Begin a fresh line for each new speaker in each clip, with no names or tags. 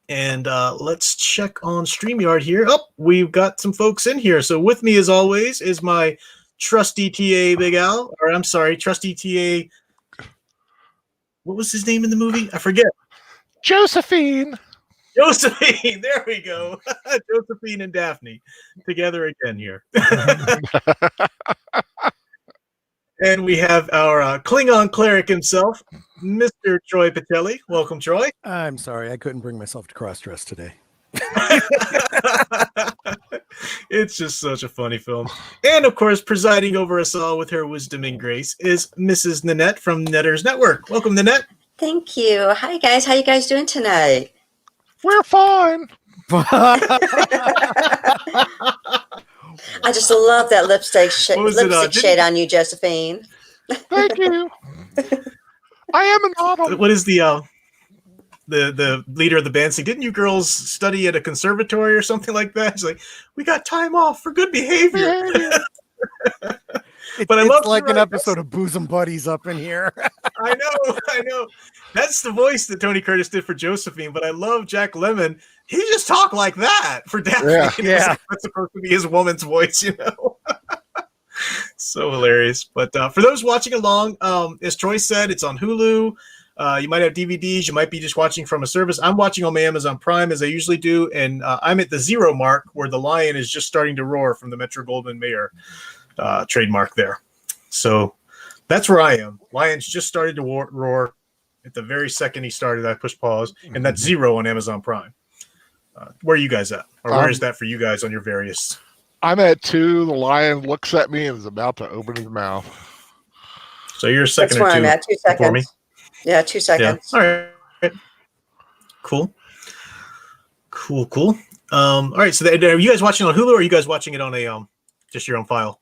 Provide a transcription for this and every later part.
And let's check on StreamYard here. Oh, we've got some folks in here. So with me, as always, is my trusty TA Big Al. Or I'm sorry, trusty TA. What was his name in the movie? I forget.
Josephine.
Josephine. There we go. Josephine and Daphne together again here. And we have our Klingon cleric himself, Mr. Troy Patelli. Welcome, Troy.
I'm sorry, I couldn't bring myself to cross-dress today.
It's just such a funny film. And of course, presiding over us all with her wisdom and grace is Mrs. Nanette from Netter's Network. Welcome, Nanette.
Thank you. Hi, guys. How you guys doing tonight?
We're fine.
I just love that lipstick shade on you, Josephine.
Thank you. I am an autumn.
What is the leader of the band saying? Didn't you girls study at a conservatory or something like that? It's like, we got time off for good behavior.
But it's like an episode of Bosom Buddies up in here.
I know. That's the voice that Tony Curtis did for Josephine, but I love Jack Lemmon. He just talked like that for Daphne.
Yeah.
That's supposed to be his woman's voice, So hilarious. But for those watching along, as Troy said, it's on Hulu. You might have DVDs. You might be just watching from a service. I'm watching on my Amazon Prime, as I usually do, and I'm at the 0 mark where the lion is just starting to roar from the Metro-Goldwyn-Mayer trademark there. So that's where I am. Lion's just started to roar. At the very second he started, I pushed pause, and that's 0 on Amazon Prime. Where are you guys at? Or where is that for you guys on your various?
I'm at 2. The lion looks at me and is about to open his mouth.
So you're a second
That's where
or 2
I'm at. 2 seconds.
For me?
Yeah, 2 seconds.
Yeah. All right. Cool. All right. So are you guys watching on Hulu, or are you guys watching it on a just your own file?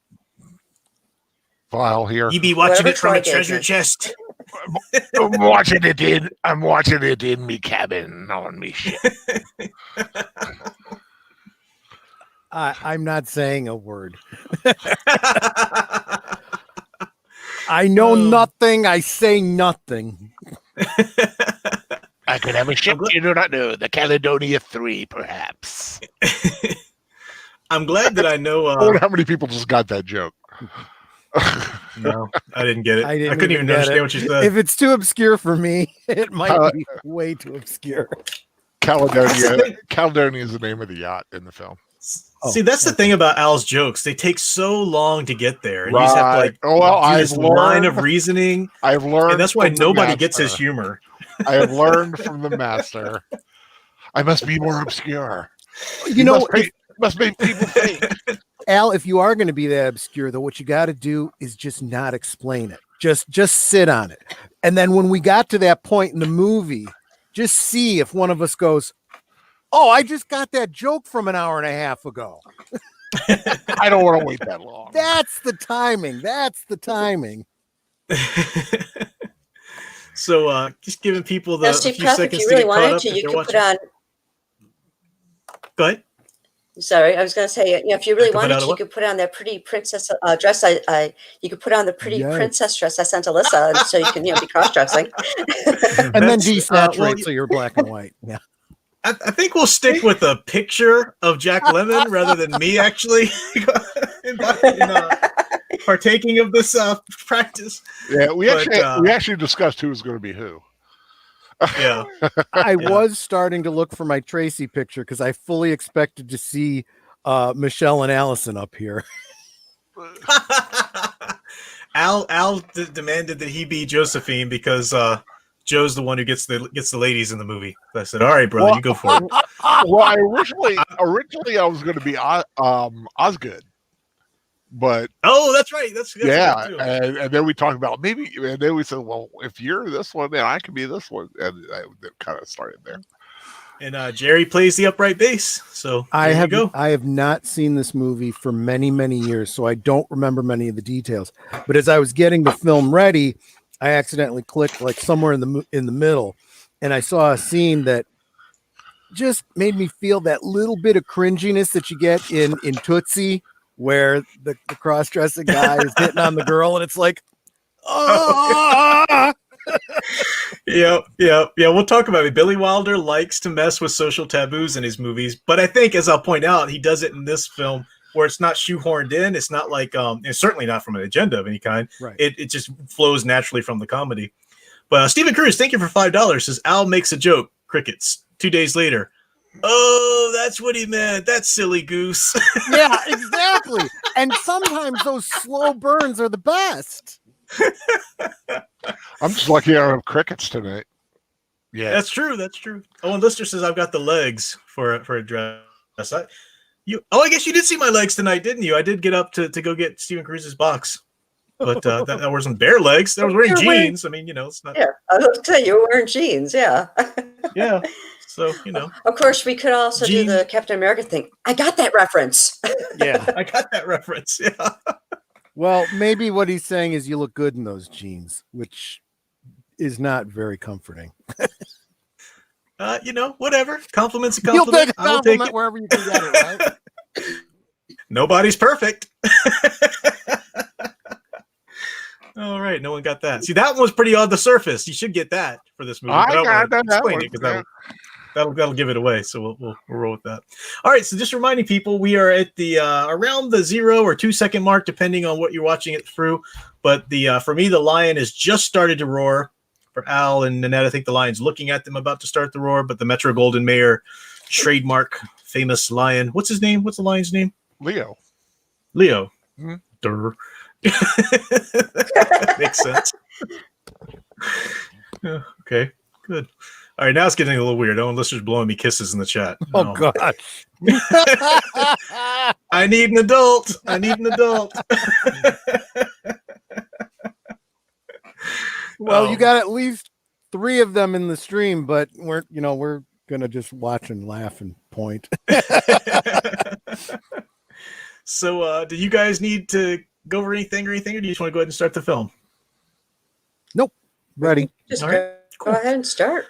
File here.
You be watching it from a treasure chest.
I'm watching it in me cabin on me ship.
I'm not saying a word. I know nothing. I say nothing.
I could have a ship you do not know. The Caledonia 3, perhaps.
I'm glad that I know.
I wonder how many people just got that joke.
No, I didn't get it. I couldn't even
understand
what you said.
If it's too obscure for me, it might be way too obscure.
Caledonia is the name of the yacht in the film.
See, that's the thing about Al's jokes. They take so long to get there. And you just have to do this line of reasoning.
I've learned.
And that's why nobody gets his humor.
I have learned from the master. I must be more obscure. Must make people think.
Al, if you are going to be that obscure, though, what you got to do is just not explain it. Just sit on it. And then when we got to that point in the movie, just see if one of us goes, "Oh, I just got that joke from an hour and a half ago."
I don't want to wait that long.
That's the timing.
So just giving people the
Steve
few
Cuff,
seconds
if you
to
really
get caught
wanted
up
to,
if
you
they're
could
watching.
put on.
Go ahead.
Sorry, I was going to say, if you really wanted to, you could put on that pretty princess dress. You could put on the pretty princess dress I sent Alyssa, so you can, be cross-dressing.
And then desaturate so you're black and white. Yeah.
I think we'll stick with a picture of Jack Lemmon rather than me actually partaking of this practice.
Yeah, we actually discussed who was going to be who.
Yeah,
I was starting to look for my Tracy picture because I fully expected to see Michelle and Allison up here.
Al demanded that he be Josephine because Joe's the one who gets the ladies in the movie. I said, "All right, brother, you go for it."
Well, originally I was going to be Osgood. But
that's right. That's
yeah,
too.
And then we talked about maybe, and then we said, well, if you're this one, then I can be this one, and it kind of started there.
And Jerry plays the upright bass. So
I have not seen this movie for many, many years, so I don't remember many of the details. But as I was getting the film ready, I accidentally clicked like somewhere in the middle, and I saw a scene that just made me feel that little bit of cringiness that you get in Tootsie, where the cross-dressing guy is hitting on the girl, and it's like,
Yeah. We'll talk about it. Billy Wilder likes to mess with social taboos in his movies, but I think, as I'll point out, he does it in this film where it's not shoehorned in. It's not like it's certainly not from an agenda of any kind.
Right.
It just flows naturally from the comedy. But Stephen Cruz, thank you for $5. Says Al makes a joke. Crickets. 2 days later. Oh, that's what he meant. That silly goose.
Yeah, exactly. And sometimes those slow burns are the best.
I'm just lucky I don't have crickets tonight. Yeah,
That's true. Oh, and Lister says I've got the legs for a dress. I guess you did see my legs tonight, didn't you? I did get up to go get Stephen Cruz's box, but that wasn't bare legs. I was wearing jeans. I mean, it's not.
Yeah, I was going to say you were wearing jeans. Yeah.
Yeah. So
Of course, we could also do the Captain America thing. I got that reference.
Yeah, I got that reference. Yeah.
Well, maybe what he's saying is you look good in those jeans, which is not very comforting.
Whatever. Compliment's a
You'll
compliment.
take a
I'll take
compliment
it.
wherever you can get it, right?
Nobody's perfect. All right, no one got that. See, that one was pretty on the surface. You should get that for this movie.
I got that one.
Because that'll give it away. So we'll roll with that. All right. So just reminding people, we are at the around the 0 or 2 second mark, depending on what you're watching it through. But for me, the lion has just started to roar. For Al and Nanette, I think the lion's looking at them about to start the roar. But the Metro Golden Mayer trademark famous lion. What's his name? What's the lion's name?
Leo.
Mm-hmm. Durr. Makes sense. Yeah, okay, good. All right, now it's getting a little weird. Unless there's blowing me kisses in the chat.
Oh, gosh.
I need an adult.
Well, you got at least 3 of them in the stream, but we're gonna just watch and laugh and point.
So, do you guys need to go over anything, or do you just want to go ahead and start the film?
Nope. Ready.
Just
All right,
go ahead and start.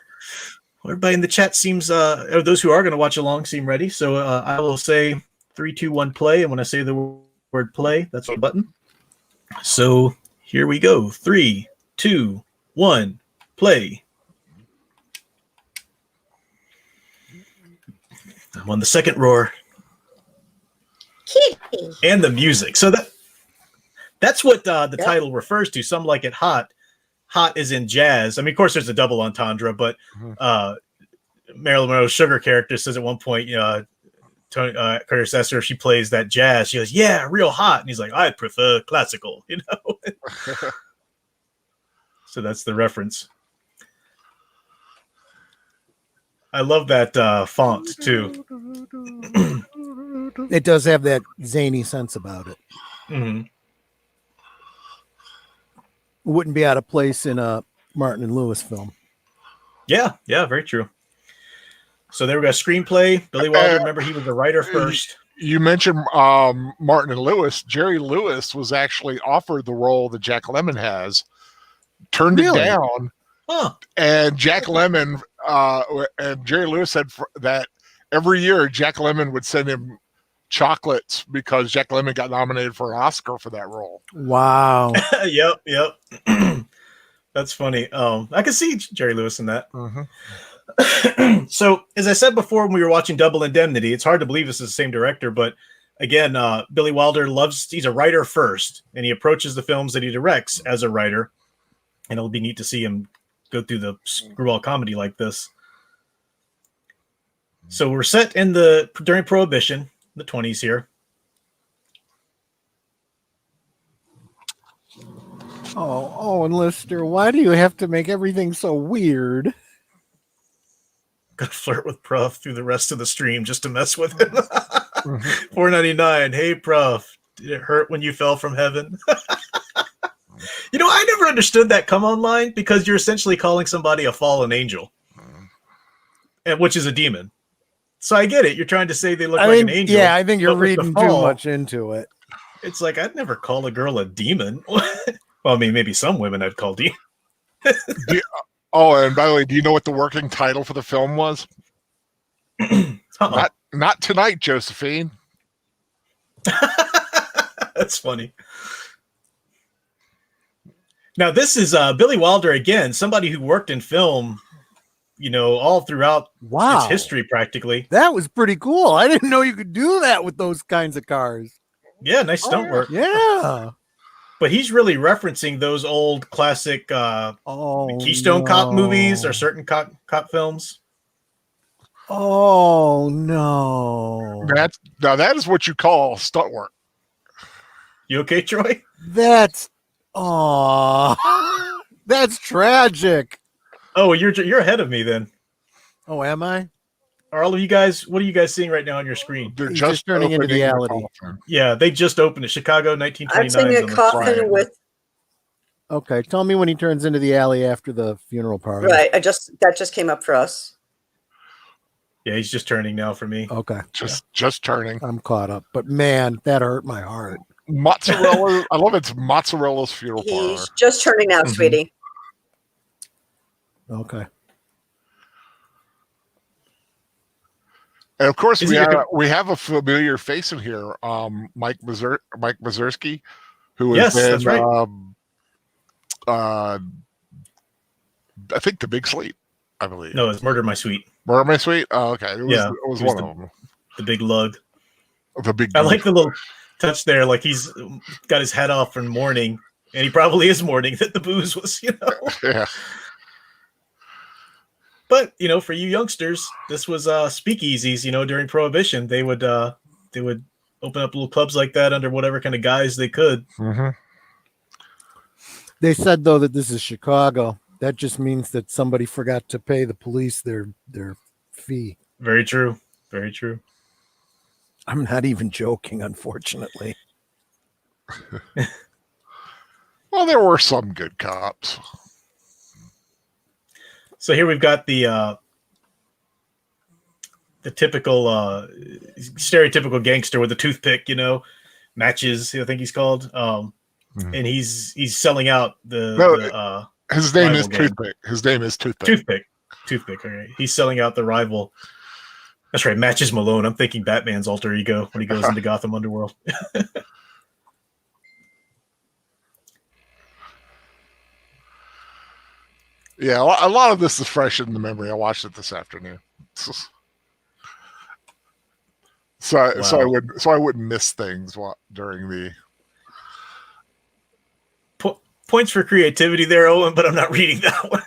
Well, everybody in the chat seems, or those who are going to watch along seem ready. So I will say 3, 2, 1, play. And when I say the word play, that's the button. So here we go. 3, 2, 1, play. I'm on the second roar.
Kitty.
And the music. So that's what the title refers to. Some like it hot. Hot is in jazz. I mean, of course, there's a double entendre, but Marlyin Monroe's sugar character says at one point, Tony Curtis Esther, she plays that jazz. She goes, "Yeah, real hot," and he's like, "I prefer classical," So that's the reference. I love that font too.
It does have that zany sense about it.
Mm-hmm.
Wouldn't be out of place in a Martin and Lewis film.
Yeah, very true. So there we go. Screenplay. Billy Wilder. Remember, he was the writer first.
You mentioned Martin and Lewis. Jerry Lewis was actually offered the role that Jack Lemmon has, turned it down, and Jack Lemmon and Jerry Lewis said that every year Jack Lemmon would send him chocolates because Jack Lemmon got nominated for an Oscar for that role.
Wow.
Yep. That's funny. I can see Jerry Lewis in that.
Mm-hmm.
So, as I said before, when we were watching Double Indemnity, it's hard to believe this is the same director, but again, Billy Wilder he's a writer first, and he approaches the films that he directs as a writer, and it'll be neat to see him go through the screwball comedy like this. So we're set during Prohibition, the 20s here.
Oh, and Lister, why do you have to make everything so weird?
Gonna flirt with Prof through the rest of the stream just to mess with him. $4.99. Hey, Prof, did it hurt when you fell from heaven? I never understood that come online, because you're essentially calling somebody a fallen angel, and which is a demon. So I get it. You're trying to say they look like an angel.
Yeah, I think you're reading too much into it.
It's like, I'd never call a girl a demon. Well, I mean, maybe some women I'd call demon.
And by the way, do you know what the working title for the film was? Not tonight, Josephine.
That's funny. Now this is Billy Wilder again, somebody who worked in film, all throughout its history practically.
That was pretty cool. I didn't know you could do that with those kinds of cars.
Yeah, nice stunt work.
Yeah.
But he's really referencing those old classic Keystone Cop movies or certain cop films.
Oh no.
That is what you call stunt work.
You okay, Troy?
That's that's tragic.
Oh, you're ahead of me then.
Oh, am I?
Are all of you guys? What are you guys seeing right now on your screen?
They're just
turning into reality.
Yeah, they just opened it. Chicago, 1929.
I'm seeing a coffin with.
Okay, tell me when he turns into the alley after the funeral party.
Right, that just came up for us.
Yeah, he's just turning now for me.
Okay,
just turning.
I'm caught up, but man, that hurt my heart.
Mozzarella. I love it's Mozzarella's funeral parlor.
He's just turning now, sweetie.
Okay.
And of course, we have a familiar face in here, Mike Mazursky, who is
that's right.
I think The Big Sleep, I believe.
No, it's Murder My Sweet.
Murder My Sweet? Oh, okay. It was one of them.
The big lug.
The big.
I like the little touch there, like he's got his hat off from mourning, and he probably is mourning that the booze was,
Yeah.
But for you youngsters, this was speakeasies. During Prohibition, they would open up little clubs like that under whatever kind of guise they could.
Mm-hmm.
They said though that this is Chicago. That just means that somebody forgot to pay the police their fee.
Very true. Very true.
I'm not even joking, unfortunately.
Well, there were some good cops.
So here we've got the typical stereotypical gangster with a toothpick, matches, I think he's called. And he's selling out
his name is Toothpick. His name is Toothpick.
Toothpick. Okay. He's selling out the rival. That's right. Matches Malone. I'm thinking Batman's alter ego when he goes into Gotham Underworld.
Yeah, a lot of this is fresh in the memory. I watched it this afternoon, so I wouldn't miss things during the
points for creativity there, Owen. But I'm not reading that one.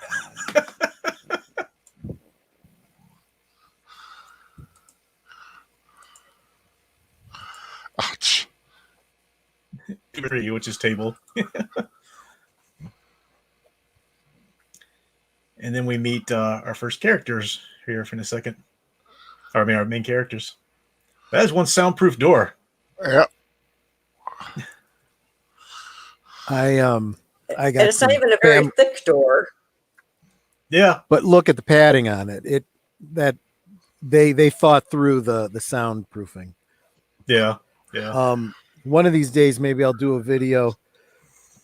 Ouch.
Which is table. And then we meet our first characters here in a second. Our main characters. That is one soundproof door.
Yep.
I got.
And it's not even a very thick door.
Yeah,
but look at the padding on it. They thought through the soundproofing.
Yeah.
One of these days, maybe I'll do a video.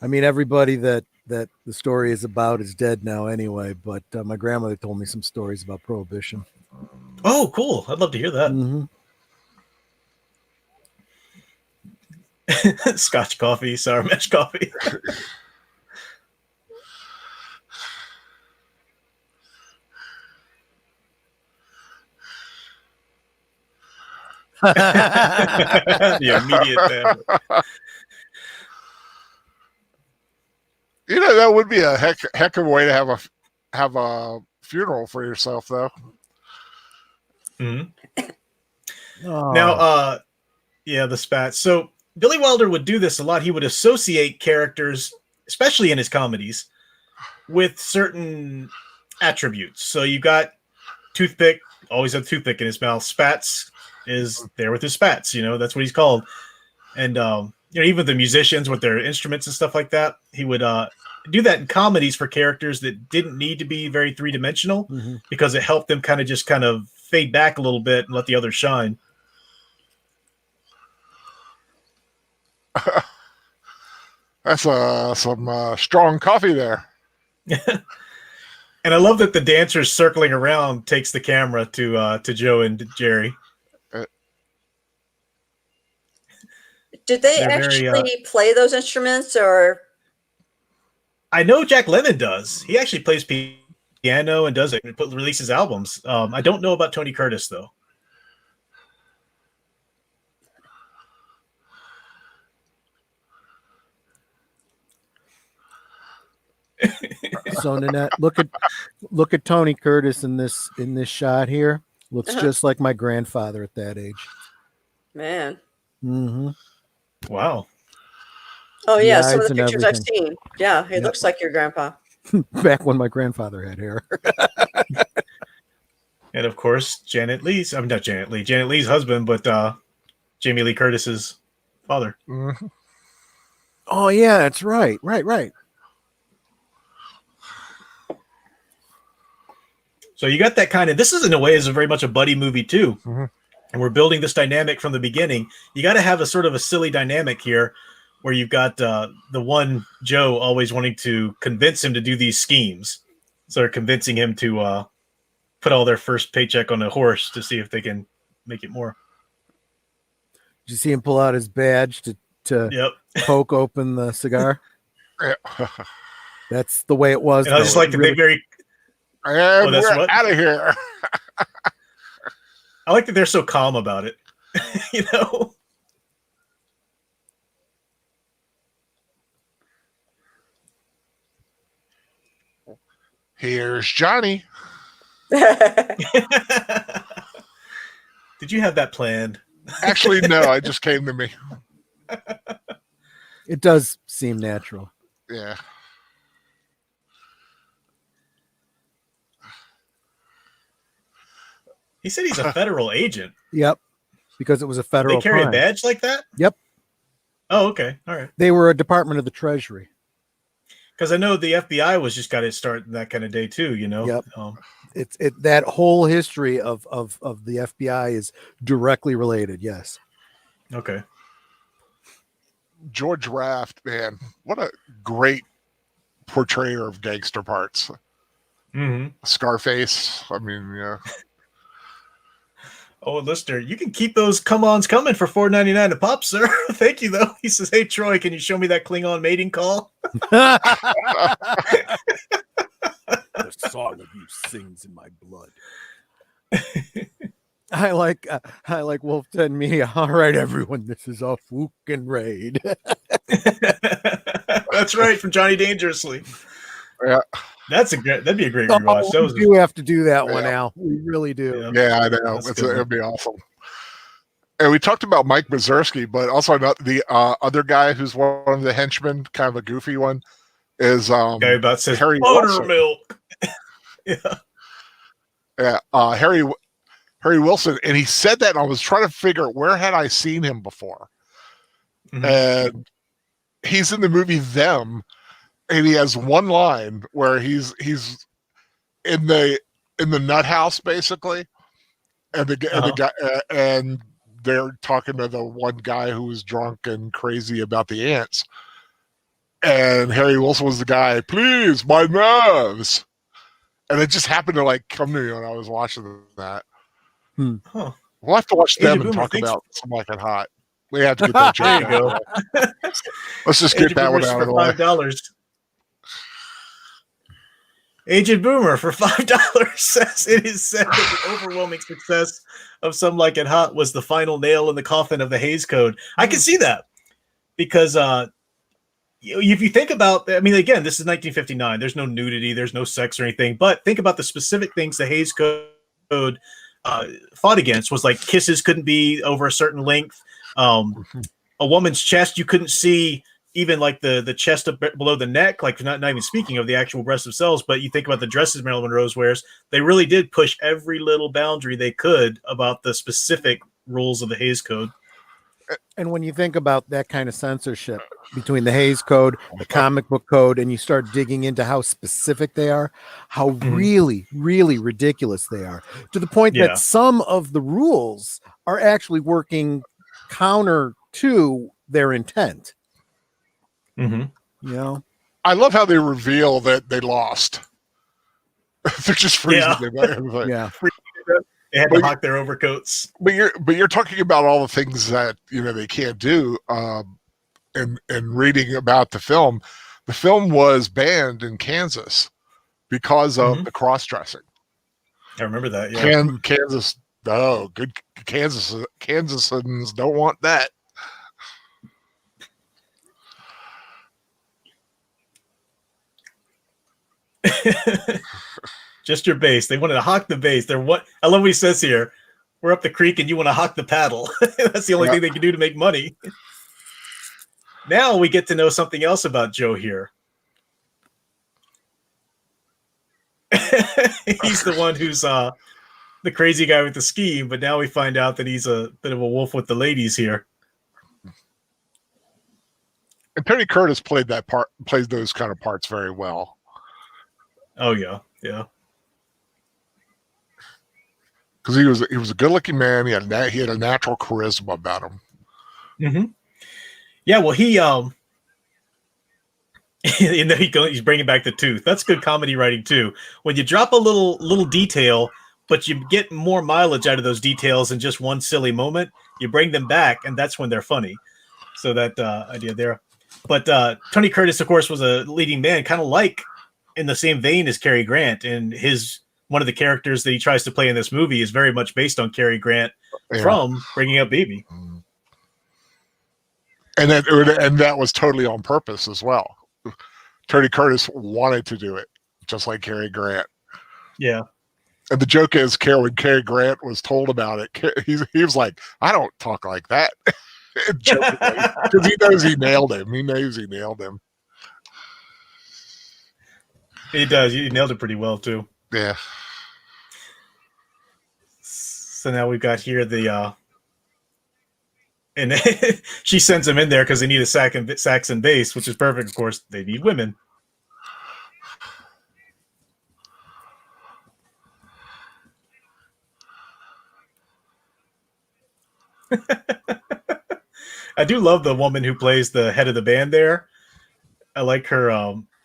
I mean, everybody that the story is about is dead now anyway, but my grandmother told me some stories about Prohibition.
Oh, cool. I'd love to hear that.
Mm-hmm.
Scotch coffee, sour mash coffee. The immediate family.
That would be a heck of a way to have a funeral for yourself, though.
Mm-hmm.
Oh.
Now, the spats. So Billy Wilder would do this a lot. He would associate characters, especially in his comedies, with certain attributes. So you got Toothpick, always had a toothpick in his mouth. Spats is there with his spats. That's what he's called. And even the musicians with their instruments and stuff like that, he would do that in comedies for characters that didn't need to be very three-dimensional,
mm-hmm.
because it helped them kind of fade back a little bit and let the others shine.
That's some strong coffee there.
And I love that the dancers circling around takes the camera to Joe and Jerry.
Did they actually play those instruments, or?
I know Jack Lemmon does. He actually plays piano and does it and releases albums. I don't know about Tony Curtis though.
So Nanette, look at Tony Curtis in this shot here. Looks just like my grandfather at that age.
Man.
Mm-hmm.
Wow.
Oh yeah, some of the pictures I've seen. Yeah, it looks like your grandpa.
Back when my grandfather had hair.
And of course, Janet Lee's husband, but Jamie Lee Curtis's father.
Mm-hmm.
Oh yeah, that's right. Right.
So you got that kind of, this is in a way is very much a buddy movie too.
Mm-hmm.
And we're building this dynamic from the beginning. You got to have a sort of a silly dynamic here where you've got the one Joe always wanting to convince him to do these schemes. So they're convincing him to put all their first paycheck on a horse to see if they can make it more.
Did you see him pull out his badge to poke open the cigar? That's the way it was.
And I just like that they very...
And we're out of here.
I like that they're so calm about it. You know?
Here's Johnny.
Did you have that planned?
Actually, no, it just came to me.
It does seem natural.
Yeah.
He said he's a federal agent.
Yep. Because it was a federal
They carry
crime.
a badge like that?
Yep.
Oh, okay. All right.
They were a Department of the Treasury.
Because I know the FBI was just got to start in that kind of day too, you know?
Yep. That whole history of the FBI is directly related. Yes.
Okay.
George Raft, man, what a great portrayer of gangster parts.
Mm-hmm.
Scarface. I mean, yeah.
Oh, listener, you can keep those come-ons coming for $4.99 a pop, sir. Thank you, though. He says, "Hey, Troy, can you show me that Klingon mating call?"
The song of you sings in my blood. I like Wolf 10 Media. All right, everyone, this is a fucking raid.
That's right, from Johnny Dangerously.
Yeah.
That'd be a great rewatch.
We do have to do that one, Al. We really do.
Yeah, I know. It'd be awesome. And we talked about Mike Mazursky, but also not the other guy who's one of the henchmen, kind of a goofy one, is
guy about says
Harry
buttermilk.
Harry Wilson, and he said that, and I was trying to figure out where had I seen him before, and he's in the movie Them. And he has one line where he's in the nut house basically, and the guy and they're talking to the one guy who was drunk and crazy about the ants, and Harry Wilson was the guy. Please, my nerves, and it just happened to like come to me when I was watching that.
Huh.
We'll have to watch Them and talk about Something Like It Hot. We have to get that joke out. Let's just get that one out of the way.
$5. Agent Boomer for $5 says it is said that the overwhelming success of Some Like It Hot was the final nail in the coffin of the Hays Code. I can see that because if you think about, I mean, again, this is 1959. There's no nudity, there's no sex or anything. But think about the specific things the Hays Code fought against was like kisses couldn't be over a certain length. A woman's chest you couldn't see. Even like the chest below the neck, like not even speaking of the actual breasts themselves, but you think about the dresses Marilyn Monroe wears, they really did push every little boundary they could about the specific rules of the Hays Code.
And when you think about that kind of censorship between the Hays Code, the comic book code, and you start digging into how specific they are, how really, really ridiculous they are, to the point that some of the rules are actually working counter to their intent.
Mm-hmm.
You know,
I love how they reveal that they lost. They're just freezing.
Yeah.
They had to hawk their overcoats.
But you're talking about all the things that they can't do. And reading about the film the film was banned in Kansas because of the cross-dressing.
I remember that. Yeah,
Kansas. Oh, good Kansasans don't want that.
Just your base. They wanted to hawk the base. They're what I love what he says here. We're up the creek and you want to hawk the paddle. That's the only thing they can do to make money. Now we get to know something else about Joe here. He's the one who's the crazy guy with the scheme, but now we find out that he's a bit of a wolf with the ladies here.
And Tony Curtis plays those kind of parts very well.
Oh yeah, yeah.
Because he was a good-looking man. He had a natural charisma about him.
Mm-hmm. Yeah, well, he's bringing back the tooth. That's good comedy writing too. When you drop a little detail, but you get more mileage out of those details in just one silly moment, you bring them back, and that's when they're funny. So that idea there. But Tony Curtis, of course, was a leading man, kind of like in the same vein as Cary Grant, and one of the characters that he tries to play in this movie is very much based on Cary Grant from Bringing Up Baby.
And that was totally on purpose as well. Tony Curtis wanted to do it, just like Cary Grant.
Yeah.
And the joke is, when Cary Grant was told about it, he was like, "I don't talk like that," because he knows he nailed him. He knows he nailed him.
He does. He nailed it pretty well too.
Yeah.
So now we've got here and she sends him in there because they need a sax and bass, which is perfect. Of course, they need women. I do love the woman who plays the head of the band there. I like her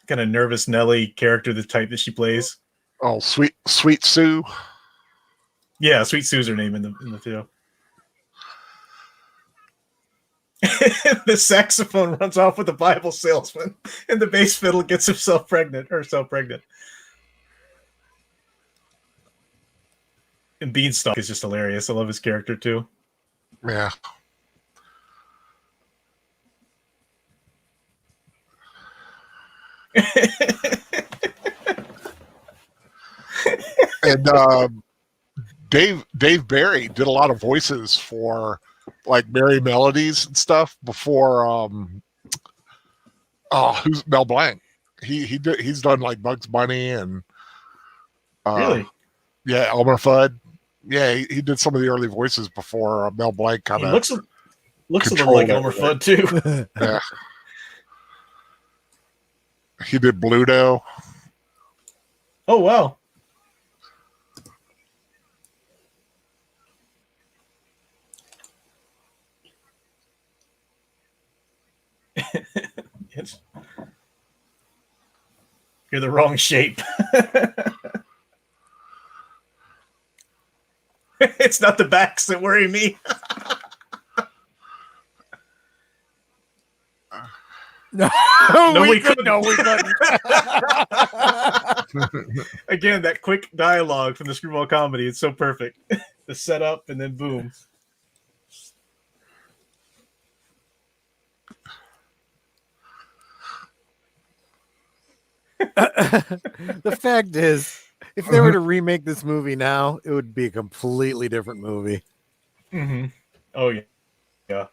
kind of nervous Nelly character, the type that she plays.
Oh, Sweet Sue.
Yeah, Sweet Sue's her name in the video. The saxophone runs off with the Bible salesman, and the bass fiddle gets herself pregnant. And Beanstalk is just hilarious. I love his character too.
Yeah. And Dave Barry did a lot of voices for like Merry Melodies and stuff before who's Mel Blanc. He's done like Bugs Bunny and
really?
Yeah, Elmer Fudd. Yeah, he did some of the early voices before Mel Blanc kind of
looks a little like Elmer Fudd too.
Yeah. He did Bluto.
Oh wow. You're the wrong shape. It's not the backs that worry me.
No, we couldn't. No, we couldn't.
Again, that quick dialogue from the screwball comedy. It's so perfect. The setup and then boom.
The fact is, if they were to remake this movie now, it would be a completely different movie.
Mm-hmm. Oh yeah, yeah.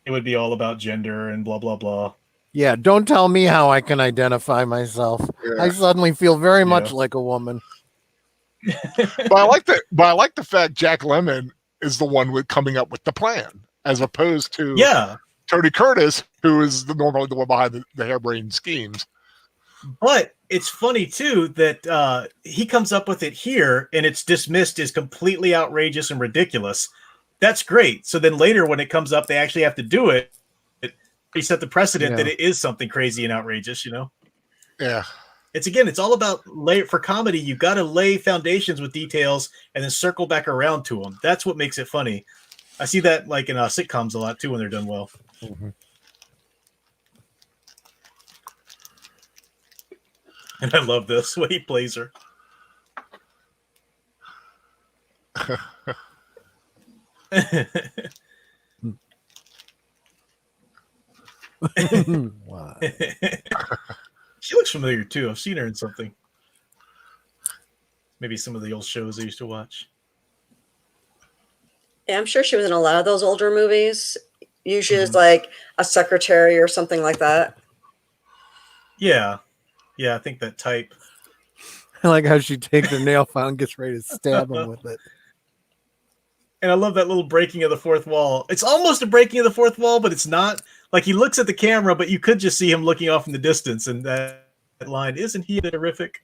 It would be all about gender and blah blah blah.
Yeah, don't tell me how I can identify myself. Yeah. I suddenly feel very much like a woman.
But I like the fact Jack Lemmon is the one coming up with the plan, as opposed to Tony Curtis, who is normally the one behind the harebrained schemes.
But it's funny too that he comes up with it here, and it's dismissed as completely outrageous and ridiculous. That's great. So then later, when it comes up, they actually have to do it. He set the precedent that it is something crazy and outrageous, you know?
Yeah.
It's all about for comedy. You've got to lay foundations with details and then circle back around to them. That's what makes it funny. I see that like in sitcoms a lot too when they're done well.
Mm-hmm.
And I love this way he plays her.
Wow.
She looks familiar too. I've seen her in something. Maybe some of the old shows I used to watch.
Yeah, I'm sure she was in a lot of those older movies. Usually it's like a secretary or something like that.
Yeah. Yeah, I think that type.
I like how she takes her nail file and gets ready to stab him with it.
And I love that little breaking of the fourth wall. It's almost a breaking of the fourth wall, but it's not. Like, he looks at the camera, but you could just see him looking off in the distance. And that line, isn't he terrific?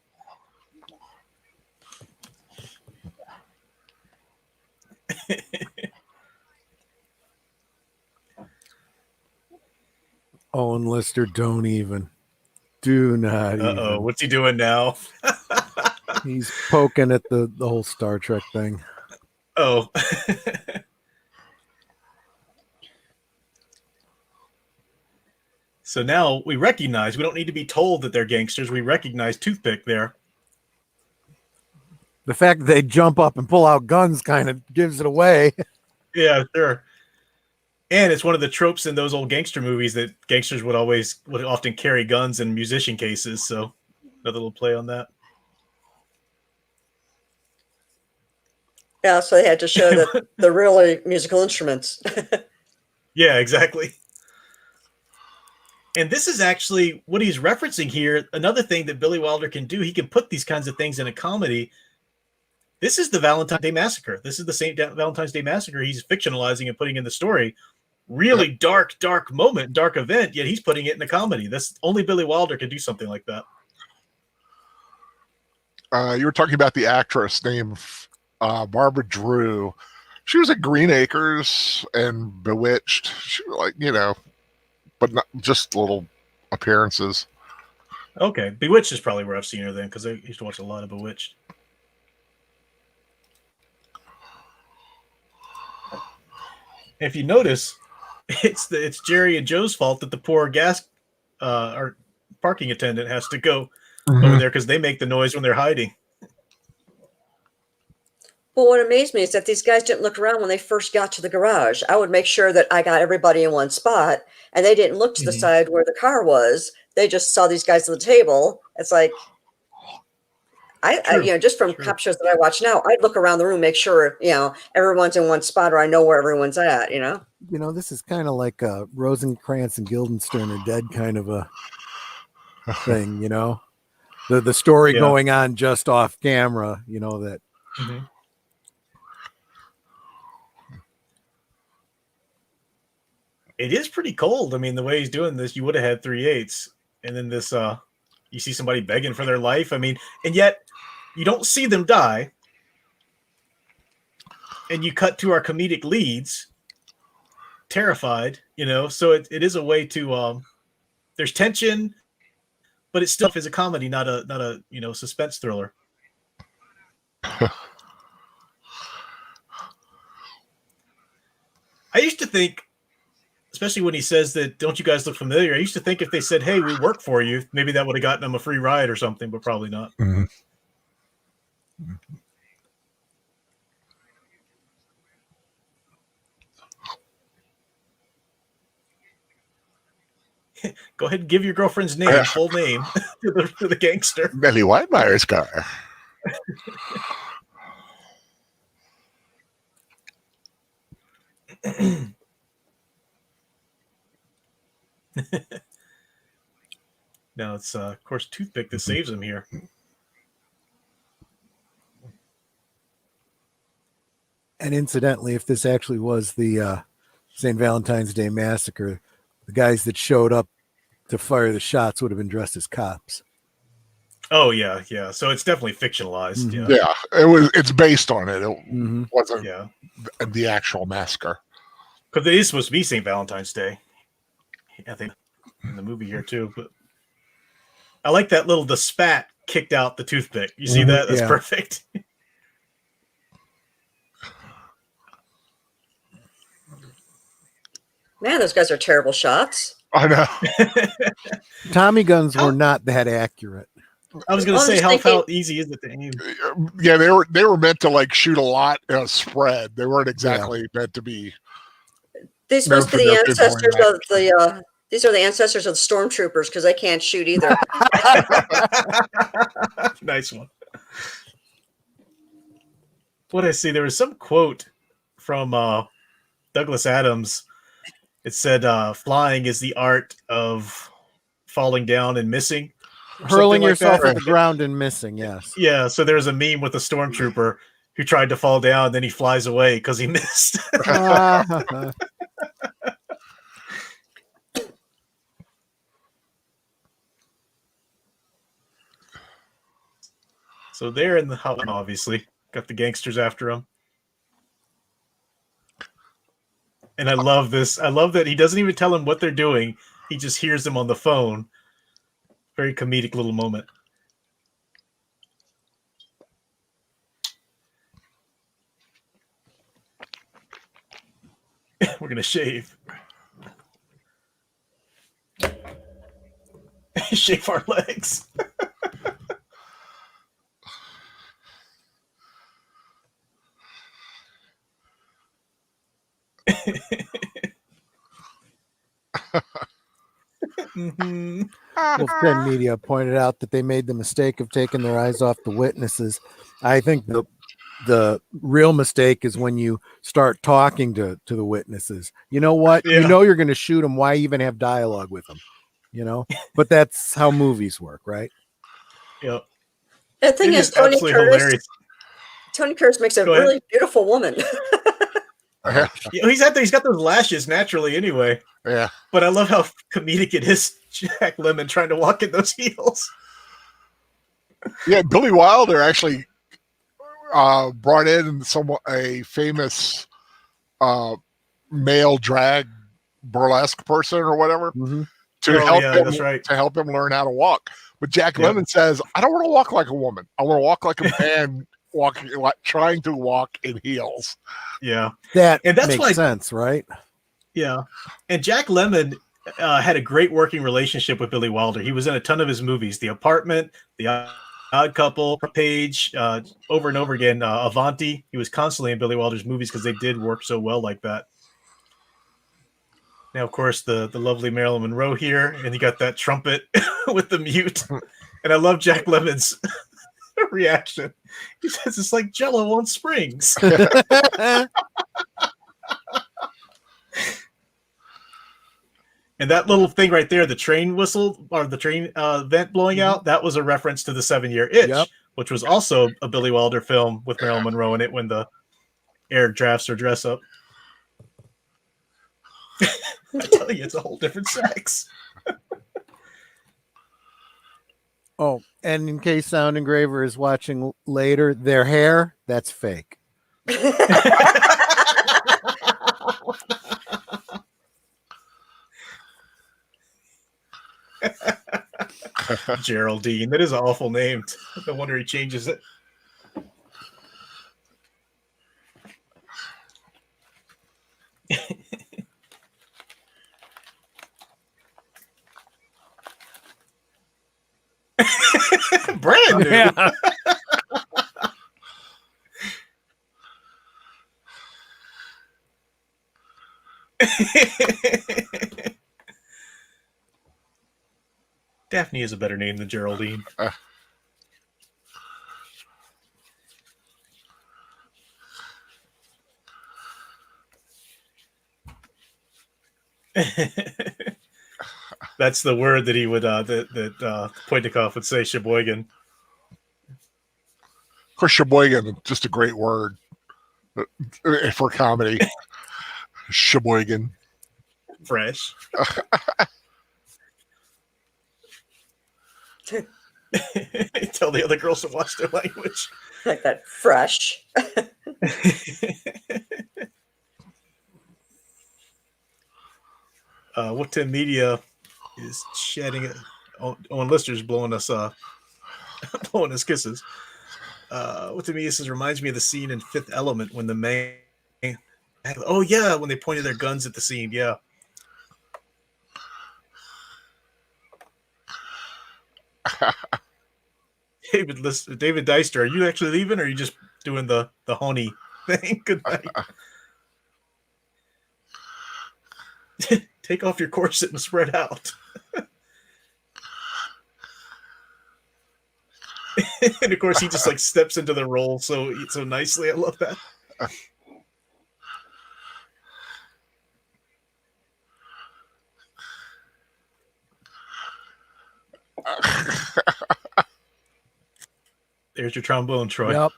Oh, and Lister, don't even. Do not even.
What's he doing now?
He's poking at the whole Star Trek thing.
Oh. So now we recognize, we don't need to be told that they're gangsters. We recognize Toothpick there.
The fact that they jump up and pull out guns kind of gives it away.
Yeah, sure. And it's one of the tropes in those old gangster movies that gangsters would often carry guns in musician cases. So another little play on that.
Yeah, so they had to show that they're really musical instruments.
Yeah, exactly. And this is actually what he's referencing here. Another thing that Billy Wilder can do, he can put these kinds of things in a comedy. This is the Valentine's Day Massacre. This is the St. Valentine's Day Massacre he's fictionalizing and putting in the story. Really dark moment, dark event, yet he's putting it in a comedy. That's only Billy Wilder can do something like that.
You were talking about the actress named Barbara Drew. She was at Green Acres and Bewitched. She was like, but not just little appearances.
Okay. Bewitched is probably where I've seen her then, because I used to watch a lot of Bewitched. If you notice, it's Jerry and Joe's fault that the poor gas or parking attendant has to go over there because they make the noise when they're hiding.
Well, what amazed me is that these guys didn't look around when they first got to the garage. I would make sure that I got everybody in one spot, and they didn't look to the side where the car was. They just saw these guys at the table. It's like, I just from cop shows that I watch now, I'd look around the room, make sure, everyone's in one spot, or I know where everyone's at,
This is kind of like a Rosencrantz and Guildenstern are dead kind of a thing, the story going on just off camera, that.
It is pretty cold. I mean, the way he's doing this, you would have had 3/8, and then this, you see somebody begging for their life. I mean, and yet you don't see them die. And you cut to our comedic leads, terrified, so it is a way to, there's tension, but it still is a comedy, not a suspense thriller. I used to think, especially when he says that, don't you guys look familiar? I used to think if they said, hey, we work for you, maybe that would have gotten them a free ride or something, but probably not. Go ahead and give your girlfriend's name, full name, to the gangster.
Billy Whitemeyer's car. Now it's of course Toothpick that saves him here.
And incidentally, if this actually was the St. Valentine's Day Massacre, the guys that showed up to fire the shots would have been dressed as cops.
Oh yeah. So it's definitely fictionalized.
Yeah, it's based on it. It wasn't the actual massacre.
Because it is supposed to be St. Valentine's Day, I think, in the movie here too. But I like that the spat kicked out the toothpick. You see that? That's perfect.
Man, those guys are terrible shots.
I know.
Tommy guns were not that accurate.
I was going to say, how easy is it to aim?
Yeah, they were meant to like shoot a lot in a spread. They weren't exactly meant to be.
These must be the ancestors of the. These are the ancestors of the stormtroopers because they can't shoot either.
Nice one. What I see, there was some quote from Douglas Adams. It said, "Flying is the art of falling down and missing."
Hurling yourself at the ground and missing, yes.
Yeah, so there's a meme with a stormtrooper who tried to fall down, then he flies away because he missed. So they're in the house, obviously. Got the gangsters after him. And I love this. I love that he doesn't even tell them what they're doing. He just hears them on the phone. Very comedic little moment. We're going to shave. Shave our legs.
Mm-hmm. Wolf Den Media pointed out that they made the mistake of taking their eyes off the witnesses. I think the real mistake is when you start talking to the witnesses. You know what? Yeah. You know you're going to shoot them. Why even have dialogue with them? You know? But that's how movies work, right?
Yep.
The thing is, Tony Curtis makes a really beautiful woman.
He's got those lashes naturally anyway.
Yeah.
But I love how comedic it is, Jack Lemmon trying to walk in those heels.
Yeah, Billy Wilder actually brought in a famous male drag burlesque person or whatever to help him learn how to walk. But Jack Lemmon says, I don't want to walk like a woman. I want to walk like a man trying to walk in heels.
Yeah.
That makes sense, right?
Yeah. And Jack Lemmon had a great working relationship with Billy Wilder. He was in a ton of his movies, The Apartment, The Odd Couple, Page, over and over again, Avanti. He was constantly in Billy Wilder's movies because they did work so well like that. Now, of course, the lovely Marlyin Monroe here, and you got that trumpet with the mute. And I love Jack Lemmon's reaction. He says it's like Jello on springs. And that little thing right there, the train whistle or the train vent blowing out, that was a reference to the 7-Year Itch, which was also a Billy Wilder film with Marlyin Monroe in it when the air drafts her dress up. I tell you, it's a whole different sex.
Oh, and in case Sound Engraver is watching later, their hair, that's fake.
Geraldine. That is an awful name. No wonder he changes it. Brand new. Yeah. Daphne is a better name than Geraldine. That's the word that he would that Poitnikov would say, Sheboygan.
Of course, Sheboygan, just a great word for comedy. Sheboygan.
Fresh. Tell the other girls to watch their language.
Like that fresh.
What Tim Media is shedding on listeners blowing us blowing us kisses. What Tim Media says reminds me of the scene in Fifth Element when the man when they pointed their guns at the scene, yeah. David Deister, are you actually leaving, or are you just doing the honey thing? Good night. Take off your corset and spread out. And of course, he just like steps into the role so nicely. I love that. There's your trombone, Troy.
Yep.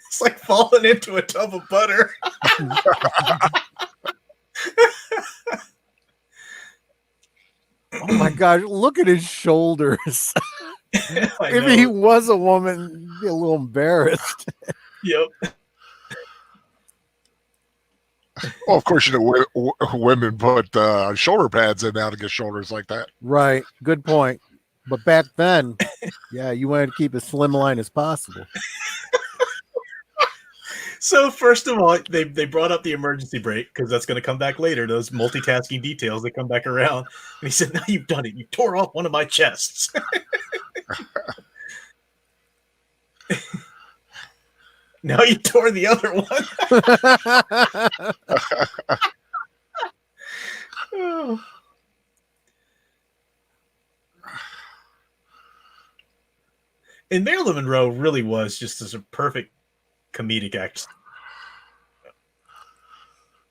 It's like falling into a tub of butter.
Oh my gosh, look at his shoulders. If he was a woman, he'd be a little embarrassed.
Yep.
Well, of course, women put shoulder pads in now to get shoulders like that.
Right. Good point. But back then, yeah, you wanted to keep as slim line as possible.
So first of all, they brought up the emergency brake because that's going to come back later. Those multitasking details, they come back around. And he said, "Now you've done it. You tore off one of my chests." Now you tore the other one. Oh. And Marlyin Monroe really was just as a perfect comedic actor.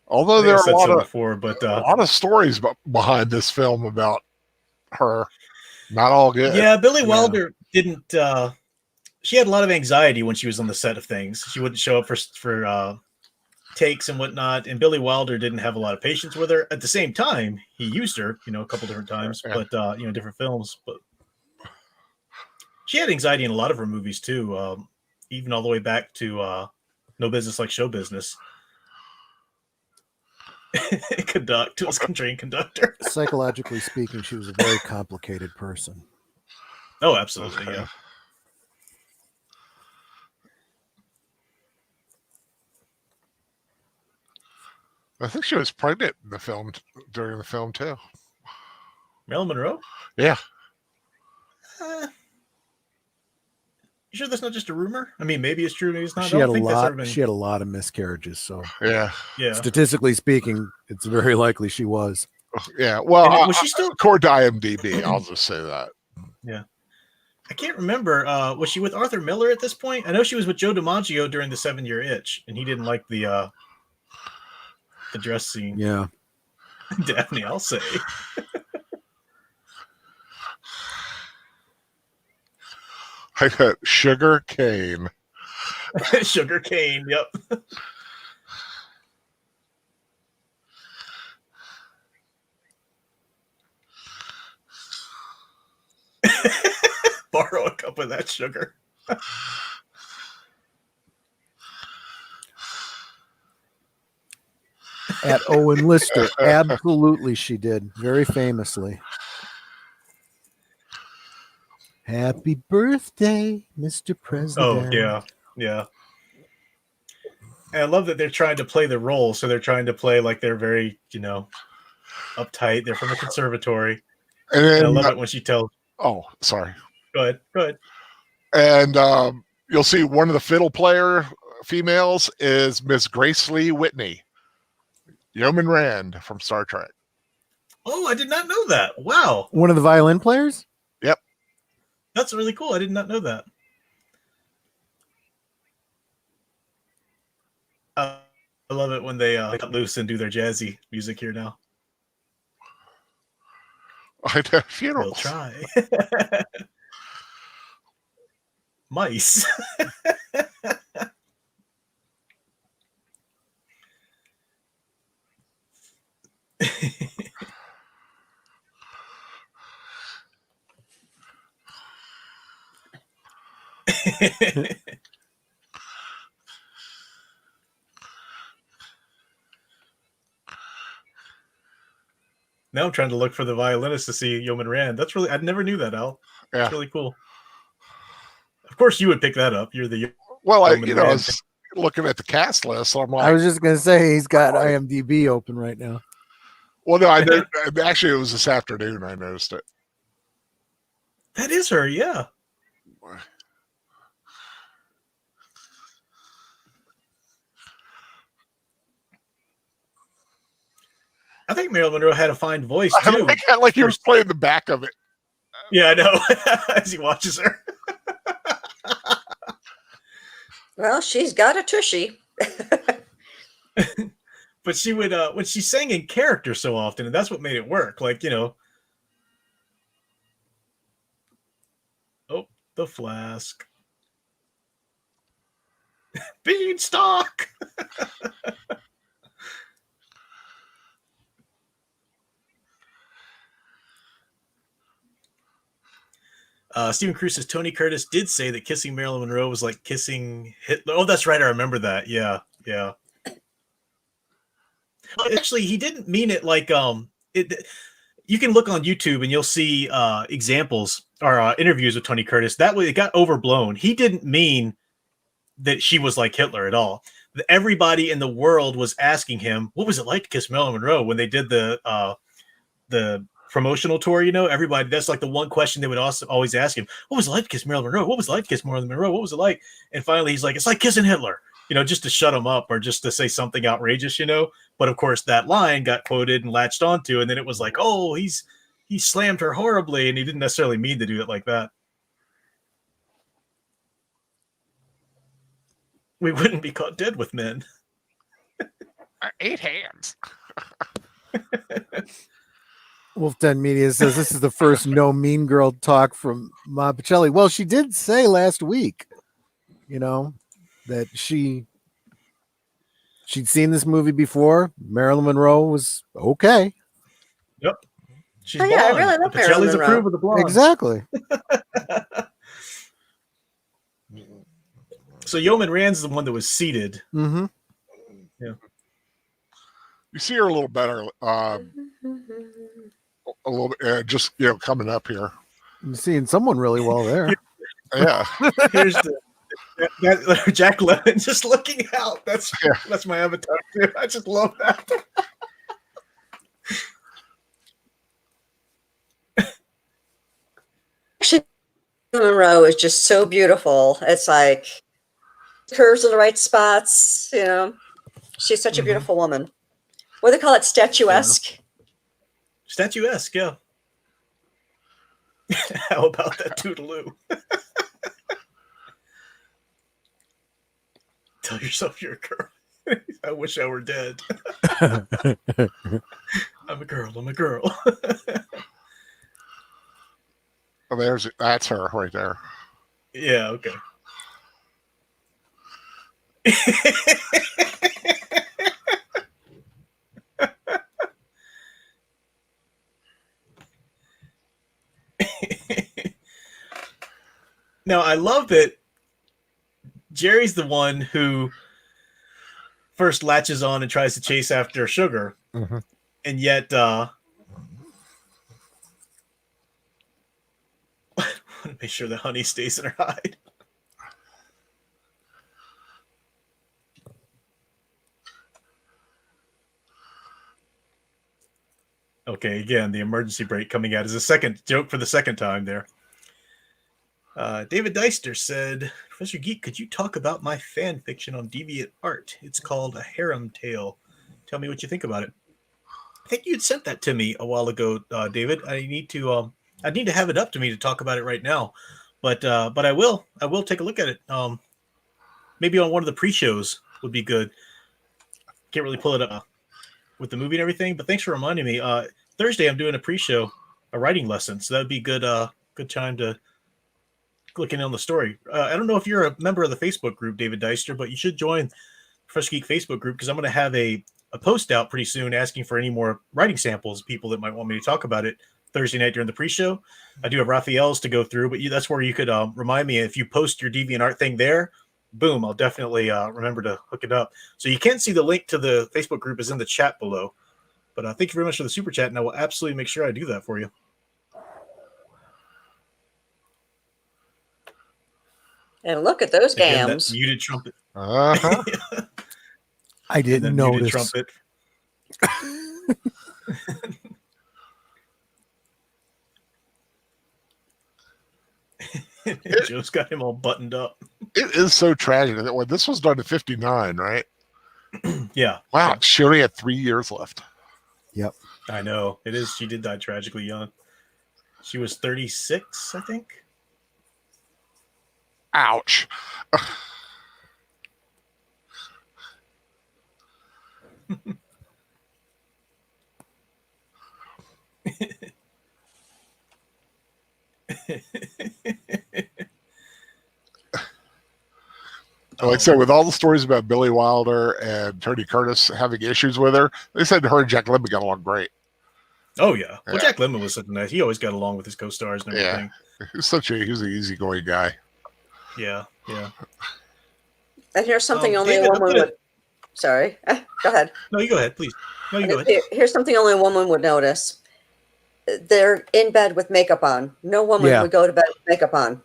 Although there are a lot
of
stories behind this film about her, not all good.
Yeah, Billy Wilder didn't. She had a lot of anxiety when she was on the set of things. She wouldn't show up for takes and whatnot. And Billy Wilder didn't have a lot of patience with her. At the same time, he used her, a couple different times, but different films. But she had anxiety in a lot of her movies too, even all the way back to No Business Like Show Business. Was trained conductor.
Psychologically speaking, she was a very complicated person.
Oh, absolutely, yeah.
I think she was pregnant in the film during the film too.
Marlyin Monroe?
Yeah.
Uh,
You sure that's not just a rumor? I mean, maybe it's true, maybe it's not.
She had a lot of miscarriages, so
yeah.
Statistically speaking, it's very likely she was.
Yeah. Well,
was she still
according to IMDb? I'll just say that.
Yeah. I can't remember. Was she with Arthur Miller at this point? I know she was with Joe DiMaggio during the 7-Year Itch, and he didn't like the dress scene.
Yeah.
Daphne, I'll say.
I got sugar cane.
Sugar cane, yep. Borrow a cup of that sugar.
At Owen Lister, absolutely she did, very famously. Happy birthday, Mr. President.
Oh, yeah. And I love that they're trying to play the role. So they're trying to play like they're very, uptight. They're from a conservatory. And I love it when she tells.
Oh, sorry.
Go ahead.
And you'll see one of the fiddle player females is Miss Grace Lee Whitney, Yeoman Rand from Star Trek.
Oh, I did not know that. Wow.
One of the violin players?
Yep.
That's really cool. I did not know that. I love it when they cut loose and do their jazzy music here now.
I know, funerals.
We'll try. Mice. Now I'm trying to look for the violinist to see Yeoman Rand. That's really, I never knew that, Al.
Yeah.
That's really cool. Of course you would pick that up. You're the
I was looking at the cast list. So I'm like,
I was just going to say he's got IMDb open right now.
Well, no, actually it was this afternoon I noticed it.
That is her, yeah. I think Marilyn Monroe had a fine voice too.
Like he was playing the back of it.
Yeah, I know. As he watches her.
Well, she's got a tushy.
But she would when she sang in character so often, and that's what made it work. Like, oh, the flask. Beanstalk. Stephen Cruz says Tony Curtis did say that kissing Marilyn Monroe was like kissing Hitler. Oh, that's right. I remember that. Yeah. Actually, he didn't mean it like it. You can look on YouTube and you'll see examples or interviews with Tony Curtis. That way, it got overblown. He didn't mean that she was like Hitler at all. Everybody in the world was asking him, "What was it like to kiss Marilyn Monroe?" When they did the promotional tour, everybody, that's like the one question they would also always ask him. What was it like to kiss Marilyn Monroe? What was it like to kiss Marilyn Monroe? What was it like? And finally he's like, it's like kissing Hitler, just to shut him up or just to say something outrageous, but of course that line got quoted and latched onto, and then it was like, oh, he slammed her horribly, and he didn't necessarily mean to do it like that. We wouldn't be caught dead with men.
8 hands.
Wolf Den Media says this is the first no mean girl talk from Ma Pacelli. Well, she did say last week, that she'd seen this movie before. Marilyn Monroe was okay.
Yep. She's
yeah, I really love Marilyn Monroe.
Approve of the blonde.
Exactly.
So Yeoman Rand's the one that was seated.
Mm-hmm.
Yeah.
You see her a little better. A little bit, just coming up here.
I'm seeing someone really well there.
Yeah.
Here's that Jack Lemmon just looking out. That's my avatar too. I just love that.
Actually, Monroe is just so beautiful. It's like curves in the right spots. She's such a beautiful woman. What do they call it? Statuesque.
Yeah. Statuesque, yeah. How about that toodaloo? Tell yourself you're a girl. I wish I were dead. I'm a girl.
Oh, that's her right there.
Yeah, okay. Now, I love that Jerry's the one who first latches on and tries to chase after Sugar.
Mm-hmm.
And yet, I want to make sure the honey stays in her hide. Okay, again, the emergency brake coming out is a second joke for the second time there. David Deister said, Professor Geek, could you talk about my fan fiction on DeviantArt? It's called A Harem Tale. Tell me what you think about it. I think you'd sent that to me a while ago, David. I need to have it up to me to talk about it right now, but I will take a look at it. Maybe on one of the pre-shows would be good. Can't really pull it up with the movie and everything, but thanks for reminding me. Thursday I'm doing a pre-show, a writing lesson, so that'd be good time to look in on the story. I don't know if you're a member of the Facebook group, David Deister, but you should join Professor Geek Facebook group, because I'm going to have a post out pretty soon asking for any more writing samples, people that might want me to talk about it Thursday night during the pre-show. I do have Raphael's to go through, but that's where you could remind me if you post your DeviantArt thing there. Boom, I'll definitely remember to hook it up. So you can see the link to the Facebook group is in the chat below. But thank you very much for the super chat, and I will absolutely make sure I do that for you.
And look at those
Again,
gams.
that muted trumpet.
Uh-huh.
I didn't notice.
Trumpet. Joe's got him all buttoned up.
It is so tragic. That this was done in 59, right?
Yeah.
Wow.
Yeah.
She only had 3 years left.
Yep.
I know. It is. She did die tragically young. She was 36, I think.
Ouch. Like I said, with all the stories about Billy Wilder and Tony Curtis having issues with her, they said her and Jack Lemmon got along great.
Oh yeah. Well, Jack Lemmon was such a nice. He always got along with his co-stars and everything.
Yeah, he was an easygoing guy.
Yeah, yeah.
And here's something only a woman would. Sorry, go ahead.
No, you go ahead, please. No, you go ahead.
Here's something only a woman would notice. They're in bed with makeup on. No woman would go to bed with makeup on.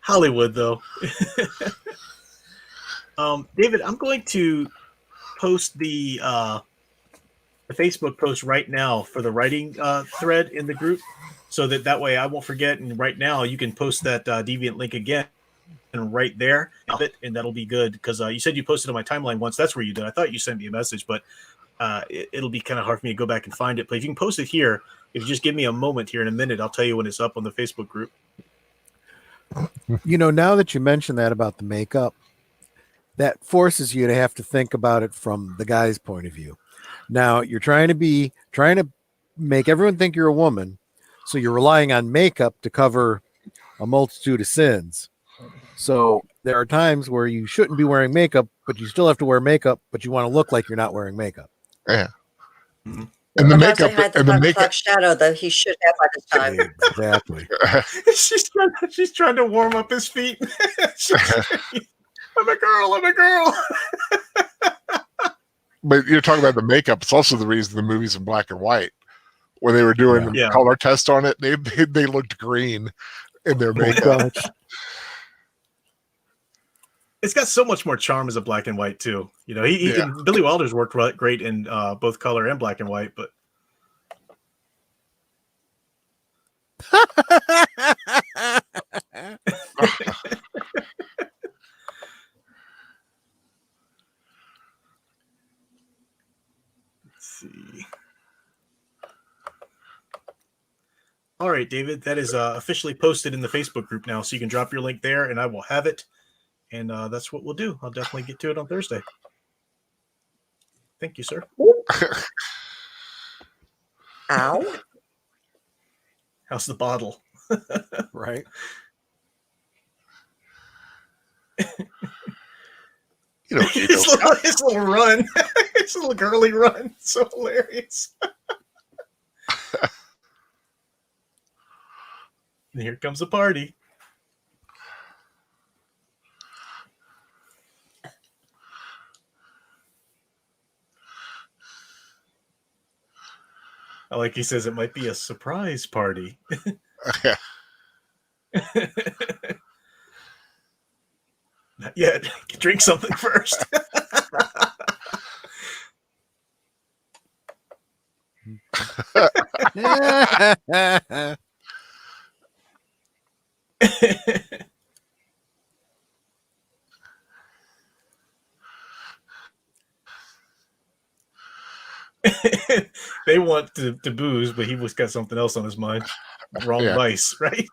Hollywood, though. David, I'm going to post the Facebook post right now for the writing thread in the group, so that way I won't forget. And right now you can post that Deviant link again, and right there, and that'll be good, because you said you posted on my timeline once. That's where you did. I thought you sent me a message, but it'll be kind of hard for me to go back and find it. But if you can post it here, if you just give me a moment here in a minute, I'll tell you when it's up on the Facebook group.
Now that you mention that about the makeup, that forces you to have to think about it from the guy's point of view. Now you're trying to make everyone think you're a woman, so you're relying on makeup to cover a multitude of sins. So there are times where you shouldn't be wearing makeup, but you still have to wear makeup, but you want to look like you're not wearing makeup.
Yeah.
Mm-hmm.
And the makeup
and the makeup shadow that he should have by this time.
Exactly.
she's trying to warm up his feet. I'm a girl.
But you're talking about the makeup. It's also the reason the movie's in black and white. When they were doing the color test on it, they looked green in their makeup.
It's got so much more charm as a black and white too. Billy Wilder's worked great in both color and black and white, but let's see. All right, David, that is officially posted in the Facebook group now, so you can drop your link there, and I will have it. And that's what we'll do. I'll definitely get to it on Thursday. Thank you, sir.
Ow.
How's the bottle?
Right.
His little run. His little girly run. So hilarious. And here comes the party. I like he says it might be a surprise party. Not yet. Drink something first. They want to booze, but he was got something else on his mind. Wrong vice, right?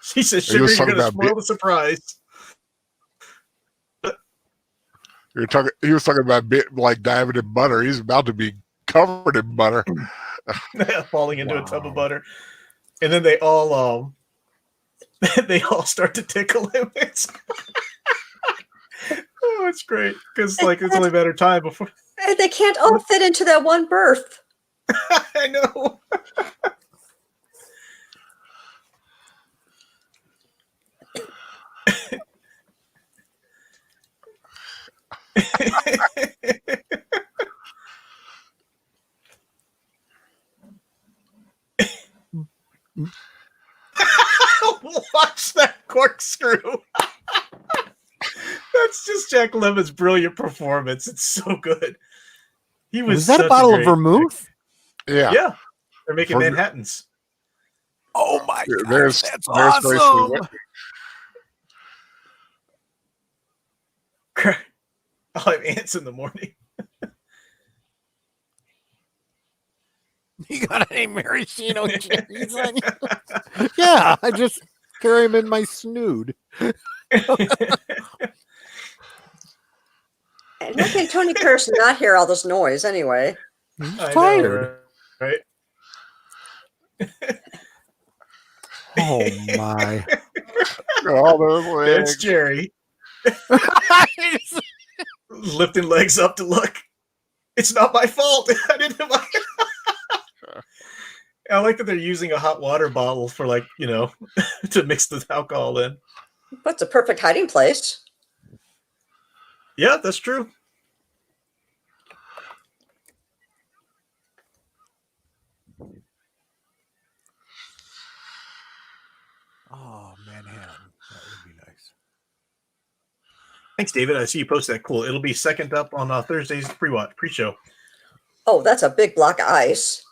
She says, "Sugar, you're going to spoil the surprise."
He was talking about like diving in butter. He's about to be covered in butter,
falling into a tub of butter, and then they all start to tickle him. It's great because it's only a matter of time before
they can't all fit into that one berth.
I know. Watch that corkscrew. That's just Jack Lemmon's brilliant performance. It's so good. He was
that a bottle of vermouth?
Yeah.
Yeah. They're making Manhattans.
Oh my God,
there's
that's
awesome.
I'll have ants in the morning.
You got any maraschino cherries on you? Yeah, I just carry them in my snood.
And how can Tony Pearson not hear all this noise anyway?
He's tired.
Know, right?
Oh my.
All those legs.
There's Jerry. Lifting legs up to look. It's not my fault. I didn't have my... I like that they're using a hot water bottle for, like, you know, to mix the alcohol in.
That's a perfect hiding place.
Yeah, that's true.
Oh, Manhattan. That would be nice.
Thanks, David. I see you posted that. Cool. It'll be second up on Thursday's pre-show.
Oh, that's a big block of ice.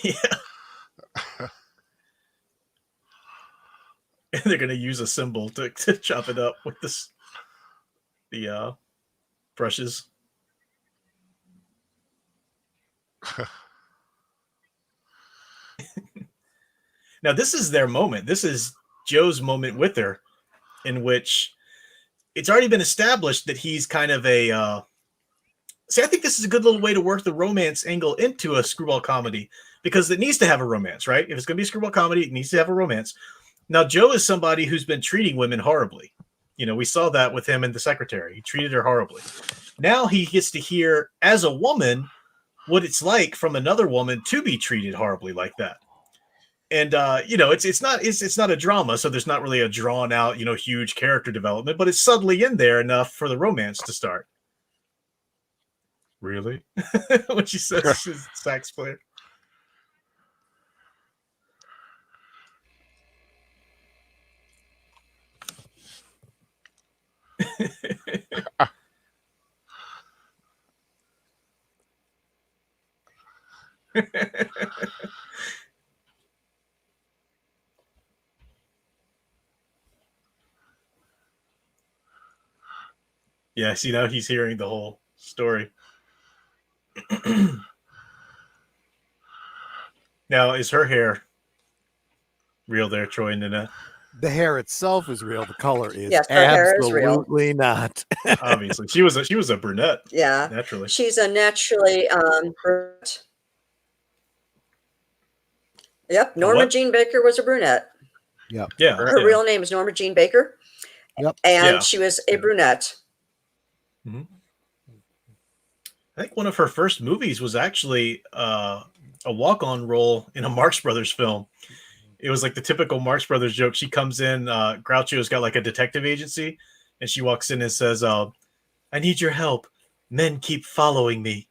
Yeah. And they're going to use a cymbal to chop it up with the brushes. Now, this is their moment. This is Joe's moment with her, in which it's already been established that he's kind of a... See, I think this is a good little way to work the romance angle into a screwball comedy, because it needs to have a romance, right? If it's going to be a screwball comedy, it needs to have a romance. Now, Joe is somebody who's been treating women horribly. You know, we saw that with him and the secretary. He treated her horribly. Now he gets to hear, as a woman, what it's like from another woman to be treated horribly like that. And you know, it's not a drama, so there's not really a drawn out, you know, huge character development, but it's subtly in there enough for the romance to start. Really? When she says she's a sax player. Yeah, see, now he's hearing the whole story. Now, is her hair real there, Troy and Nanette?
The hair itself is real. The color is
yes, her hair is real.
Absolutely not.
Obviously, she was a brunette.
Yeah,
naturally.
She's a naturally brunette. Yep, Norma Jean Baker was a brunette.
Yep.
Yeah.
Her real name is Norma Jean Baker.
Yep.
And she was a brunette.
Mm-hmm. I think one of her first movies was actually a walk-on role in a Marx Brothers film. It was like the typical Marx Brothers joke. She comes in, Groucho's got like a detective agency, and she walks in and says, I need your help. Men keep following me.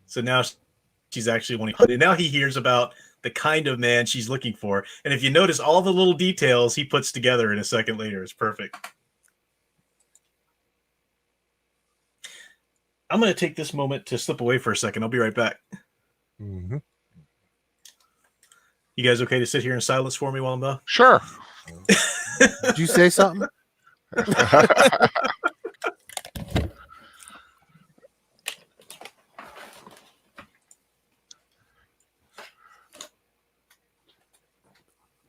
So now she's actually wanting, and now he hears about the kind of man she's looking for. And if you notice all the little details he puts together in a second later, it's perfect. I'm going to take this moment to slip away for a second. I'll be right back.
Mm-hmm.
You guys okay to sit here in silence for me while I'm done?
Sure.
Did you say something?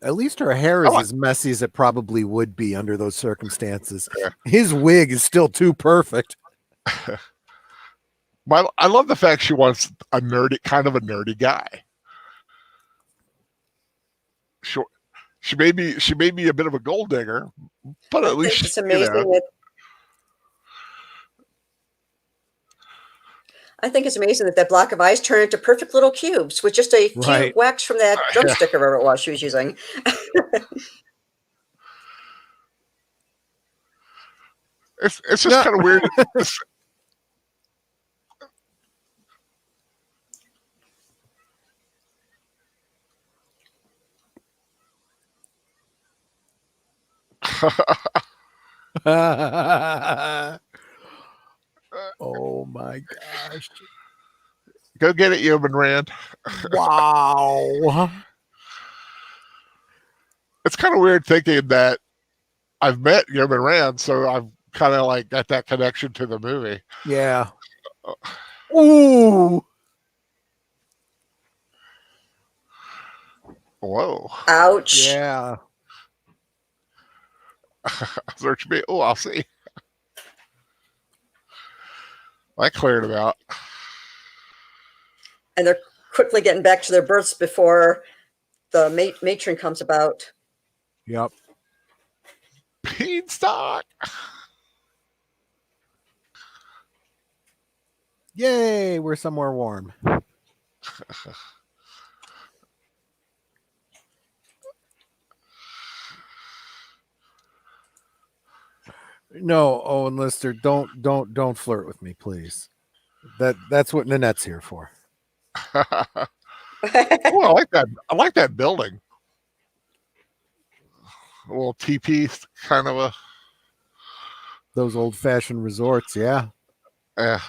At least her hair is as messy as it probably would be under those circumstances.
Yeah.
His wig is still too perfect.
I love the fact she wants a nerdy guy. Sure, she may be a bit of a gold digger, but at least
it's amazing I think it's amazing that block of ice turned into perfect little cubes with just a few wax from that drumstick or whatever it was she was using.
It's just kind of weird.
Oh my gosh.
Go get it, Yeoman Rand.
Wow.
It's kind of weird thinking that I've met Yeoman Rand, so I've kind of like got that connection to the movie.
Yeah. Ooh.
Whoa.
Ouch.
Yeah.
Search me. Oh, I'll see. I cleared it out.
And they're quickly getting back to their berths before the matron comes about.
Yep.
Beanstalk.
Yay, we're somewhere warm. No, Owen Lister, don't flirt with me, please. That's what Nanette's here for.
Oh, I like that. I like that building. A little teepee kind of a.
Those old-fashioned resorts, yeah.
Yeah.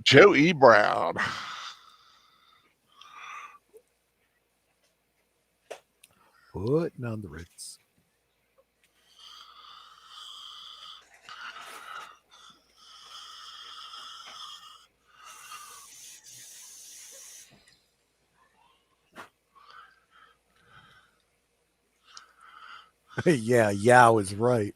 Joe E. Brown.
Putting on the Ritz. Yeah, Yao is right.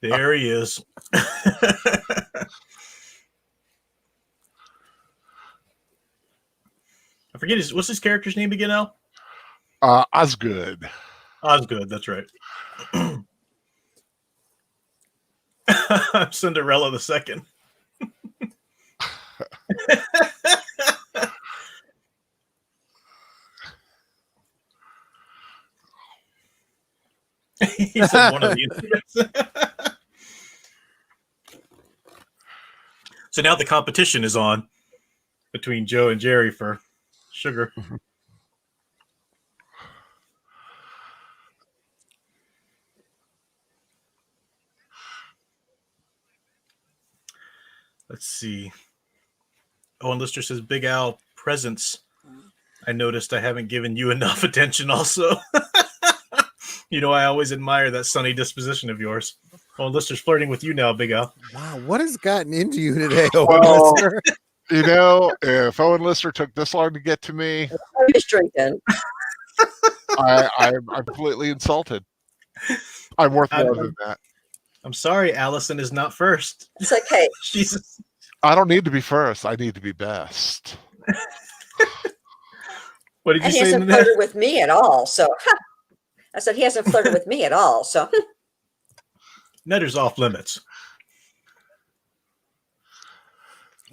There he is. I forget what's his character's name again now?
Osgood.
Osgood, that's right. Cinderella the second. He said one of the instruments. So now the competition is on between Joe and Jerry for sugar. Let's see. Owen Lister says, Big Al presents. I noticed I haven't given you enough attention also. You know, I always admire that sunny disposition of yours. Owen Lister's flirting with you now, Big Al.
Wow, what has gotten into you today, Owen
Well,
Lister?
You know, if Owen Lister took this long to get to me,
I'm just drinking.
I'm completely insulted. I'm worth more than that.
I'm sorry, Allison is not first.
It's like, hey,
Jesus.
I don't need to be first. I need to be best.
What did you
and he
say?
hasn't flirted with me at all. So I said he hasn't flirted with me at all. So
Netter's off limits.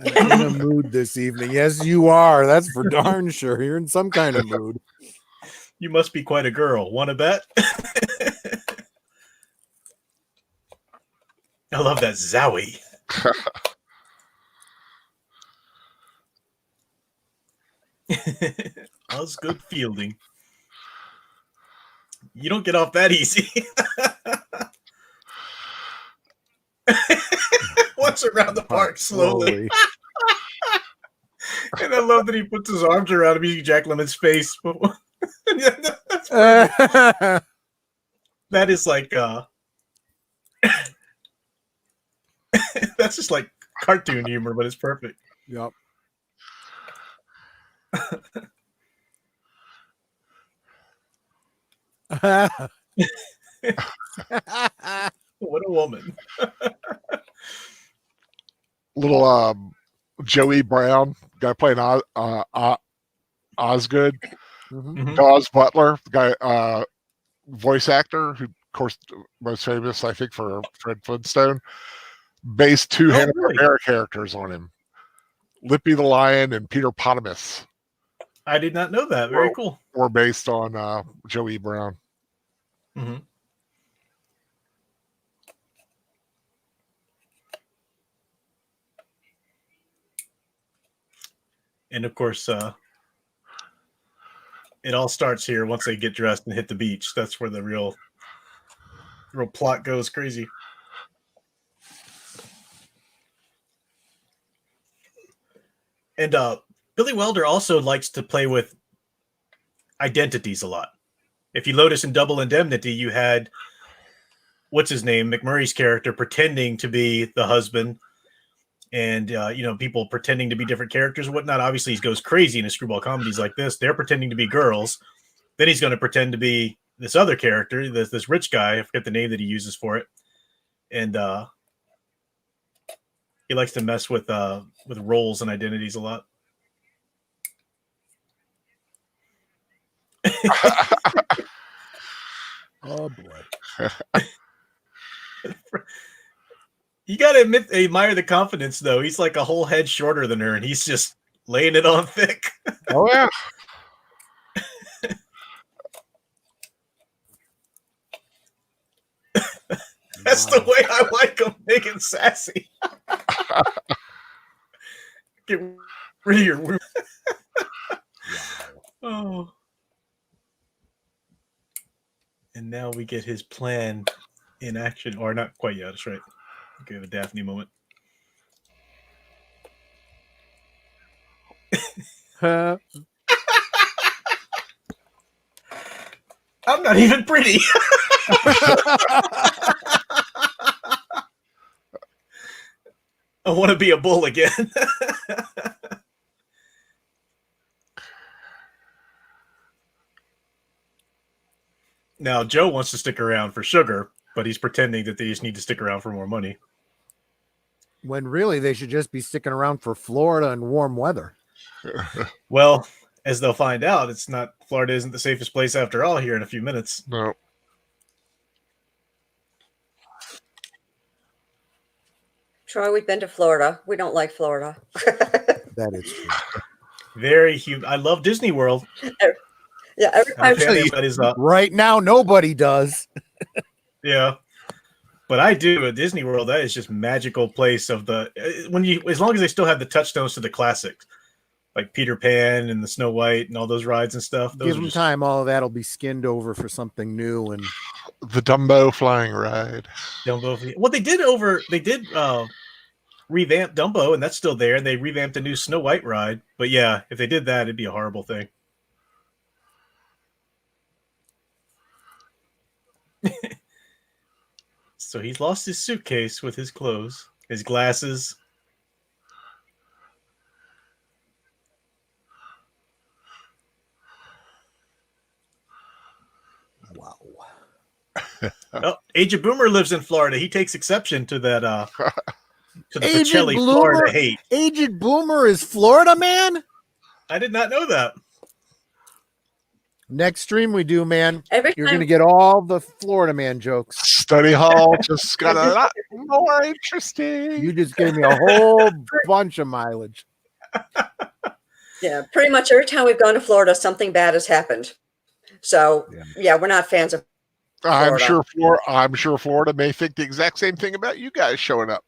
I'm in a mood this evening. Yes, you are. That's for darn sure. You're in some kind of mood.
You must be quite a girl. Want to bet? I love that Zowie. Osgood fielding. You don't get off that easy. Once around the park slowly. And I love that he puts his arms around him using Jack Lemmon's face. That is like that's just like cartoon humor, but it's perfect.
Yep.
What a woman.
Little Joey Brown, guy playing Osgood.
Mm-hmm.
Dawes Butler, the guy, voice actor, who, of course, most famous, I think, for Fred Flintstone. based two
Oh,
Hanna-Barbera
really?
characters on him. Lippy the Lion and Peter Potamus
I did not know that. Very cool.
were based on Joey Brown.
Mm-hmm. And of course, it all starts here once they get dressed and hit the beach. That's where the real plot goes crazy. And Billy Wilder also likes to play with identities a lot. If you notice in Double Indemnity, you had what's his name, McMurray's character, pretending to be the husband, and people pretending to be different characters and whatnot. Obviously, he goes crazy in his screwball comedies like this. They're pretending to be girls. Then he's going to pretend to be this other character, this rich guy. I forget the name that he uses for it, and he likes to mess with roles and identities a lot.
Oh boy.
You gotta admire the confidence, though. He's like a whole head shorter than her, and he's just laying it on thick.
Oh yeah.
That's the way I like him, big and sassy. Get rid of your oh. And now we get his plan in action, or not quite yet. That's right. We have a Daphne moment. I'm not even pretty. I want to be a bull again. Now, Joe wants to stick around for sugar, but he's pretending that they just need to stick around for more money.
When really they should just be sticking around for Florida and warm weather.
Well, as they'll find out, Florida isn't the safest place after all here in a few minutes.
No.
Troy, we've been to Florida. We don't like Florida.
That is true.
Very huge. I love Disney World.
Yeah, every time
right now, nobody does.
Yeah, but I do at Disney World. That is just magical place of as long as they still have the touchstones to the classics, like Peter Pan and the Snow White and all those rides and stuff.
Give them time. All of that'll be skinned over for something new. And
the Dumbo flying ride.
Well, they did revamp Dumbo, and that's still there. And they revamped a new Snow White ride. But yeah, if they did that, it'd be a horrible thing. So he's lost his suitcase with his clothes, his glasses.
Wow.
Oh, Agent Boomer lives in Florida. He takes exception to that to the Pacelli Florida hate.
Agent Boomer is Florida man?
I did not know that.
Next stream we do, man.
You're
going to get all the Florida man jokes.
Study hall just got a lot more interesting.
You just gave me a whole bunch of mileage.
Yeah, pretty much every time we've gone to Florida, something bad has happened. So yeah we're not fans of Florida.
I'm sure Florida may think the exact same thing about you guys showing up.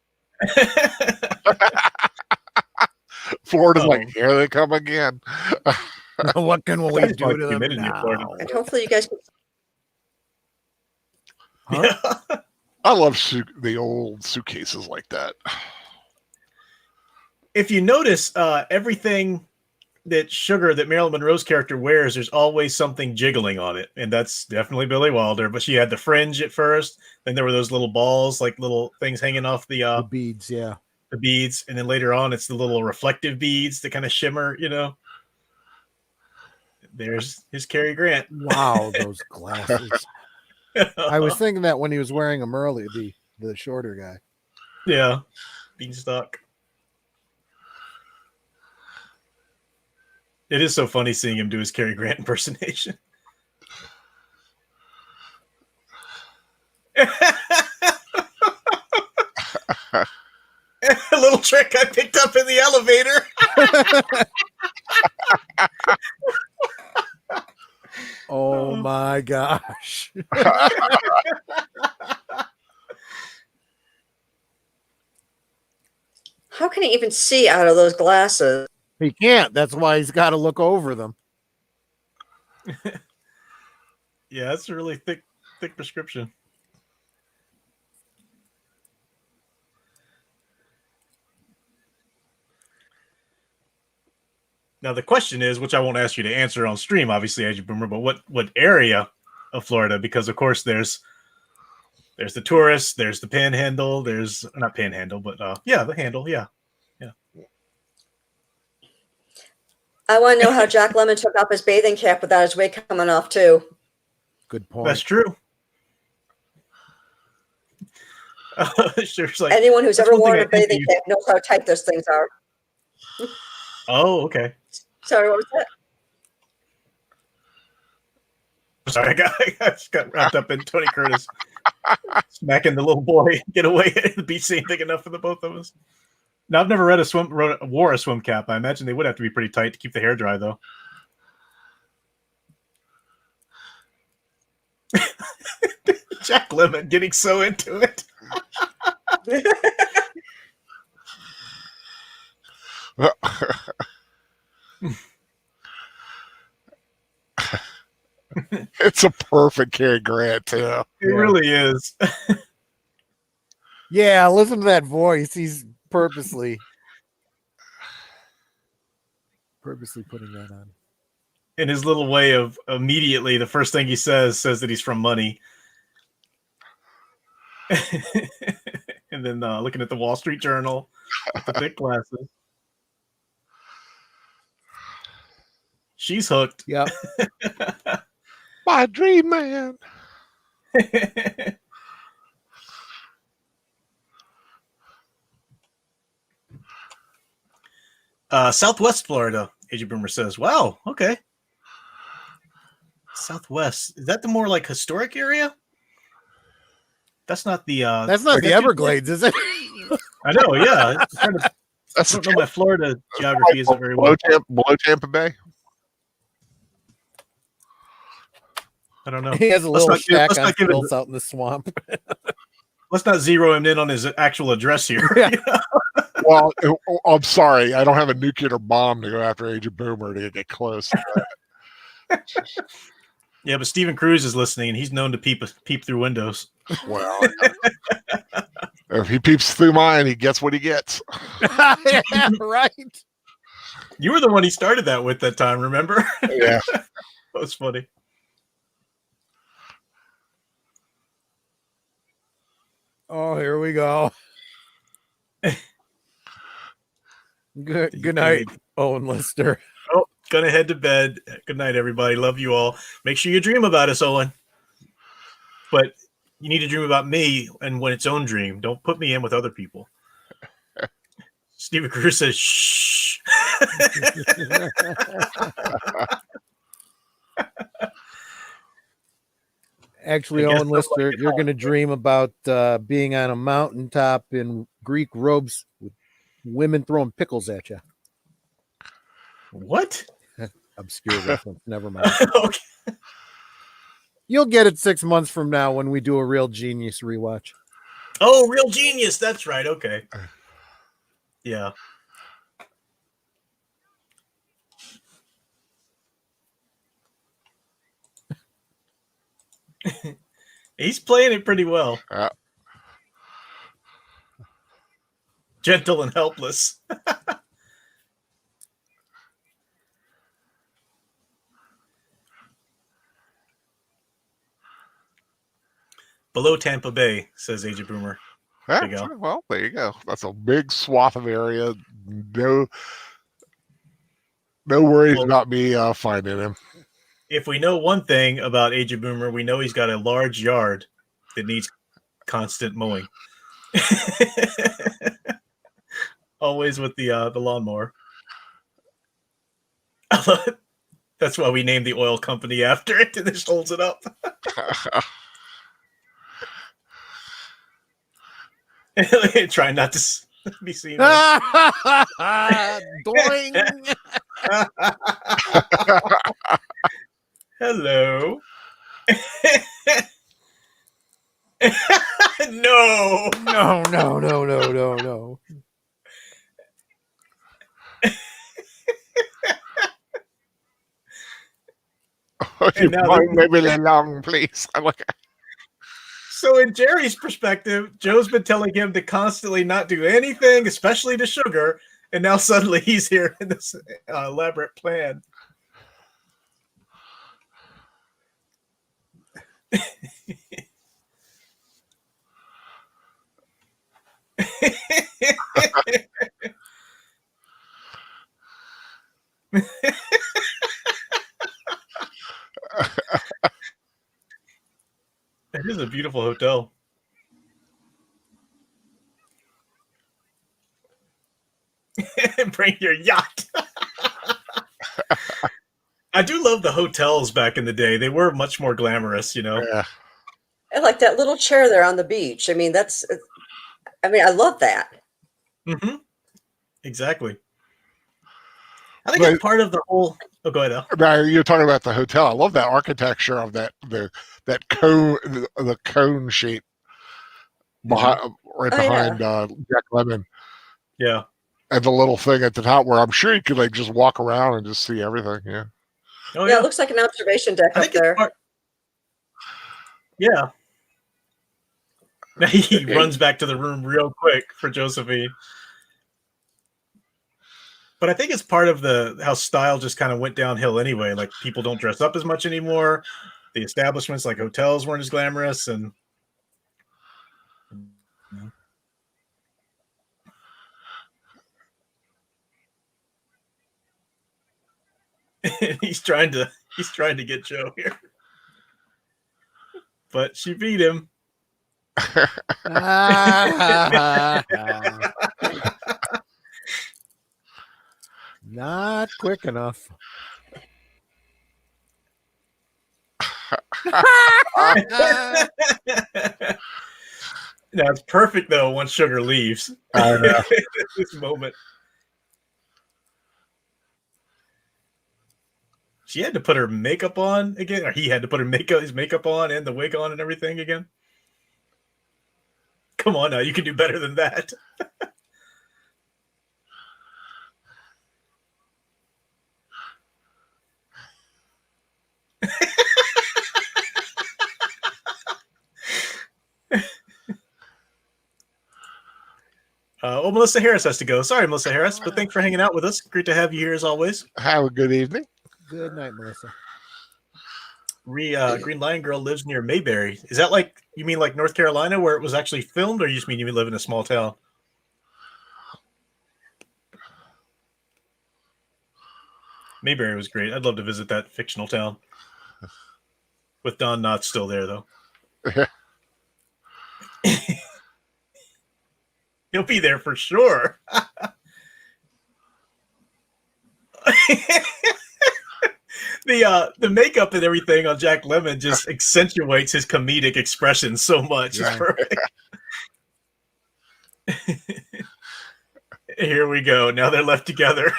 Florida's like, here they come again.
What can we do to them now?
And hopefully you guys can...
Huh?
I love the old suitcases like that.
If you notice, everything that Marilyn Monroe's character wears, there's always something jiggling on it, and that's definitely Billy Wilder. But she had the fringe at first, then there were those little balls, like little things hanging off the
beads, the
beads, and then later on, it's the little reflective beads that kind of shimmer, There's his Cary Grant.
Wow, those glasses. I was thinking that when he was wearing them earlier, the shorter guy.
Yeah, Beanstalk. It is so funny seeing him do his Cary Grant impersonation. little trick I picked up in the elevator.
Oh my gosh.
How can he even see out of those glasses?
He can't. That's why he's got to look over them.
Yeah, that's a really thick prescription. Now the question is, which I won't ask you to answer on stream, obviously, Agent Boomer, but what area of Florida? Because of course there's the tourists, there's the Panhandle, there's not Panhandle, but the Handle, yeah.
I want to know how Jack Lemmon took off his bathing cap without his wig coming off too.
Good point.
That's true. Sure, like,
anyone who's ever worn a bathing cap knows how tight those things are.
Oh, okay.
Sorry, what was that?
Sorry, I just got wrapped up in Tony Curtis smacking the little boy. Get away! The beach ain't big enough for the both of us. Now, I've never wore a swim cap. I imagine they would have to be pretty tight to keep the hair dry, though. Jack Lemmon getting so into it.
It's a perfect Cary Grant, too.
It really is.
Yeah, listen to that voice. He's purposely putting that on.
In his little way of immediately, the first thing he says that he's from Money. And then looking at the Wall Street Journal with the thick glasses. She's hooked.
Yep.
My dream man.
Southwest Florida, Agent Boomer says. Wow, okay. Southwest. Is that the more like historic area? That's not the
Everglades, is it?
I know, yeah. I don't know my Florida geography isn't very well.
Below Tampa Bay?
I don't know.
He has a little shack on stilts out in the swamp.
Let's not zero him in on his actual address here.
Yeah.
Well, I'm sorry. I don't have a nuclear bomb to go after Agent Boomer to get close.
Yeah, but Stephen Cruz is listening, and he's known to peep through windows.
Well, if he peeps through mine, he gets what he gets.
Yeah, right.
You were the one he started that with that time, remember?
Yeah.
That was funny.
Oh, here we go. Good night, Owen Lister.
Oh, gonna head to bed. Good night, everybody. Love you all. Make sure you dream about us, Owen. But you need to dream about me and when its own dream. Don't put me in with other people. Stephen Cruz says, shh.
Actually, Owen Lister, you're going to dream about being on a mountaintop in Greek robes with women throwing pickles at you.
What?
Obscure reference. Never mind.
Okay.
You'll get it 6 months from now when we do a Real Genius rewatch.
Oh, Real Genius. That's right. Okay. Yeah. He's playing it pretty well. Gentle and helpless. Below Tampa Bay, says Agent Boomer.
There you go. Well, there you go. That's a big swath of area. No worries about me finding him.
If we know one thing about Agent Boomer, we know he's got a large yard that needs constant mowing. Always with the lawnmower. That's why we named the oil company after it, and just holds it up. Try not to be seen.
Doing.
Hello. No.
No.
You mind maybe long, please. I'm like,
so in Jerry's perspective, Joe's been telling him to constantly not do anything, especially to sugar, and now suddenly he's here in this elaborate plan. It is a beautiful hotel. Bring your yacht. I do love the hotels back in the day. They were much more glamorous, you know.
yeah.
And like that little chair there on the beach. I mean, I love that.
Mm-hmm. Exactly. I think it's part of the whole. Oh, go ahead, Al.
Now you're talking about the hotel. I love that architecture of that cone, the cone shape behind, behind Jack Lemmon.
Yeah.
And the little thing at the top where I'm sure you could like just walk around and just see everything. Yeah.
Oh,
yeah, it looks like an observation deck up there.
Yeah. He runs back to the room real quick for Josephine. But I think it's part of how style just kind of went downhill anyway. Like people don't dress up as much anymore. The establishments like hotels weren't as glamorous, and he's trying to get Joe here. But she beat him.
Not quick enough.
No, it's perfect though once Sugar leaves. This moment. She had to put her makeup on again, or he had to put his makeup on and the wig on and everything again. Come on now, you can do better than that. Melissa Harris has to go. Sorry, Melissa Harris, but thanks for hanging out with us. Great to have you here as always.
Have a good evening.
Good night, Melissa.
Green Lion Girl lives near Mayberry. Is that like, you mean like North Carolina where it was actually filmed, or you just mean you live in a small town? Mayberry was great. I'd love to visit that fictional town. With Don Knotts still there, though. He'll be there for sure. The makeup and everything on Jack Lemmon just accentuates his comedic expression so much. Yeah. It's perfect. Here we go. Now they're left together.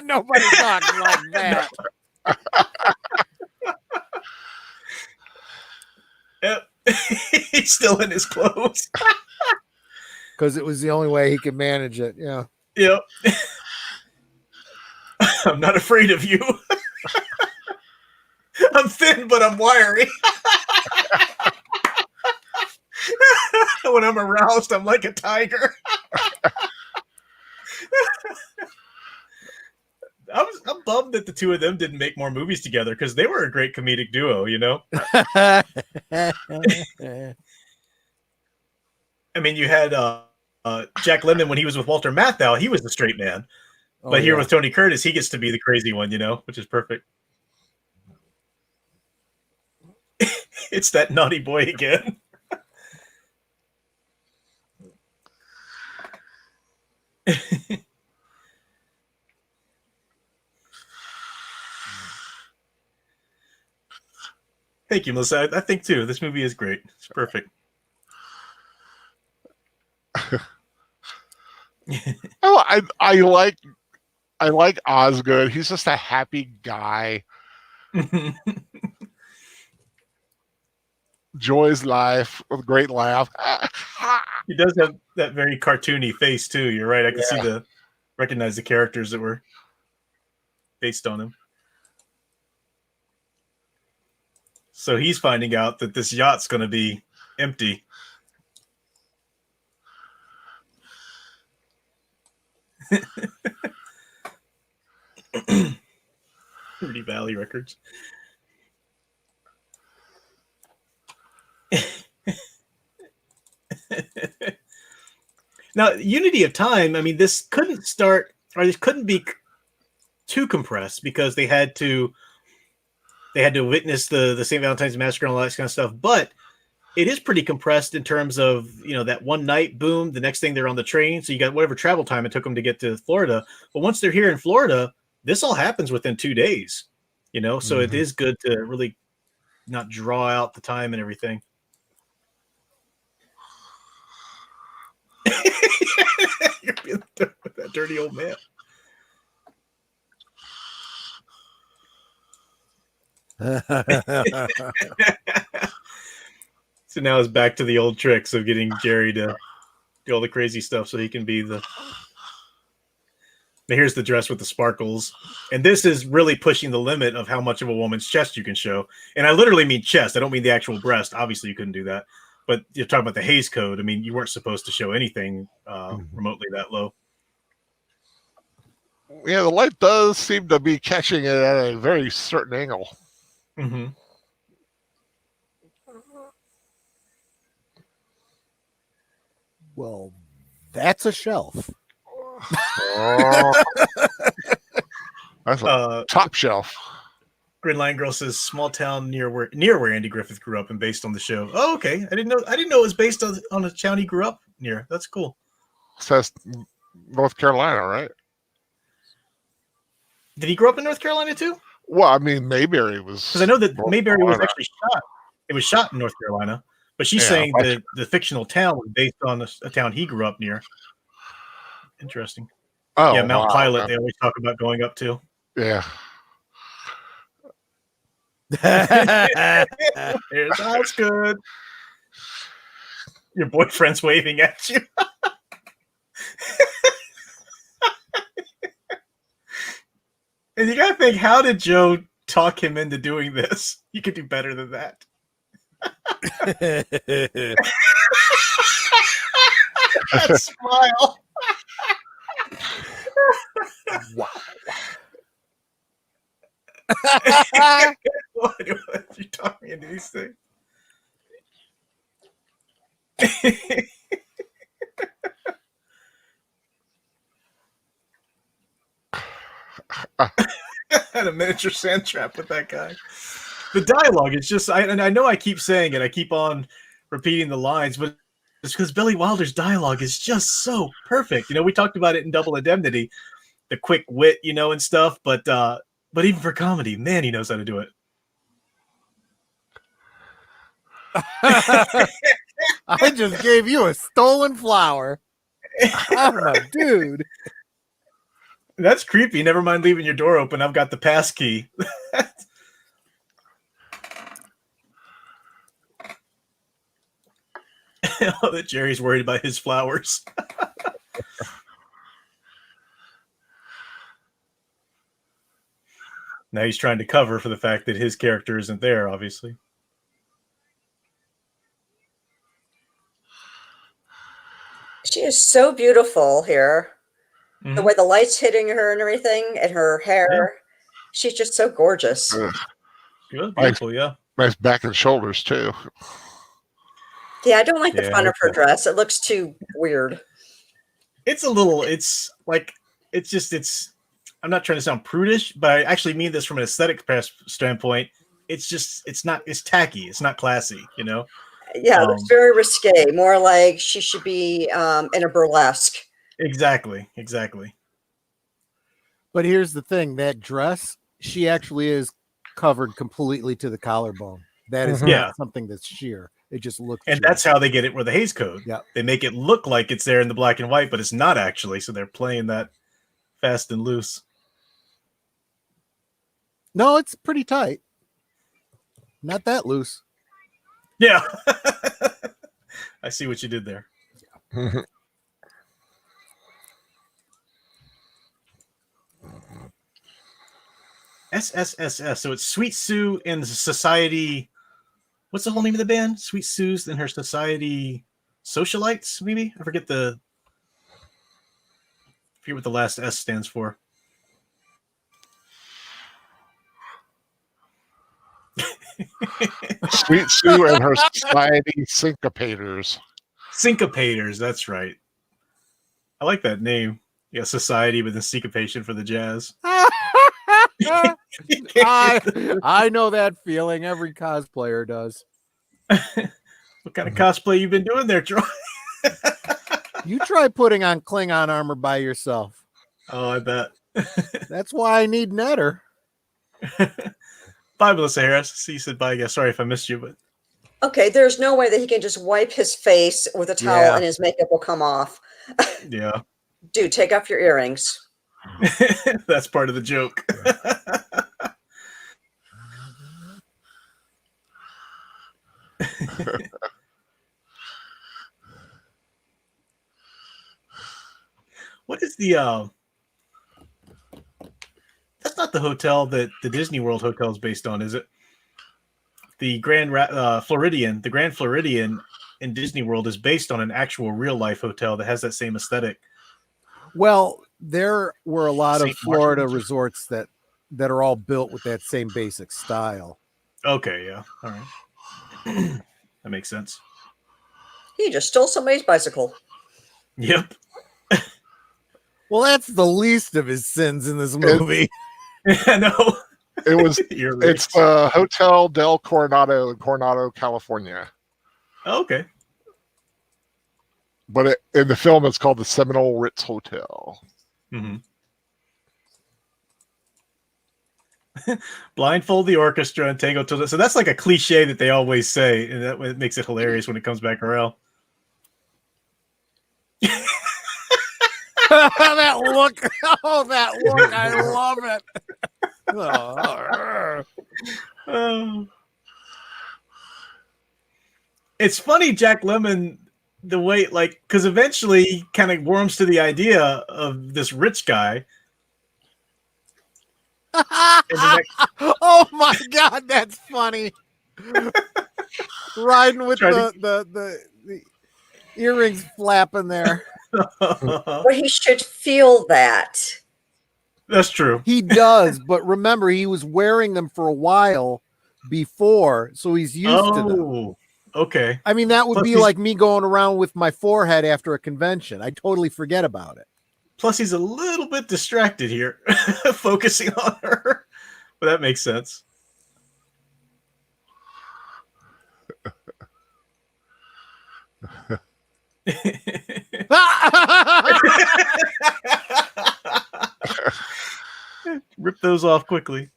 Nobody talks like that.
Yep. He's still in his clothes.
Because it was the only way he could manage it. Yeah.
Yep. I'm not afraid of you. I'm thin, but I'm wiry. When I'm aroused, I'm like a tiger. I'm bummed that the two of them didn't make more movies together because they were a great comedic duo, you know? I mean, you had Jack Lemmon when he was with Walter Matthau, he was the straight man. But here with Tony Curtis, he gets to be the crazy one, you know, which is perfect. It's that naughty boy again. Thank you, Melissa. I think too. This movie is great. It's perfect.
Oh, I like Osgood. He's just a happy guy. Joy's life with a great laugh.
He does have that very cartoony face too. You're right. I can recognize the characters that were based on him. So he's finding out that this yacht's going to be empty. Rudy Valley Records. Now, Unity of Time, I mean, this couldn't start, or this couldn't be too compressed because they had to witness the St. Valentine's Massacre and all that kind of stuff. But it is pretty compressed in terms of, that one night, boom, the next thing they're on the train. So you got whatever travel time it took them to get to Florida. But once they're here in Florida, this all happens within 2 days, so it is good to really not draw out the time and everything. You're being with that dirty old man. So now it's back to the old tricks of getting Jerry to do all the crazy stuff so he can be the. Now here's the dress with the sparkles. And this is really pushing the limit of how much of a woman's chest you can show. And I literally mean chest. I don't mean the actual breast. Obviously, you couldn't do that. But you're talking about the Hays Code. I mean, you weren't supposed to show anything remotely that low.
Yeah, the light does seem to be catching it at a very certain angle.
Mm-hmm.
Well, that's a shelf.
Oh. That's a top shelf.
Gridline Girl says small town near where Andy Griffith grew up and based on the show. Oh, okay. I didn't know it was based on a town he grew up near. That's cool.
Says North Carolina, right?
Did he grow up in North Carolina too?
Well, I mean, Mayberry was,
because I know that Mayberry was actually shot. It was shot in North Carolina, but she's saying that the fictional town was based on a town he grew up near. Interesting. Oh, yeah, Mount Pilot. They always talk about going up to.
Yeah.
Here's house good. Your boyfriend's waving at you. And you gotta think, how did Joe talk him into doing this? You could do better than that. That smile.
Wow.
Why do you talk me into these things? Had a miniature sand trap with that guy. The dialogue is just, and I know I keep saying it, I keep on repeating the lines, but it's because Billy Wilder's dialogue is just so perfect. We talked about it in Double Indemnity, the quick wit, and stuff, but even for comedy, man, he knows how to do it.
I just gave you a stolen flower. I'm a dude.
That's creepy. Never mind leaving your door open. I've got the pass key. Oh, that Jerry's worried about his flowers. Now he's trying to cover for the fact that his character isn't there, obviously.
She is so beautiful here. Mm-hmm. The way the light's hitting her and everything, and her hair. Yeah. She's just so gorgeous.
Good, beautiful, yeah.
Nice back and shoulders, too.
Yeah, I don't like the front of her dress. It looks too weird.
It's a little, I'm not trying to sound prudish, but I actually mean this from an aesthetic standpoint. It's tacky. It's not classy, Yeah,
it looks very risque. More like she should be in a burlesque.
Exactly.
But here's the thing, that dress, she actually is covered completely to the collarbone. That is not something that's sheer. It just looks.
And that's how they get it with the Hays Code.
Yeah,
they make it look like it's there in the black and white, but it's not actually. So they're playing that fast and loose.
No, it's pretty tight. Not that loose.
Yeah. I see what you did there. SSSS. So it's Sweet Sue and Society. What's the whole name of the band? Sweet Sue's and her Society Socialites, maybe? I forget what the last S stands for.
Sweet Sue and her Society Syncopators.
Syncopators, that's right. I like that name. Yeah, Society with the syncopation for the jazz.
I know that feeling. Every cosplayer does.
What kind of cosplay you been doing there, Troy?
You try putting on Klingon armor by yourself.
Oh, I bet.
That's why I need Netter.
Bye, Melissa Harris. See, you said bye. Yeah, sorry if I missed you, but
okay, there's no way that he can just wipe his face with a towel and his makeup will come off.
Yeah.
Dude, take off your earrings.
That's part of the joke. What is the that's not the hotel that the Disney World Hotel is based on, is it? The Grand Floridian, the Grand Floridian in Disney World is based on an actual real life hotel that has that same aesthetic.
Well, there were a lot of Florida resorts that are all built with that same basic style.
Okay, yeah. All right. That makes sense.
He just stole somebody's bicycle.
Yep.
Well, that's the least of his sins in this movie.
I know.
It's the Hotel del Coronado in Coronado, California.
Oh, okay.
But in the film, it's called the Seminole Ritz Hotel.
Mm-hmm. Blindfold the orchestra and tango till. So that's like a cliche that they always say, and that makes it hilarious when it comes back around.
That look! Oh, that look! I love it.
It's funny, Jack Lemmon, the way, like, because eventually he kind of warms to the idea of this rich guy.
Oh my God, that's funny. Riding with the earrings flapping there.
But he should feel that.
That's true.
He does, but remember, he was wearing them for a while before, so he's used to them.
Okay.
I mean, that would be like me going around with my forehead after a convention. I totally forget about it.
Plus, he's a little bit distracted here, focusing on her. But that makes sense. Rip those off quickly.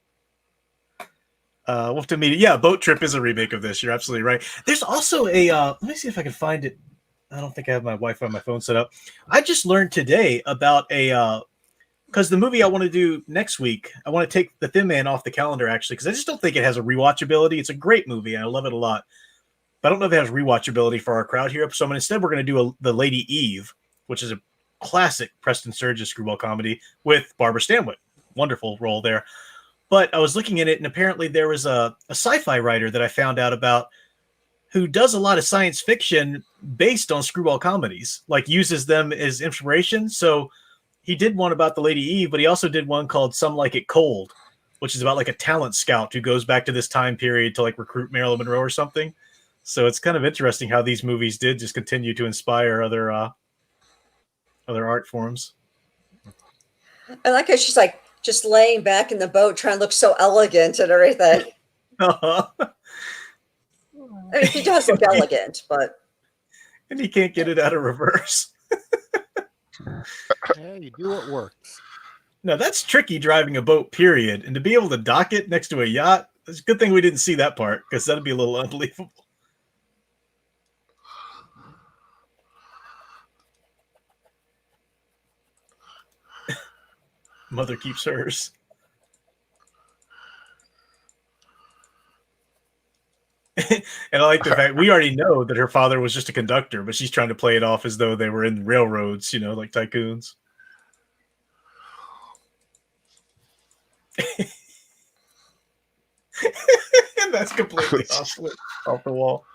We'll have to meet it. Yeah, Boat Trip is a remake of this. You're absolutely right. There's also a let me see if I can find it. I don't think I have my Wi-Fi on my phone set up. I just learned today about because the movie I want to do next week, I want to take The Thin Man off the calendar, actually, because I just don't think it has a rewatchability. It's a great movie, and I love it a lot. But I don't know if it has rewatchability for our crowd here. So instead, we're going to do The Lady Eve, which is a classic Preston Sturges screwball comedy with Barbara Stanwyck. Wonderful role there. But I was looking at it, and apparently there was a sci-fi writer that I found out about who does a lot of science fiction based on screwball comedies, like uses them as inspiration. So he did one about the Lady Eve, but he also did one called Some Like It Cold, which is about like a talent scout who goes back to this time period to like recruit Marilyn Monroe or something. So it's kind of interesting how these movies did just continue to inspire other art forms.
I like how she's like just laying back in the boat trying to look so elegant and everything.
Uh-huh.
I mean, he does look elegant, but...
And he can't get it out of reverse.
Yeah, you do what works.
No, that's tricky driving a boat, period. And to be able to dock it next to a yacht, It's a good thing we didn't see that part because that'd be a little unbelievable. Mother keeps hers. And I like the fact we already know that her father was just a conductor, but she's trying to play it off as though they were in railroads, like tycoons. And that's completely off the wall.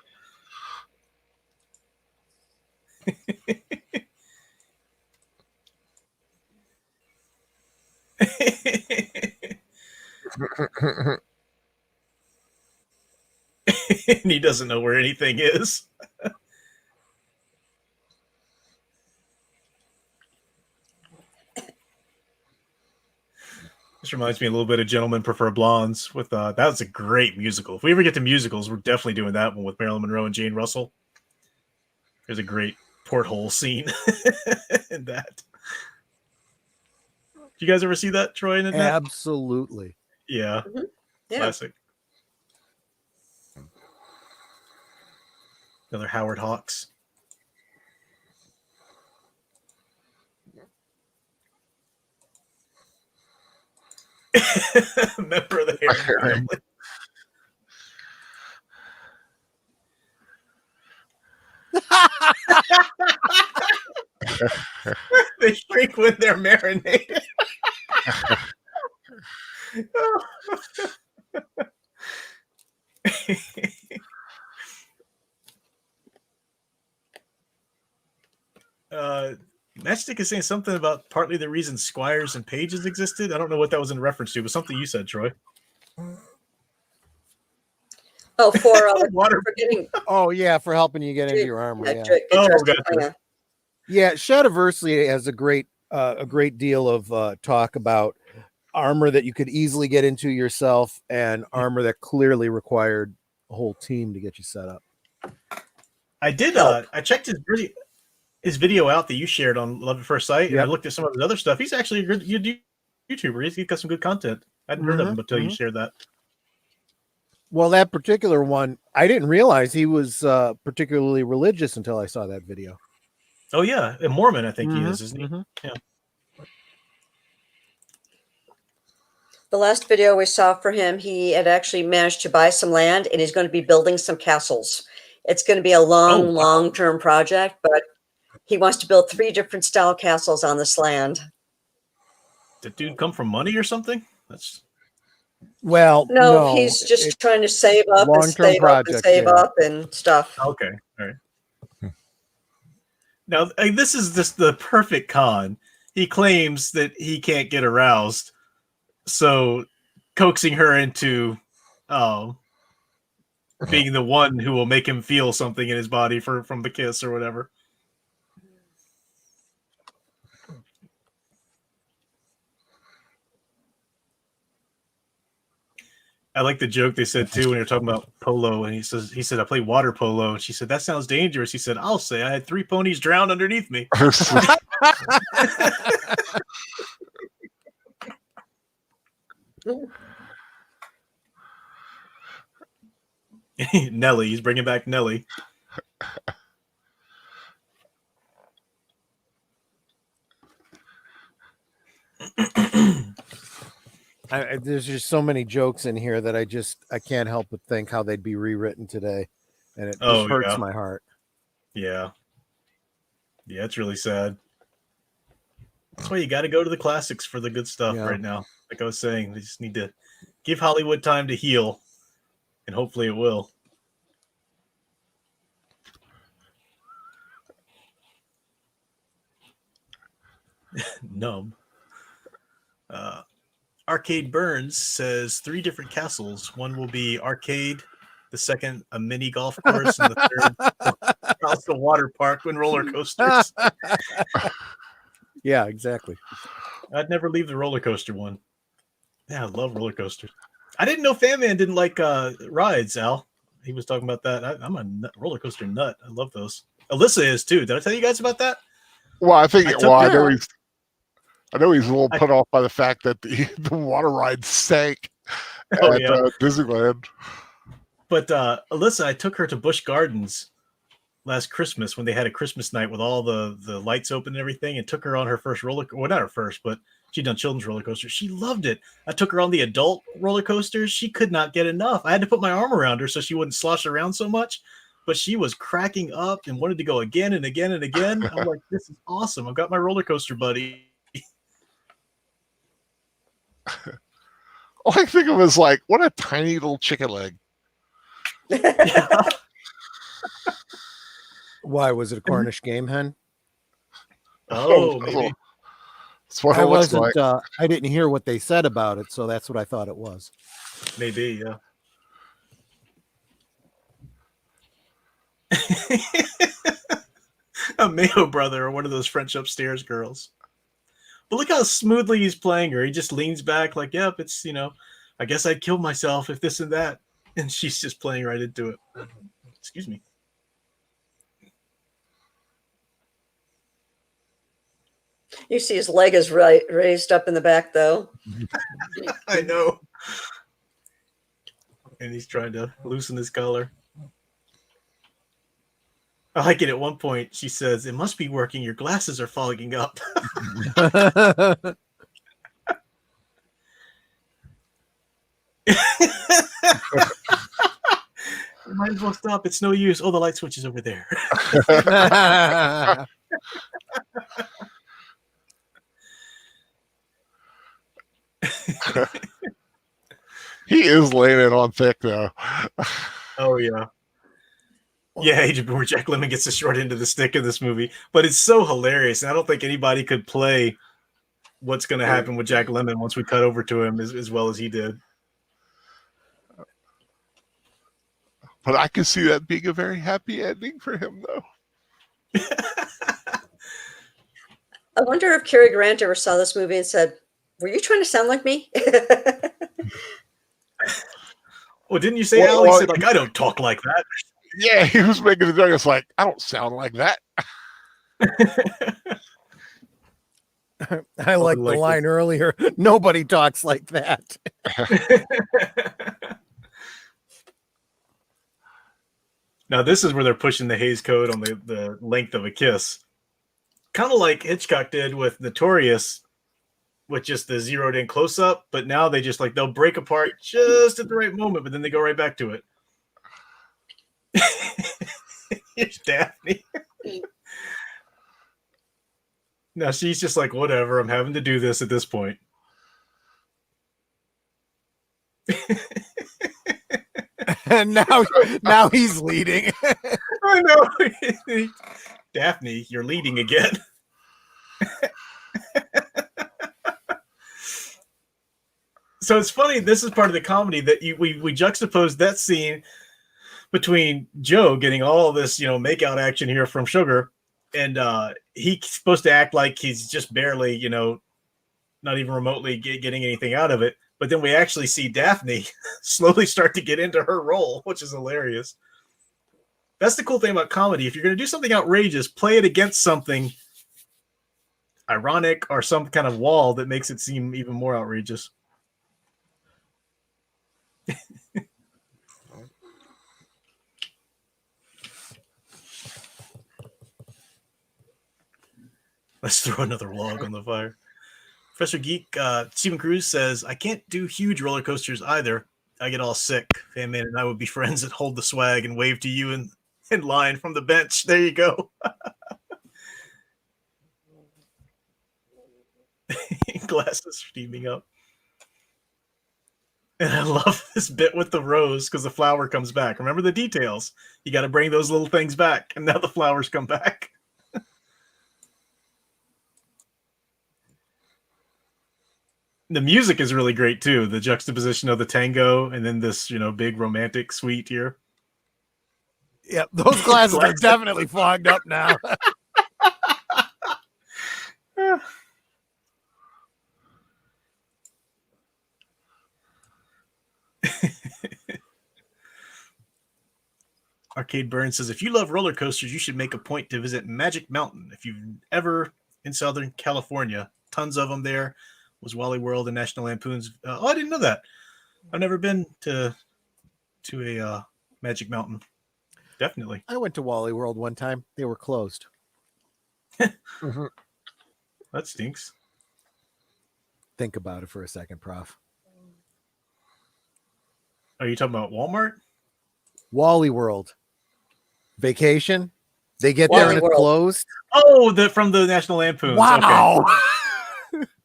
And he doesn't know where anything is. This reminds me a little bit of Gentlemen Prefer Blondes. With that was a great musical. If we ever get to musicals, we're definitely doing that one with Marilyn Monroe and Jane Russell. There's a great porthole scene in that. Did you guys ever see that, Troy? In that?
Absolutely.
Yeah.
Mm-hmm. Yeah.
Classic. Another Howard Hawks. Member of the Harry family. They shrink when they're marinated. Matchstick is saying something about partly the reason Squires and Pages existed. I don't know what that was in reference to, but something you said, Troy.
Oh, for getting.
Oh yeah, for helping you get into your armor. Yeah.
Gotcha.
Yeah, Shadiversely has a great deal of talk about armor that you could easily get into yourself and armor that clearly required a whole team to get you set up.
I did. I checked his video out that you shared on Love at First Sight, and I looked at some of his other stuff. He's actually a good YouTuber. He's got some good content. I hadn't heard of him until you shared that.
Well, that particular one, I didn't realize he was particularly religious until I saw that video.
Oh yeah, a Mormon, I think he is, isn't he? Yeah.
The last video we saw for him, he had actually managed to buy some land, and he's going to be building some castles. It's going to be a long-term project, but he wants to build 3 different style castles on this land.
Did dude come from money or something?
Well,
no, he's just trying to save up and save up and save up and stuff.
Okay, all right. Now, this is just the perfect con. He claims that he can't get aroused, so coaxing her into being the one who will make him feel something in his body from the kiss or whatever. I like the joke they said too when you're talking about polo, and he said I play water polo, and she said that sounds dangerous. He said I'll say I had 3 ponies drowned underneath me. Nelly, he's bringing back Nelly.
There's just so many jokes in here that I can't help but think how they'd be rewritten today, and it just hurts my heart.
Yeah, it's really sad. That's why you got to go to the classics for the good stuff right now. Like I was saying, they just need to give Hollywood time to heal, and hopefully it will. Numb. Arcade Burns says 3 different castles. One will be arcade, the second a mini golf course, and the third also a water park and roller coasters.
Yeah, exactly.
I'd never leave the roller coaster one. Yeah, I love roller coasters. I didn't know Fan Man didn't like rides, Al. He was talking about that. I'm a roller coaster nut. I love those. Alyssa is too. Did I tell you guys about that?
Well, I know he's a little put off by the fact that the water ride sank at Disneyland.
But Alyssa, I took her to Busch Gardens last Christmas when they had a Christmas night with all the lights open and everything, and took her on her first roller coaster. Well, not her first, but she'd done children's roller coasters. She loved it. I took her on the adult roller coasters. She could not get enough. I had to put my arm around her so she wouldn't slosh around so much, but she was cracking up and wanted to go again and again and again. I'm like, this is awesome. I've got my roller coaster buddy.
All I think of is like, what a tiny little chicken leg.
Yeah.
Why was it a Cornish game hen?
Oh, maybe.
That's what it looks like.
I didn't hear what they said about it, so that's what I thought it was.
Maybe, yeah. A Mayo brother or one of those French upstairs girls. But look how smoothly he's playing her. He just leans back like, yep, it's, I guess I'd kill myself if this and that. And she's just playing right into it. Excuse me.
You see his leg is raised up in the back, though.
I know. And he's trying to loosen his collar. I like it at one point. She says, it must be working. Your glasses are fogging up. You might as well stop. It's no use. Oh, the light switch is over there.
He is laying it on thick, though.
Oh, yeah. Yeah, where Jack Lemmon gets the short end of the stick in this movie. But it's so hilarious. And I don't think anybody could play what's going to happen with Jack Lemmon once we cut over to him as well as he did.
But I can see that being a very happy ending for him, though.
I wonder if Cary Grant ever saw this movie and said, were you trying to sound like me?
Well, didn't you say, Al? He said, I don't talk like that.
Yeah, he was making the joke. It's like, I don't sound like that.
I like the line earlier. Nobody talks like that.
Now, this is where they're pushing the Hays Code on the length of a kiss. Kind of like Hitchcock did with Notorious, with just the zeroed in close up. But now they just they'll break apart just at the right moment, but then they go right back to it. Here's Daphne. Now she's just like, whatever, I'm having to do this at this point.
And now he's leading.
I know. Daphne, you're leading again. So it's funny, this is part of the comedy that we juxtapose that scene between Joe getting all this, makeout action here from Sugar, and he's supposed to act like he's just barely, not even remotely getting anything out of it. But then we actually see Daphne slowly start to get into her role, which is hilarious. That's the cool thing about comedy. If you're going to do something outrageous, play it against something ironic or some kind of wall that makes it seem even more outrageous. Let's throw another log on the fire. Professor Geek, Stephen Cruz says, I can't do huge roller coasters either. I get all sick. Fan Man and I would be friends that hold the swag and wave to you in line from the bench. There you go. Glasses steaming up. And I love this bit with the rose because the flower comes back. Remember the details. You got to bring those little things back. And now the flowers come back. The music is really great too. The juxtaposition of the tango and then this, big romantic suite here.
Yep, those glasses are definitely fogged up now. Arcade Burn says, if you love roller coasters, you should make a point to visit Magic Mountain. If you've ever in Southern California, tons of them there. Was Wally World and National Lampoon's. I didn't know that.
I've never been to a Magic Mountain. Definitely.
I went to Wally World one time. They were closed.
Mhm.
That stinks.
Think about it for a second, Prof.
Are you talking about Walmart?
Wally World. Vacation. They get
Wally
there and it's
World.
closed.
Oh, from the National Lampoons.
Wow.
Okay.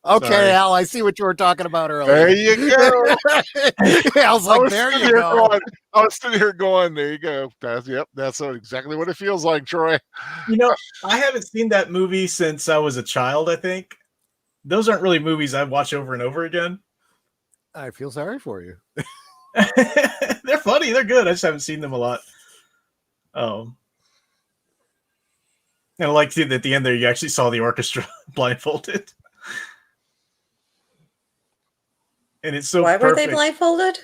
Okay,
Sorry.
Al, I see what you were talking about earlier.
There you go.
I was like, there you go.
I was sitting here going, there you go. That's exactly what it feels like, Troy.
You know, I haven't seen that movie since I was a child, I think. Those aren't really movies I watch over and over again.
I feel sorry for you.
They're funny. They're good. I just haven't seen them a lot. And I like that at the end there, you actually saw the orchestra blindfolded. And it's so
Why were they
perfect.
blindfolded?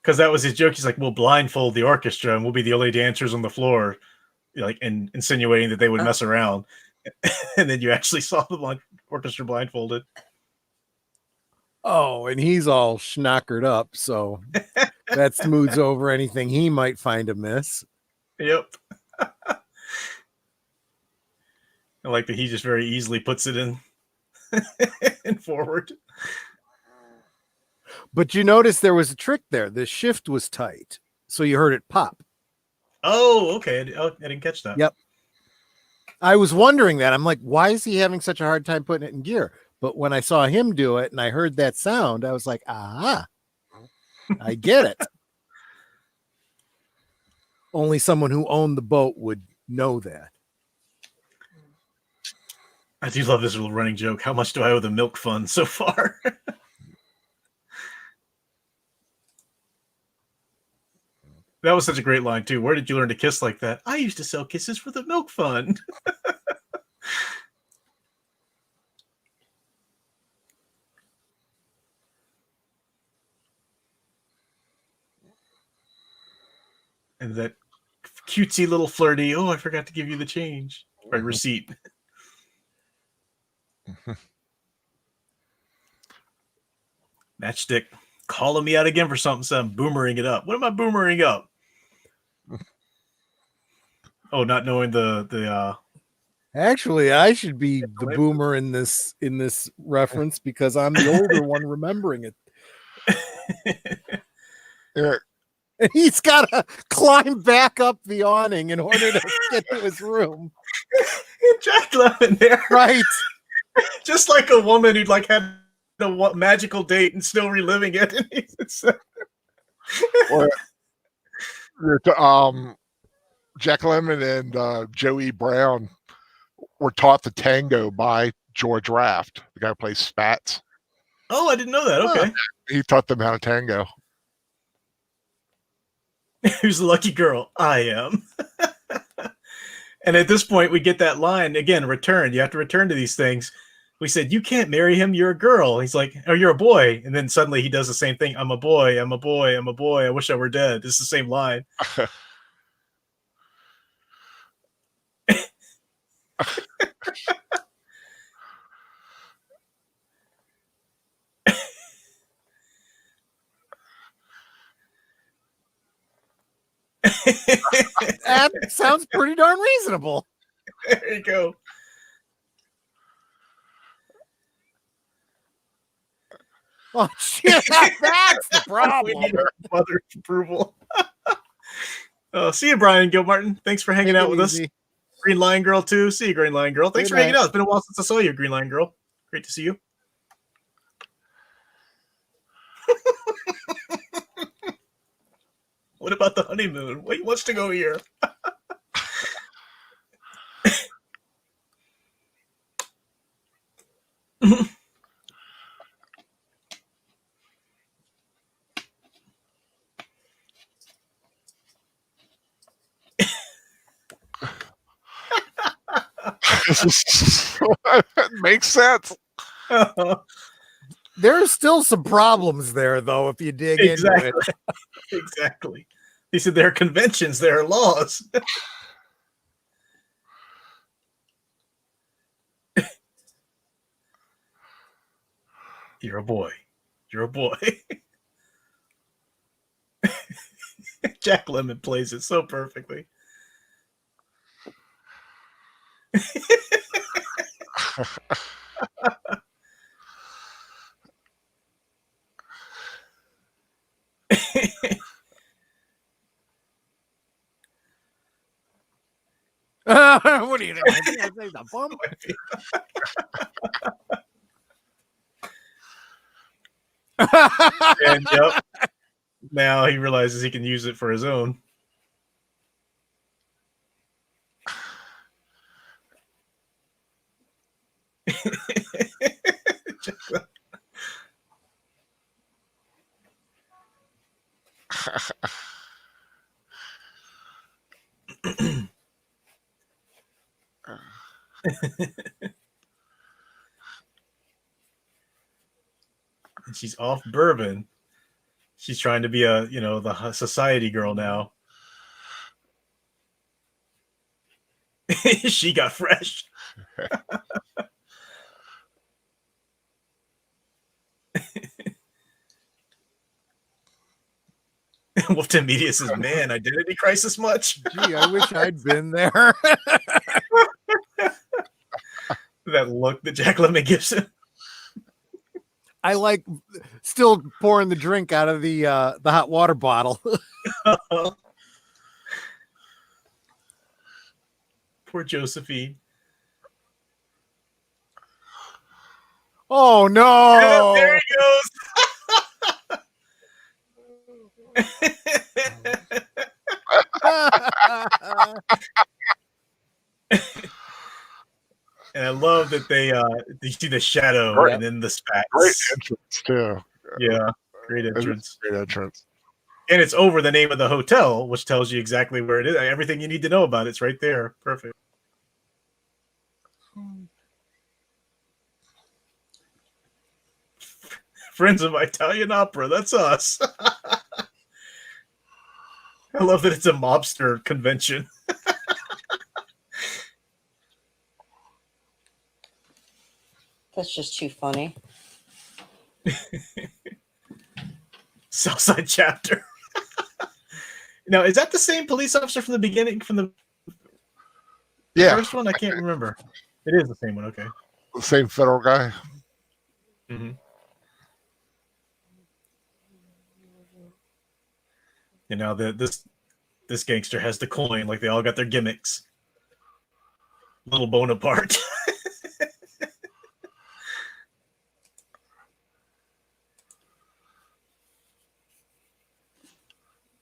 Because that was his joke. He's like, we'll blindfold the orchestra and we'll be the only dancers on the floor, like, and insinuating that they would mess around. And then you actually saw the orchestra blindfolded.
Oh, and he's all schnockered up, so that smooths over anything he might find amiss.
Yep. I like that he just very easily puts it in and forward.
But you notice there was a trick there. The shift was tight, so you heard it pop.
Oh, okay. I didn't catch that.
Yep. I was wondering that. I'm like, why is he having such a hard time putting it in gear? But when I saw him do it and I heard that sound, I was like, I get it. Only someone who owned the boat would know that.
I do love this little running joke. How much do I owe the milk fund so far? That was such a great line, too. Where did you learn to kiss like that? I used to sell kisses for the milk fund. And that cutesy little flirty, oh, I forgot to give you the change. Or receipt. Matchstick calling me out again for something, so I'm boomering it up. What am I boomering up? Oh, not knowing the
Actually, I should be the boomer in this reference because I'm the older one remembering it.
Yeah.
And he's got to climb back up the awning in order to get to his room.
Jack Lemmon there.
Right.
Just like a woman who'd like had a magical date and still reliving it.
Jack Lemmon and Joey Brown were taught the tango by George Raft, the guy who plays Spats.
Oh, I didn't know that. Okay.
He taught them how to tango.
Who's the lucky girl? I am. And at this point, we get that line again, return. You have to return to these things. We said, you can't marry him. You're a girl. He's like, oh, you're a boy. And then suddenly he does the same thing. I'm a boy. I'm a boy. I'm a boy. I wish I were dead. It's the same line.
That sounds pretty darn reasonable.
There you go.
Oh, shit. That's the problem.
We need our mother's approval. See you, Brian Gilmartin. Thanks for hanging out with us. Green Lion Girl, too. See you, Green Lion Girl. Thanks for hanging out. It's been a while since I saw you, Green Lion Girl. Great to see you. What about the honeymoon? Wait, wants to go here?
It makes sense.
There are still some problems there, though, if you dig into it.
Exactly. He said there are conventions, there are laws. You're a boy. You're a boy. Jack Lemmon plays it so perfectly.
What are you doing? The bum?
And yep. Now he realizes he can use it for his own. And she's off bourbon. She's trying to be the society girl now. She got fresh. Wolfton Media says, man, identity crisis much?
Gee, I wish I'd been there.
That look that Jack Lemmon gives him.
I like still pouring the drink out of the hot water bottle.
Poor Josephine.
Oh no!
There he goes. And I love that you see the shadow and then the spats.
Great entrance too.
Yeah, great entrance.
Great entrance.
And it's over the name of the hotel, which tells you exactly where it is. Everything you need to know about it's right there. Perfect. Friends of Italian Opera. That's us. I love that it's a mobster convention.
That's just too funny.
Southside chapter. Now, is that the same police officer from the beginning? From the first one? I can't remember. It is the same one. Okay.
The same federal guy.
Mm-hmm. You know, this gangster has the coin, like they all got their gimmicks. Little Bonaparte.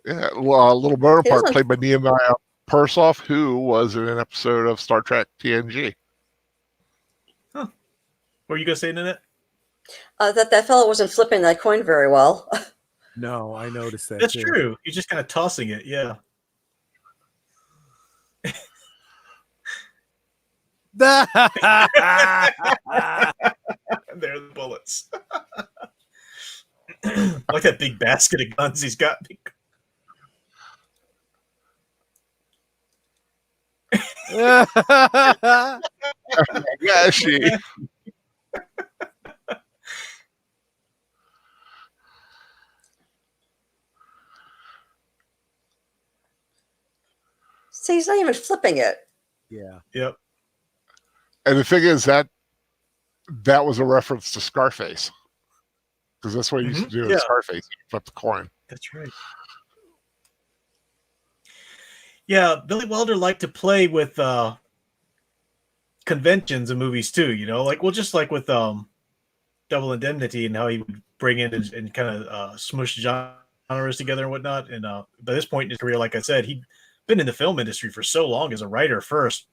Yeah, Little Bonaparte played by Nehemiah Persoff, who was in an episode of Star Trek TNG.
Huh. What were you going to say, Nanette?
That fellow wasn't flipping that coin very well.
No, I noticed that.
That's
too.
true. He's just kind of tossing it. Yeah. There are the bullets. Like that big basket of guns he's got.
Yeah, she.
See, he's not even flipping it.
Yeah.
Yep.
And the thing is that was a reference to Scarface, because that's what he used to do in Scarface. Flip the coin.
That's right. Yeah, Billy Wilder liked to play with conventions in movies too. You know, like just like with Double Indemnity and how he would bring in and kind of smush genres together and whatnot. And by this point in his career, like I said, he'd been in the film industry for so long as a writer first.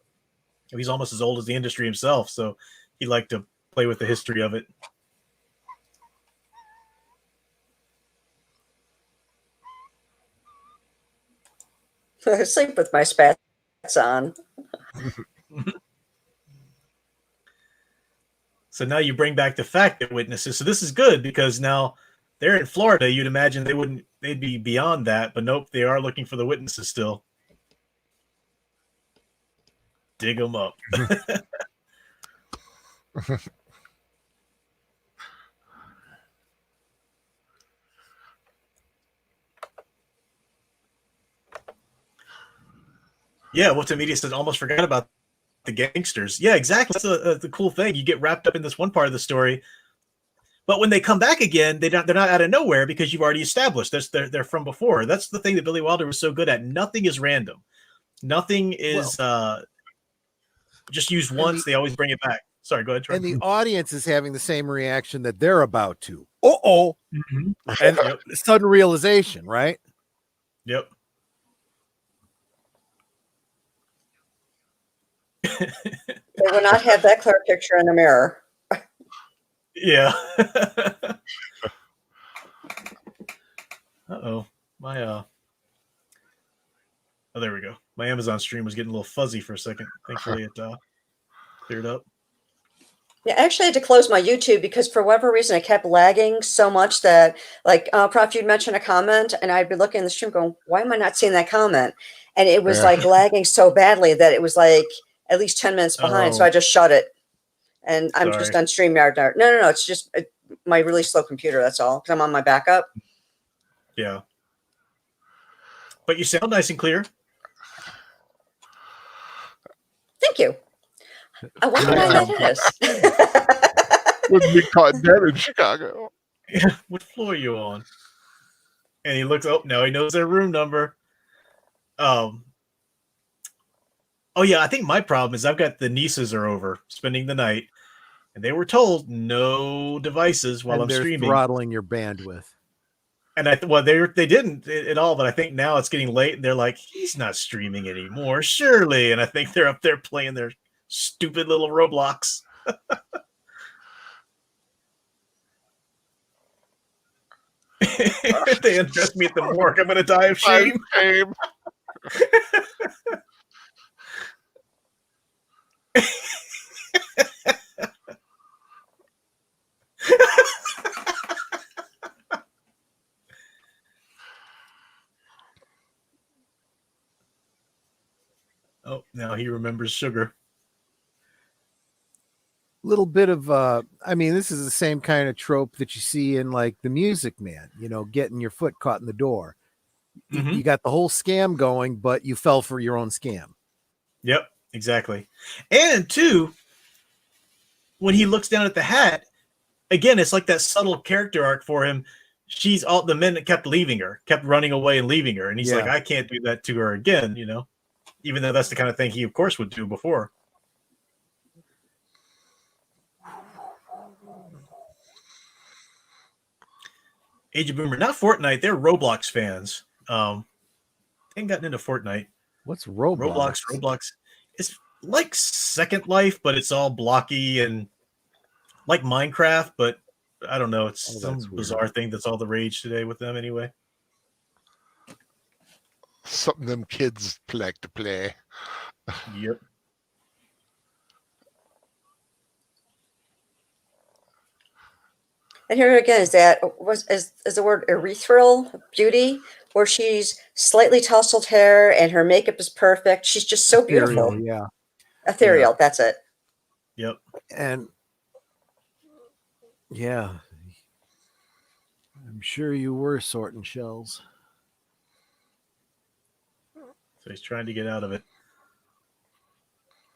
He's almost as old as the industry himself, so he liked to play with the history of it.
Sleep with my spats on.
So now you bring back the fact that witnesses. So this is good because now they're in Florida. You'd imagine they'd be beyond that, but nope, they are looking for the witnesses still. Dig them up. Yeah, Media said almost forgot about the Gangsters. Yeah, exactly. That's the cool thing. You get wrapped up in this one part of the story, but when they come back again, they're not out of nowhere because you've already established they're from before. That's the thing that Billy Wilder was so good at. Nothing is random. Nothing is just used once. They always bring it back. Sorry, go ahead, Troy.
And the audience is having the same reaction that they're about to. Mm-hmm. And sudden realization, right?
Yep.
They will not have that clear picture in the mirror.
Yeah. Uh-oh. My oh, there we go. My Amazon stream was getting a little fuzzy for a second. Thankfully it cleared up.
Yeah, I actually had to close my YouTube because for whatever reason it kept lagging so much that, like, Prof, you'd mention a comment and I'd be looking in the stream going, why am I not seeing that comment? And it was like lagging so badly that it was like at least 10 minutes behind. So I just shut it. And I'm just on StreamYard now. No. It's just my really slow computer. That's all. Because I'm on my backup.
Yeah. But you sound nice and clear.
Thank you. I wonder why that is.
Wouldn't be caught dead in Chicago.
What floor are you on? And he looks, oh, now he knows their room number. Oh yeah, I think my problem is I've got the nieces are over spending the night, and they were told no devices while I'm streaming.
Throttling your bandwidth.
And they didn't at all, but I think now it's getting late, and they're like, he's not streaming anymore, surely. And I think they're up there playing their stupid little Roblox. If they undress me at the morgue, I'm going to die of shame. Oh, now he remembers sugar.
Little bit of I mean, this is the same kind of trope that you see in like The Music Man, you know, getting your foot caught in the door. Mm-hmm. You got the whole scam going, but you fell for your own scam.
Yep, exactly. And two, when he looks down at the hat, again, it's like that subtle character arc for him. She's all the men that kept leaving her, kept running away and leaving her. And he's like, I can't do that to her again, you know, even though that's the kind of thing he, of course, would do before. Age of Boomer, not Fortnite. They're Roblox fans. Ain't gotten into Fortnite.
What's Roblox?
Roblox. It's like Second Life, but it's all blocky and like Minecraft, but I don't know. It's some bizarre thing that's all the rage today with them anyway.
Something them kids like to play.
Yep.
And here again is the word ethereal beauty, where she's slightly tousled hair and her makeup is perfect. She's just so beautiful. Ethereal. That's it.
Yep.
And yeah, I'm sure you were sorting shells.
So he's trying to get out of it.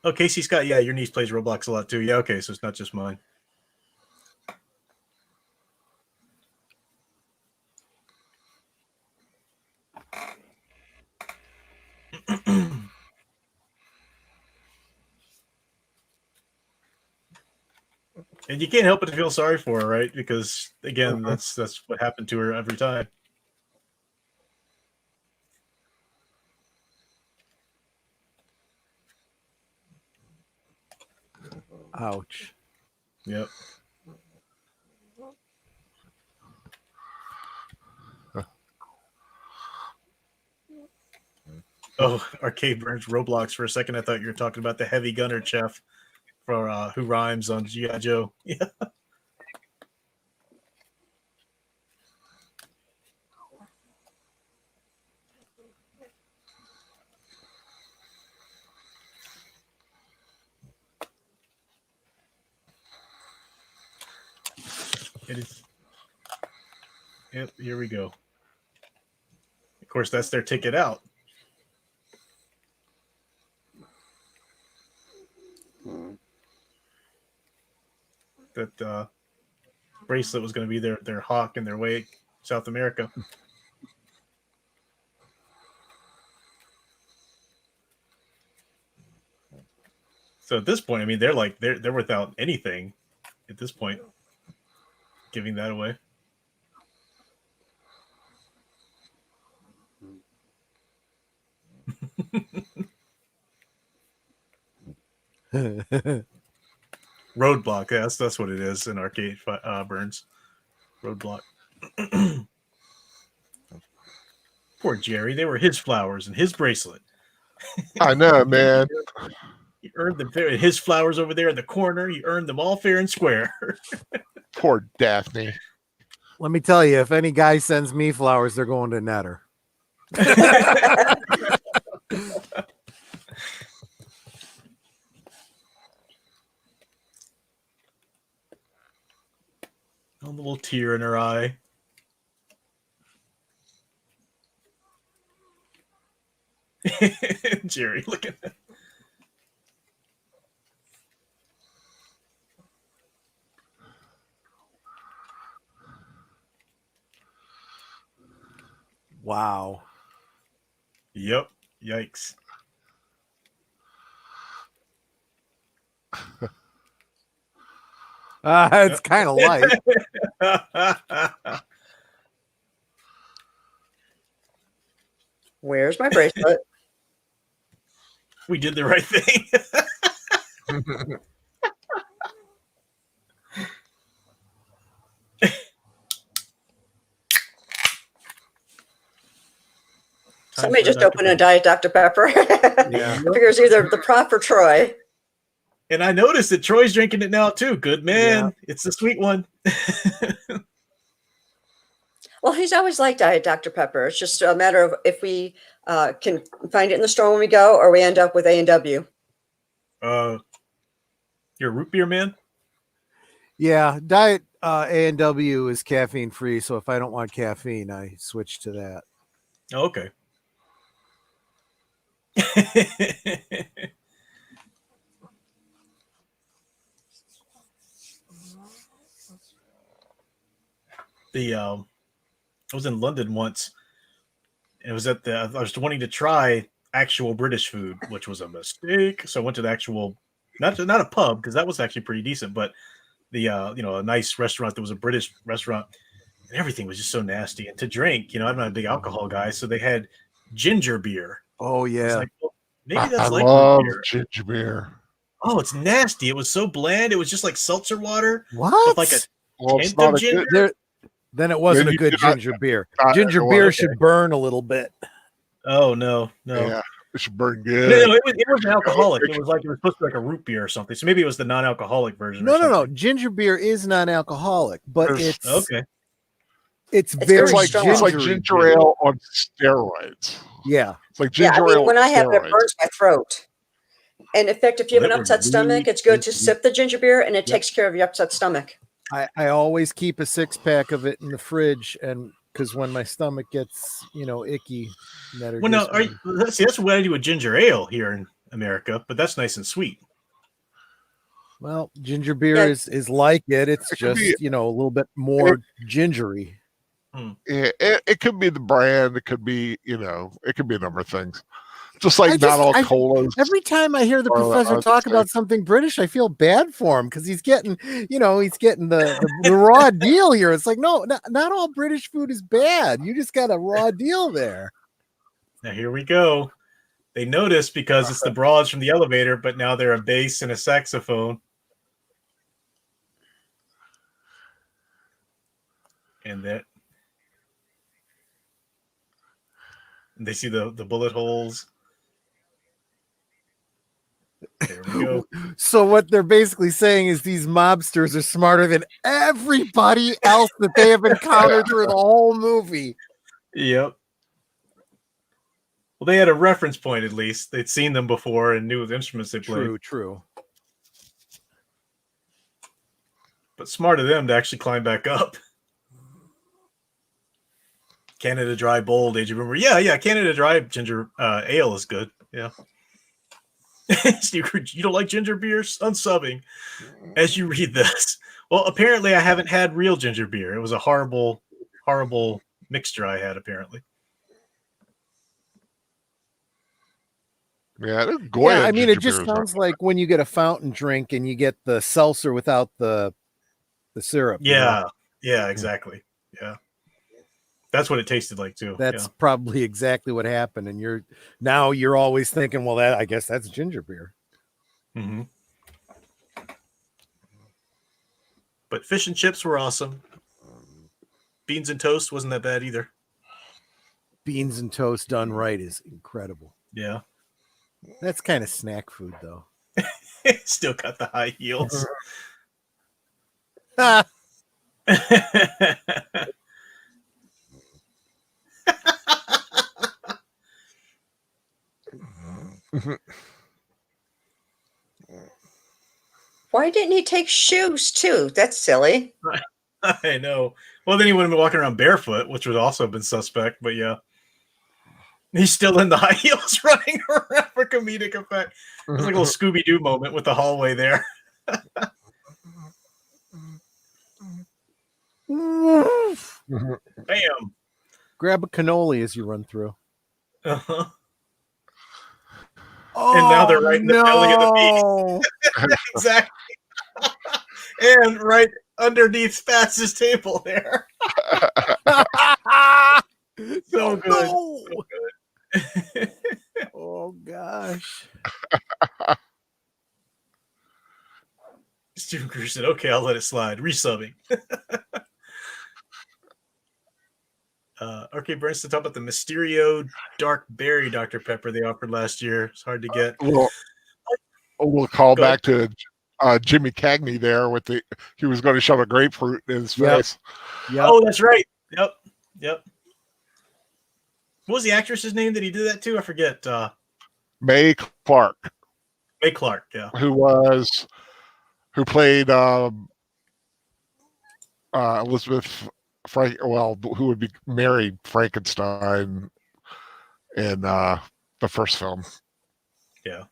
Oh, Casey Scott. Yeah, your niece plays Roblox a lot too. Yeah, okay, so it's not just mine. And you can't help but to feel sorry for her, right? Because again, that's what happened to her every time.
Ouch.
Yep. Oh, Arcade Burns Roblox for a second. I thought you were talking about the heavy gunner chef for who rhymes on G.I. Joe. Yeah. It is. Yep, here we go. Of course, that's their ticket out. that bracelet was going to be their hawk in their way South America. So at this point, I mean, they're without anything at this point, giving that away. Roadblock. That's what it is in arcade Burns. Roadblock. Poor Jerry. They were his flowers and his bracelet.
I know, man.
He earned them his flowers over there in the corner. He earned them all fair and square.
Poor Daphne.
Let me tell you, if any guy sends me flowers, they're going to Netter.
A little tear in her eye. Jerry, look at that.
Wow.
Yep. Yikes.
It's kind of light.
Where's my bracelet?
We did the right thing.
Somebody just opened a Diet Dr. Pepper.
Yeah.
I figure it's either the prop or Troy.
And I noticed that Troy's drinking it now too. Good man. Yeah. It's the sweet one.
Well, he's always liked Diet Dr. Pepper. It's just a matter of if we can find it in the store when we go, or we end up with A&W.
You're a root beer man?
Yeah, Diet A&W is caffeine free, so if I don't want caffeine, I switch to that.
Oh, okay. I was in London once. It was I was wanting to try actual British food, which was a mistake. So I went to the actual, not a pub, because that was actually pretty decent, but the a nice restaurant that was a British restaurant, and everything was just so nasty. And to drink, I'm not a big alcohol guy, so they had ginger beer.
Oh yeah,
like, well, maybe that's
I
like
love
beer.
ginger beer.
Oh, it's nasty. It was so bland. It was just like seltzer water.
What?
With like a hint of ginger.
Then it wasn't a good ginger beer. Ginger beer should burn a little bit.
Oh no.
Yeah, it should burn good.
No, it wasn't alcoholic. It was supposed to be like a root beer or something. So maybe it was the non-alcoholic version.
No. Ginger beer is non-alcoholic, but it's
okay.
It's very
it's like ginger ale on steroids.
Yeah,
it's like ginger ale.
When I have it, it burns my throat. And in fact, if you have an upset stomach, it's good to sip the ginger beer, and it takes care of your upset stomach.
I always keep a 6-pack of it in the fridge, and because when my stomach gets icky,
that's what I do with ginger ale here in America, but that's nice and sweet.
Well, ginger beer is like it. It's just a little bit more gingery.
Yeah, it could be the brand. It could be it could be a number of things. Just like not all colas.
Every time I hear the professor talk about something British, I feel bad for him because he's getting, the raw deal here. It's like, no, not all British food is bad. You just got a raw deal there.
Now here we go. They noticed because it's the broads from the elevator, but now they're a bass and a saxophone. And they see the bullet holes. There we go.
So what they're basically saying is these mobsters are smarter than everybody else that they have encountered through the whole movie.
Yep. Well, they had a reference point at least. They'd seen them before and knew the instruments they played.
True.
But smart of them to actually climb back up. Canada Dry Bold, Age of Rumor. Yeah. Canada Dry ginger ale is good. Yeah. You don't like ginger beer? Unsubbing. As you read this, Well, apparently I haven't had real ginger beer. It was a horrible, horrible mixture I had, apparently.
Yeah,
Yeah, I mean, it just sounds like when you get a fountain drink and you get the seltzer without the syrup.
Yeah,
you know?
Yeah, exactly. Yeah. That's what it tasted like too.
That's probably exactly what happened. And you're always thinking, well, I guess that's ginger beer.
Mm-hmm. But fish and chips were awesome. Beans and toast wasn't that bad either.
Beans and toast done right is incredible.
Yeah.
That's kind of snack food, though.
Still got the high heels.
Why didn't he take shoes too? That's silly.
I know. Well, then he wouldn't be walking around barefoot, which would also have been suspect. But yeah, he's still in the high heels running around for comedic effect. It was like a little Scooby Doo moment with the hallway there. Bam!
Grab a cannoli as you run through.
Uh-huh.
Oh,
and now they're right in the belly of the beast. Exactly. And right underneath Spatz's table there. So good.
No.
So good.
Oh gosh.
Steven Cruz said, okay, I'll let it slide. Resubbing. Arcade Burns to talk about the Mysterio Dark Berry Dr. Pepper they offered last year. It's hard to get.
We'll call back to Jimmy Cagney there he was going to shove a grapefruit in his face.
Yep.
Oh, that's right. Yep. What was the actress's name that he did that to? I forget.
Mae Clark.
Mae Clark, yeah.
Who played Elizabeth who would be married Frankenstein in the first film.
Yeah.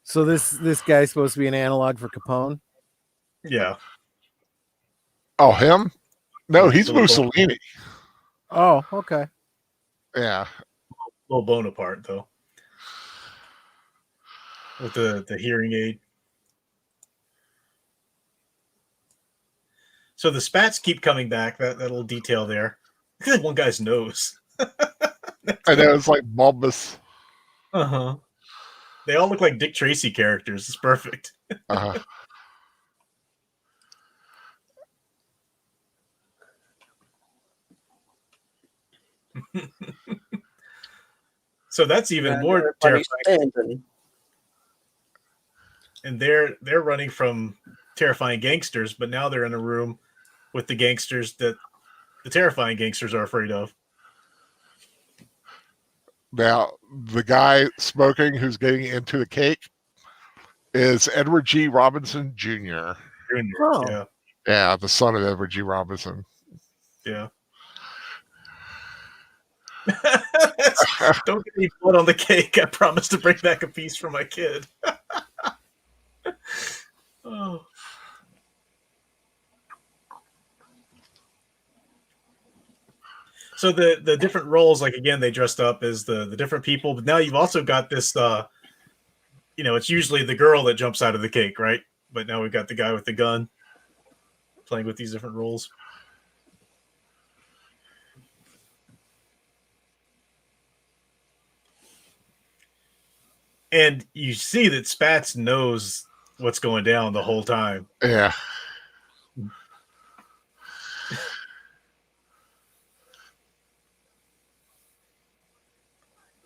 So this guy's supposed to be an analog for Capone?
Yeah.
Oh, him? No, he's Mussolini.
Oh, okay.
Yeah.
A little Bonaparte, though. With the hearing aid. So the spats keep coming back. That little detail there. Look at that one guy's nose.
I know, it's like bulbous.
Uh-huh. They all look like Dick Tracy characters. It's perfect.
Uh-huh.
So that's even more terrifying. And they're running from terrifying gangsters, but now they're in a room with the gangsters that the terrifying gangsters are afraid of.
Now, the guy smoking who's getting into the cake is Edward G. Robinson Jr.
Oh.
Yeah, the son of Edward G. Robinson.
Yeah. Don't get any blood on the cake. I promise to bring back a piece for my kid. Oh. So the different roles, like again, they dressed up as the different people, but now you've also got this it's usually the girl that jumps out of the cake, right? But now we've got the guy with the gun playing with these different roles. And you see that Spats knows what's going down the whole time.
Yeah.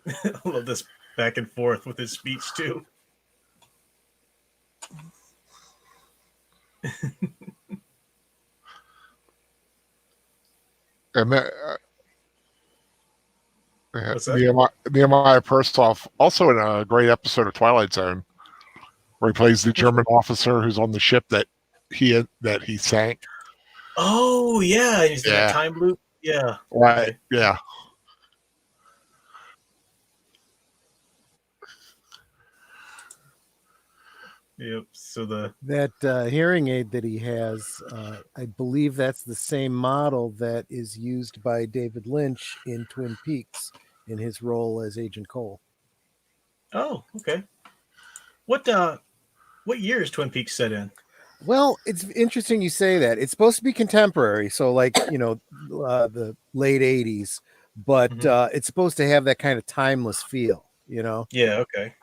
I love this back and forth with his speech too.
And Nehemiah Perstoff, also in a great episode of Twilight Zone, where he plays the German officer who's on the ship that he sank.
Oh yeah, he's in a time loop. Yeah,
right. Yeah.
Yep. So
that hearing aid that he has, I believe that's the same model that is used by David Lynch in Twin Peaks in his role as Agent Cole.
Oh, okay. What year is Twin Peaks set in?
Well, it's interesting you say that. It's supposed to be contemporary, so like, the late 80s, but it's supposed to have that kind of timeless feel,
Yeah, okay.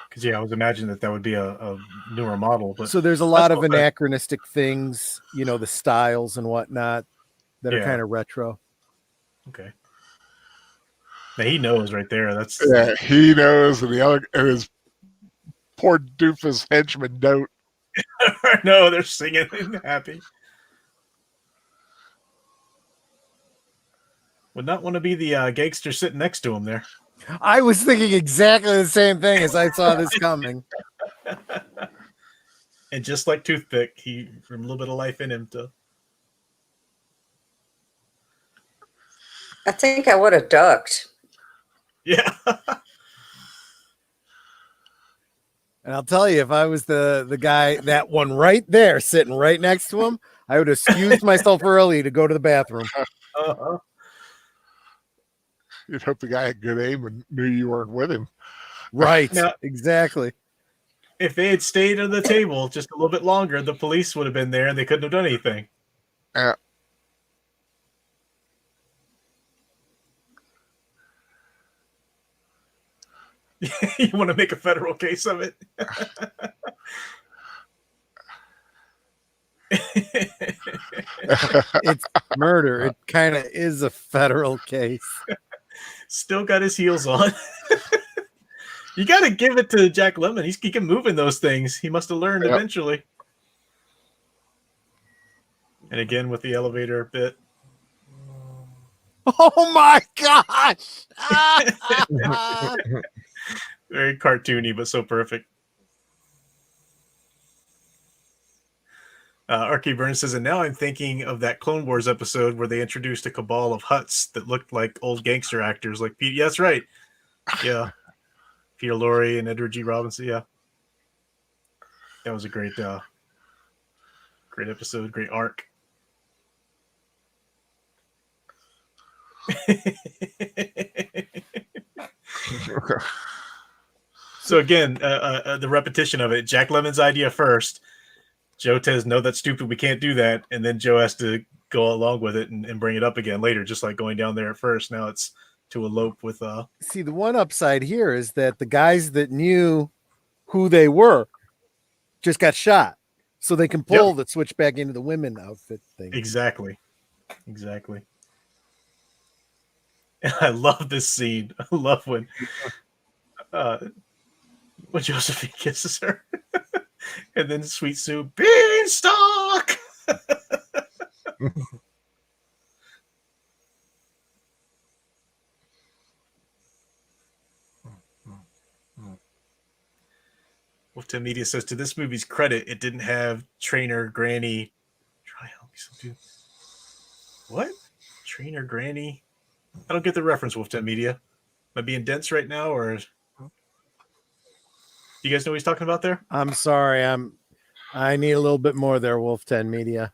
Because I was imagining that would be a newer model, but
so there's a lot of anachronistic things, the styles and whatnot that are kind of retro.
Okay. Now he knows right there.
He knows, and his poor doofus henchmen don't.
No, they're singing and happy. Would not want to be the gangster sitting next to him there.
I was thinking exactly the same thing as I saw this coming.
And just like Toothpick, he from a little bit of life in him too.
I think I would have ducked.
Yeah.
And I'll tell you, if I was the guy, that one right there sitting right next to him, I would have excused myself early to go to the bathroom.
Uh-huh.
You'd hope the guy had good aim and knew you weren't with him.
Right.
Now,
exactly.
If they had stayed at the table just a little bit longer, the police would have been there and they couldn't have done anything. You want to make a federal case of it?
It's murder. It kind of is a federal case.
Still got his heels on. You got to give it to Jack Lemmon. He can move in those things. He must have learned eventually. And again with the elevator bit.
Oh my gosh!
Very cartoony, but so perfect. Archie Burns says, and now I'm thinking of that Clone Wars episode where they introduced a cabal of Hutts that looked like old gangster actors, like Pete. Yeah, that's right. Yeah, Peter Lorre and Edward G. Robinson. Yeah, that was a great episode, great arc. So again, the repetition of it. Jack Lemmon's idea first. Joe says, no, that's stupid. We can't do that. And then Joe has to go along with it and bring it up again later, just like going down there at first. Now it's to elope with.
See, the one upside here is that the guys that knew who they were just got shot. So they can pull the switch back into the women outfit thing.
Exactly. And I love this scene. I love when Josephine kisses her. And then Sweet Sue, Beanstalk! Wolfton Media says, to this movie's credit, it didn't have Trainer Granny. Try help me something. What? Trainer Granny? I don't get the reference, Wolfton Media. Am I being dense right now, or... You guys know what he's talking about there?
I'm sorry. I need a little bit more there, Wolf 10 Media.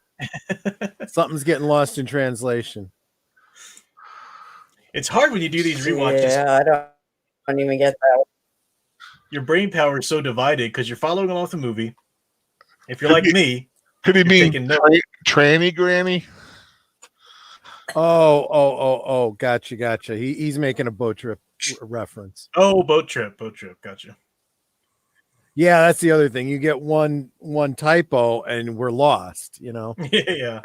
Something's getting lost in translation.
It's hard when you do these rewatches.
Yeah, I don't even get that.
Your brain power is so divided because you're following along with the movie. If you're like me,
could he mean tranny granny?
Oh, gotcha. He's making a boat trip reference.
Oh, boat trip, gotcha.
Yeah, that's the other thing. You get one typo and we're lost,
Yeah.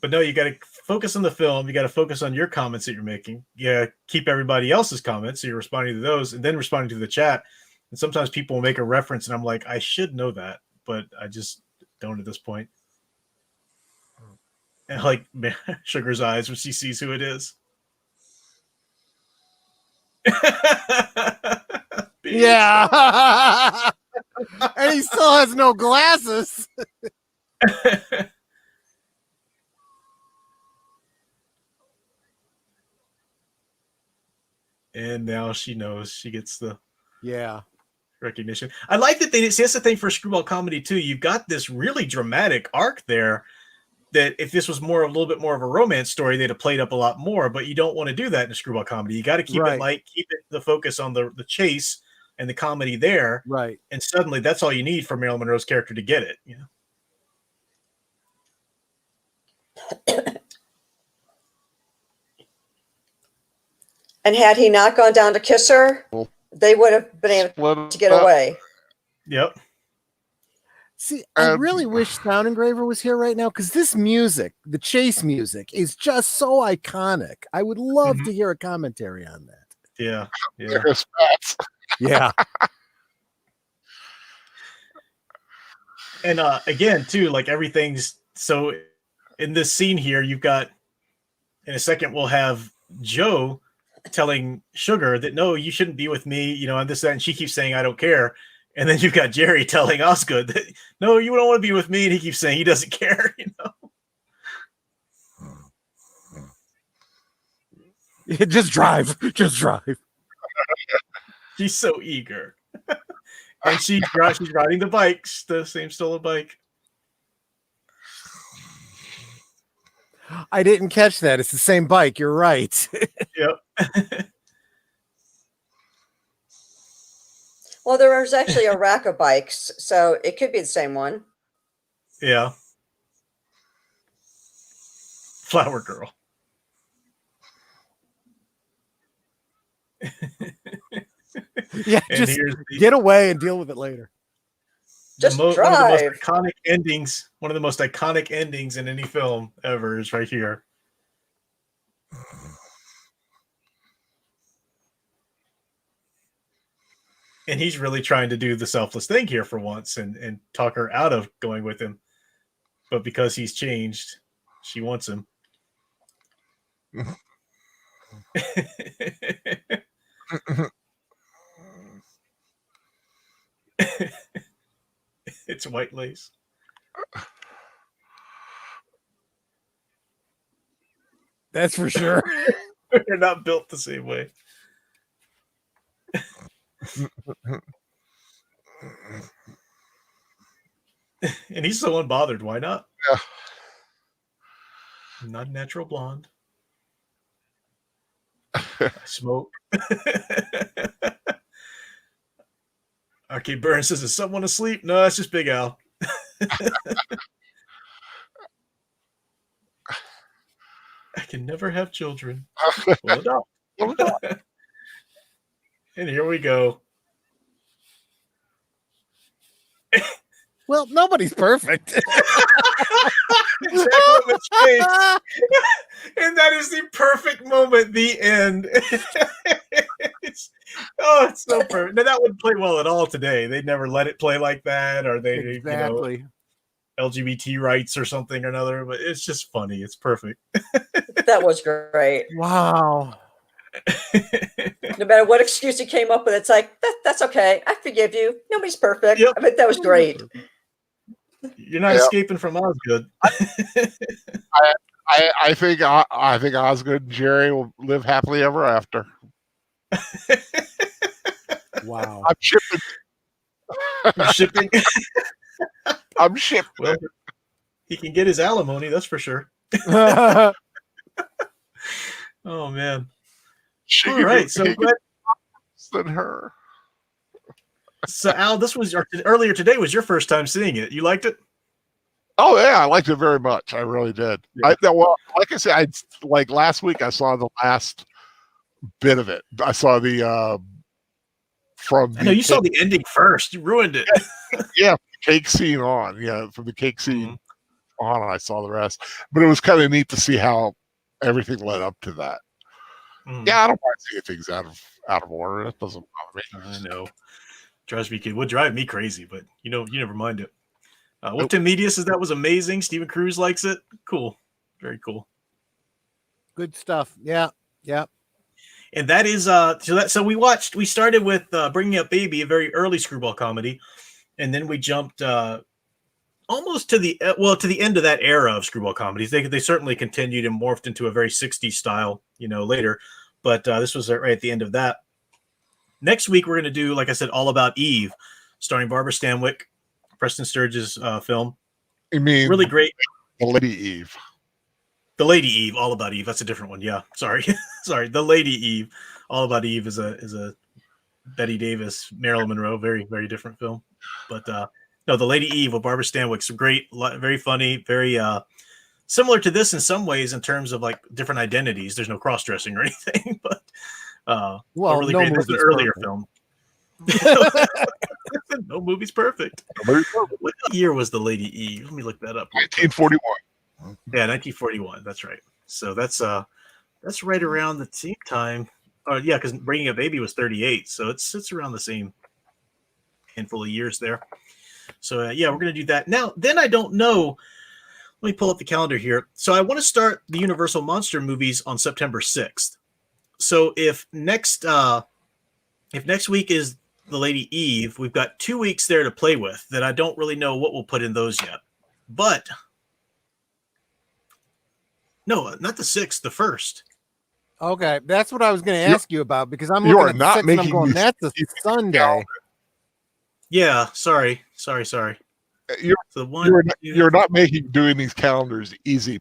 But no, you got to focus on the film. You got to focus on your comments that you're making. Yeah, keep everybody else's comments, so you're responding to those, and then responding to the chat. And sometimes people will make a reference, and I'm like, I should know that, but I just don't at this point. And like Sugar's eyes when she sees who it is.
Yeah. And he still has no glasses.
And now she knows. She gets the recognition. I like that they see, that's the thing for screwball comedy too. You've got this really dramatic arc there that if this was a little bit more of a romance story, they'd have played up a lot more, but you don't want to do that in a screwball comedy. You got to keep it light, keep it the focus on the chase and the comedy there.
Right.
And suddenly that's all you need for Marilyn Monroe's character to get it. You know?
And had he not gone down to kiss her, they would have been able to get away.
Yep.
See, I really wish Sound Engraver was here right now because this music, the chase music, is just so iconic. I would love to hear a commentary on that.
Yeah.
Yeah.
And again, too, like everything's so in this scene here, you've got in a second, we'll have Joe telling Sugar that no, you shouldn't be with me, you know, and this, that, and she keeps saying, I don't care. And then you've got Jerry telling Osgood that no, you don't want to be with me, and he keeps saying he doesn't care, you know.
Just drive.
She's so eager. And she's riding the bikes, the same stolen bike.
I didn't catch that. It's the same bike. You're right.
Yep.
Well, there was actually a rack of bikes, so it could be the same one.
Yeah. Flower Girl.
Yeah, just get away and deal with it later.
Just drive.
One of the most iconic endings. One of the most iconic endings in any film ever is right here. And he's really trying to do the selfless thing here for once and talk her out of going with him. But because he's changed, she wants him. It's white lace.
That's for sure.
They're not built the same way. And he's so unbothered. Why not?
Yeah.
Not a natural blonde. I smoke. Arcade Burns says, is someone asleep? No, that's just Big Al. I can never have children. Well, adopt. And here we go.
Well, nobody's perfect.
Exactly. And that is the perfect moment. The end. it's so perfect. Now, that wouldn't play well at all today. They'd never let it play like that, or they,
exactly.
You know, LGBT rights or something or another. But it's just funny. It's perfect.
That was great.
Wow.
No matter what excuse he came up with, it's like that's okay. I forgive you. Nobody's perfect. Yep. I mean, that was great.
You're not escaping from Osgood.
I think Osgood and Jerry will live happily ever after.
Wow.
I'm shipping.
You're shipping.
I'm shipping.
Well, he can get his alimony, that's for sure. Oh man. All right, so
than her.
So Al, this was earlier today was your first time seeing it. You liked it?
Oh yeah, I liked it very much. I really did.
Yeah.
Well, like I said, like last week I saw the last bit of it. I saw the
I know you saw the ending first. You ruined it.
Yeah, cake scene on. Yeah, from the cake scene on, I saw the rest. But it was kind of neat to see how everything led up to that. Yeah, I don't mind seeing things out of order. That doesn't bother me.
I know. Would drive me crazy, but you never mind it. Tim Media says that was amazing. Stephen Cruz likes it. Cool. Very cool.
Good stuff. Yeah.
And that is so we started with Bringing Up Baby, a very early screwball comedy, and then we jumped almost to the end of that era of screwball comedies. They certainly continued and morphed into a very 60s style, later. But this was right at the end of that. Next week, we're going to do, like I said, All About Eve, starring Barbara Stanwyck, Preston Sturges film.
You mean
really great?
The Lady Eve.
The Lady Eve, All About Eve. That's a different one. Yeah, sorry, sorry. The Lady Eve, All About Eve is a Betty Davis, Marilyn Monroe, very very different film. But no, The Lady Eve with Barbara Stanwyck's great, very funny, very similar to this in some ways in terms of like different identities. There's no cross dressing or anything, but
well,
really
no
great. That's an earlier film. No movie's perfect. What year was The Lady Eve? Let me look that up.
1941.
Yeah, 1941. That's right. So that's right around the same time. Yeah, because Bringing a Baby was 38, so it's around the same handful of years there. So yeah, we're gonna do that now. Then I don't know. Let me pull up the calendar here. So I want to start the Universal Monster movies on September 6th. So if next week is The Lady Eve, we've got 2 weeks there to play with that I don't really know what we'll put in those yet. But no, not the 6th, the 1st.
Okay, that's what I was going to ask you about because I'm
You
looking
are
at the
not
6th and I'm
making
going,
these-
that's a Sunday.
Yeah, sorry.
You're not making doing these calendars easy,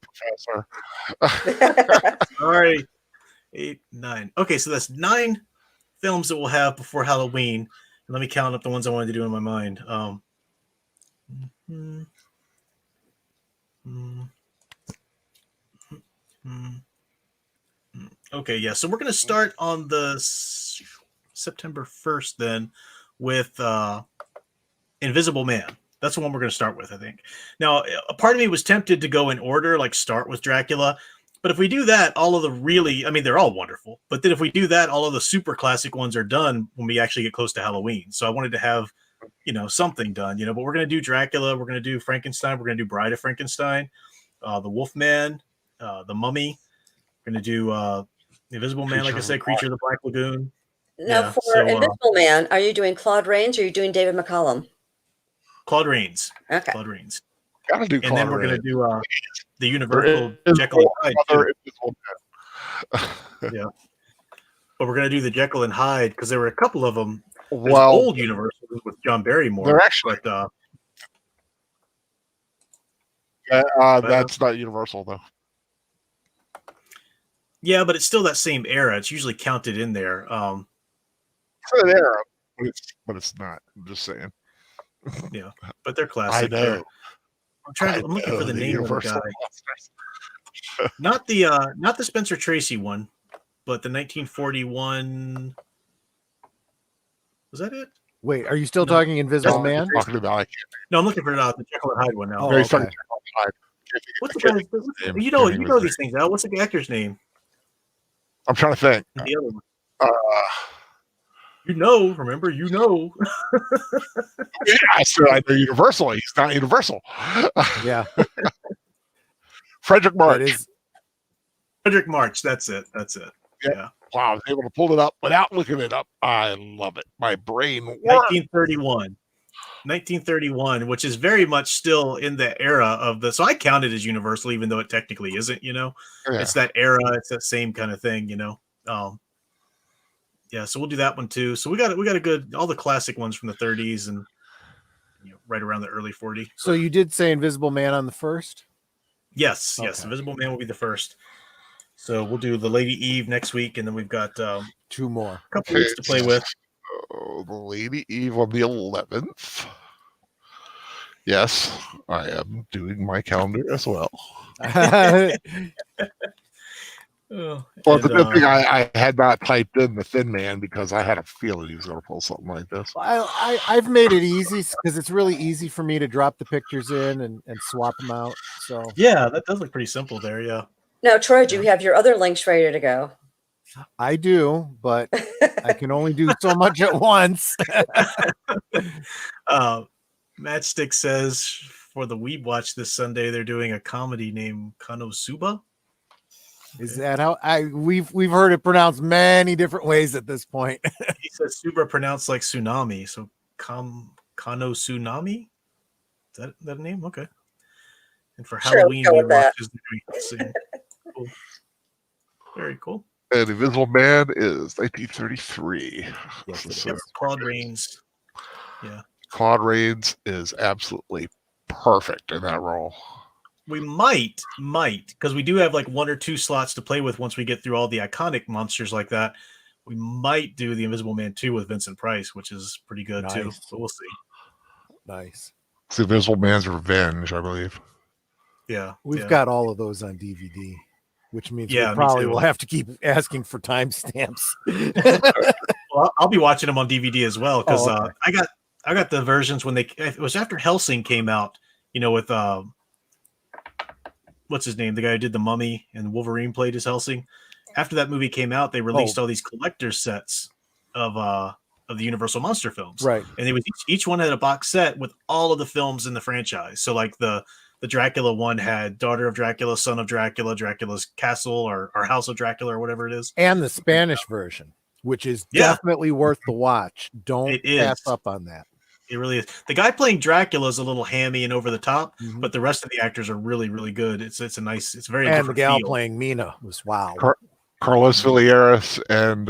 Professor.
Sorry. 8, 9. Okay, so that's 9 films that we'll have before Halloween. And let me count up the ones I wanted to do in my mind. Okay, yeah. So we're going to start on the September 1st then with Invisible Man. That's the one we're going to start with, I think. Now, a part of me was tempted to go in order, like start with Dracula. But if we do that, all of the really, I mean, they're all wonderful. But then if we do that, all of the super classic ones are done when we actually get close to Halloween. So I wanted to have, something done, but we're going to do Dracula. We're going to do Frankenstein. We're going to do Bride of Frankenstein, the Wolfman, the Mummy. We're going to do The Invisible Man, like I said, Creature of the Black Lagoon.
Now, for Invisible Man, are you doing Claude Rains or are you doing David McCallum?
Claude Rains.
Okay.
Claude Rains.
Gotta do
and then we're going to do the Universal Jekyll and Hyde. Yeah. But we're going to do the Jekyll and Hyde because there were a couple of them. There's old Universal with John Barrymore.
They're actually.
But,
that's not Universal, though.
Yeah, but it's still that same era. It's usually counted in there.
It's an era, but it's not. I'm just saying.
Yeah, but they're classic.
I know.
I'm looking for the name of the guy. Not the Spencer Tracy one, but the 1941. Was that it?
Wait, are you still talking Invisible Man?
Talking about
No, I'm looking for the Jekyll and Hyde one now.
Oh, okay.
What's the guy's? You know these things, Al. What's the actor's name?
I'm trying to think.
The other one. Remember,
Yeah, I said I know Universal. He's not Universal.
Yeah.
Frederick March.
Frederick March. That's it. Yeah.
Wow, I was able to pull it up without looking it up. I love it. My brain works.
1931, which is very much still in the era of so I count it as Universal, even though it technically isn't, It's that era, it's that same kind of thing, Yeah, so we'll do that one too. So we got a good, all the classic ones from the 30s and right around the early 40s.
So you did say Invisible Man on the 1st?
Yes, Invisible Man will be the first. So we'll do the Lady Eve next week, and then we've got
2 more.
A couple weeks to play with.
The Lady Eve on the 11th. Yes, I am doing my calendar as well. Well, the good thing I had not typed in the Thin Man because I had a feeling he was going to pull something like this.
I've made it easy because it's really easy for me to drop the pictures in and swap them out. So
yeah, that does look pretty simple there. Yeah.
Now, Troy, do you have your other links ready to go?
I do, but I can only do so much at once.
Matchstick says for the Weeb Watch this Sunday they're doing a comedy named Konosuba.
Is that how we've heard it pronounced many different ways at this point?
He says Suba pronounced like tsunami, so Konosunami? Is that a name? Okay. And for Halloween, we watch Cool. Very cool.
And Invisible Man is 1933.
Yes,
Yep, Claude Rains. Yeah.
Claude Rains is absolutely perfect in that role.
We might, because we do have like 1 or 2 slots to play with once we get through all the iconic monsters like that. We might do the Invisible Man 2 with Vincent Price, which is pretty good too. But we'll see.
Nice.
It's the Invisible Man's Revenge, I believe.
Yeah.
We've got all of those on DVD, which means we
me
probably
too.
will have to keep asking for timestamps.
Well, I'll be watching them on DVD as well because
okay.
I got the versions when it was after Hellsing came out, with what's his name, the guy who did the Mummy and Wolverine played as Hellsing. After that movie came out, they released all these collector sets of the Universal Monster films,
right?
And they was each one had a box set with all of the films in the franchise. So like the Dracula one had Daughter of Dracula, Son of Dracula, Dracula's Castle or House of Dracula or whatever it is,
and the Spanish version, which is definitely worth the watch. Don't pass up on that.
It really is. The guy playing Dracula is a little hammy and over the top, but the rest of the actors are really, really good. It's a nice, it's very.
And the gal playing Mina was wow.
Carlos Villegas and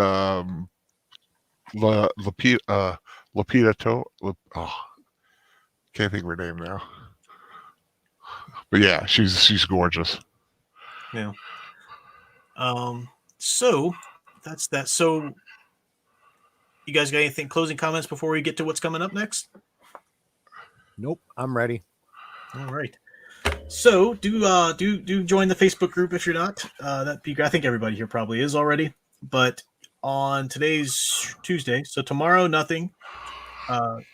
Lupita can't think of her name now. But yeah, she's gorgeous.
Yeah. So that's that. So you guys got anything closing comments before we get to what's coming up next?
Nope, I'm ready.
All right. So do join the Facebook group if you're not. That'd be great. I think everybody here probably is already. But on today's Tuesday, so tomorrow nothing.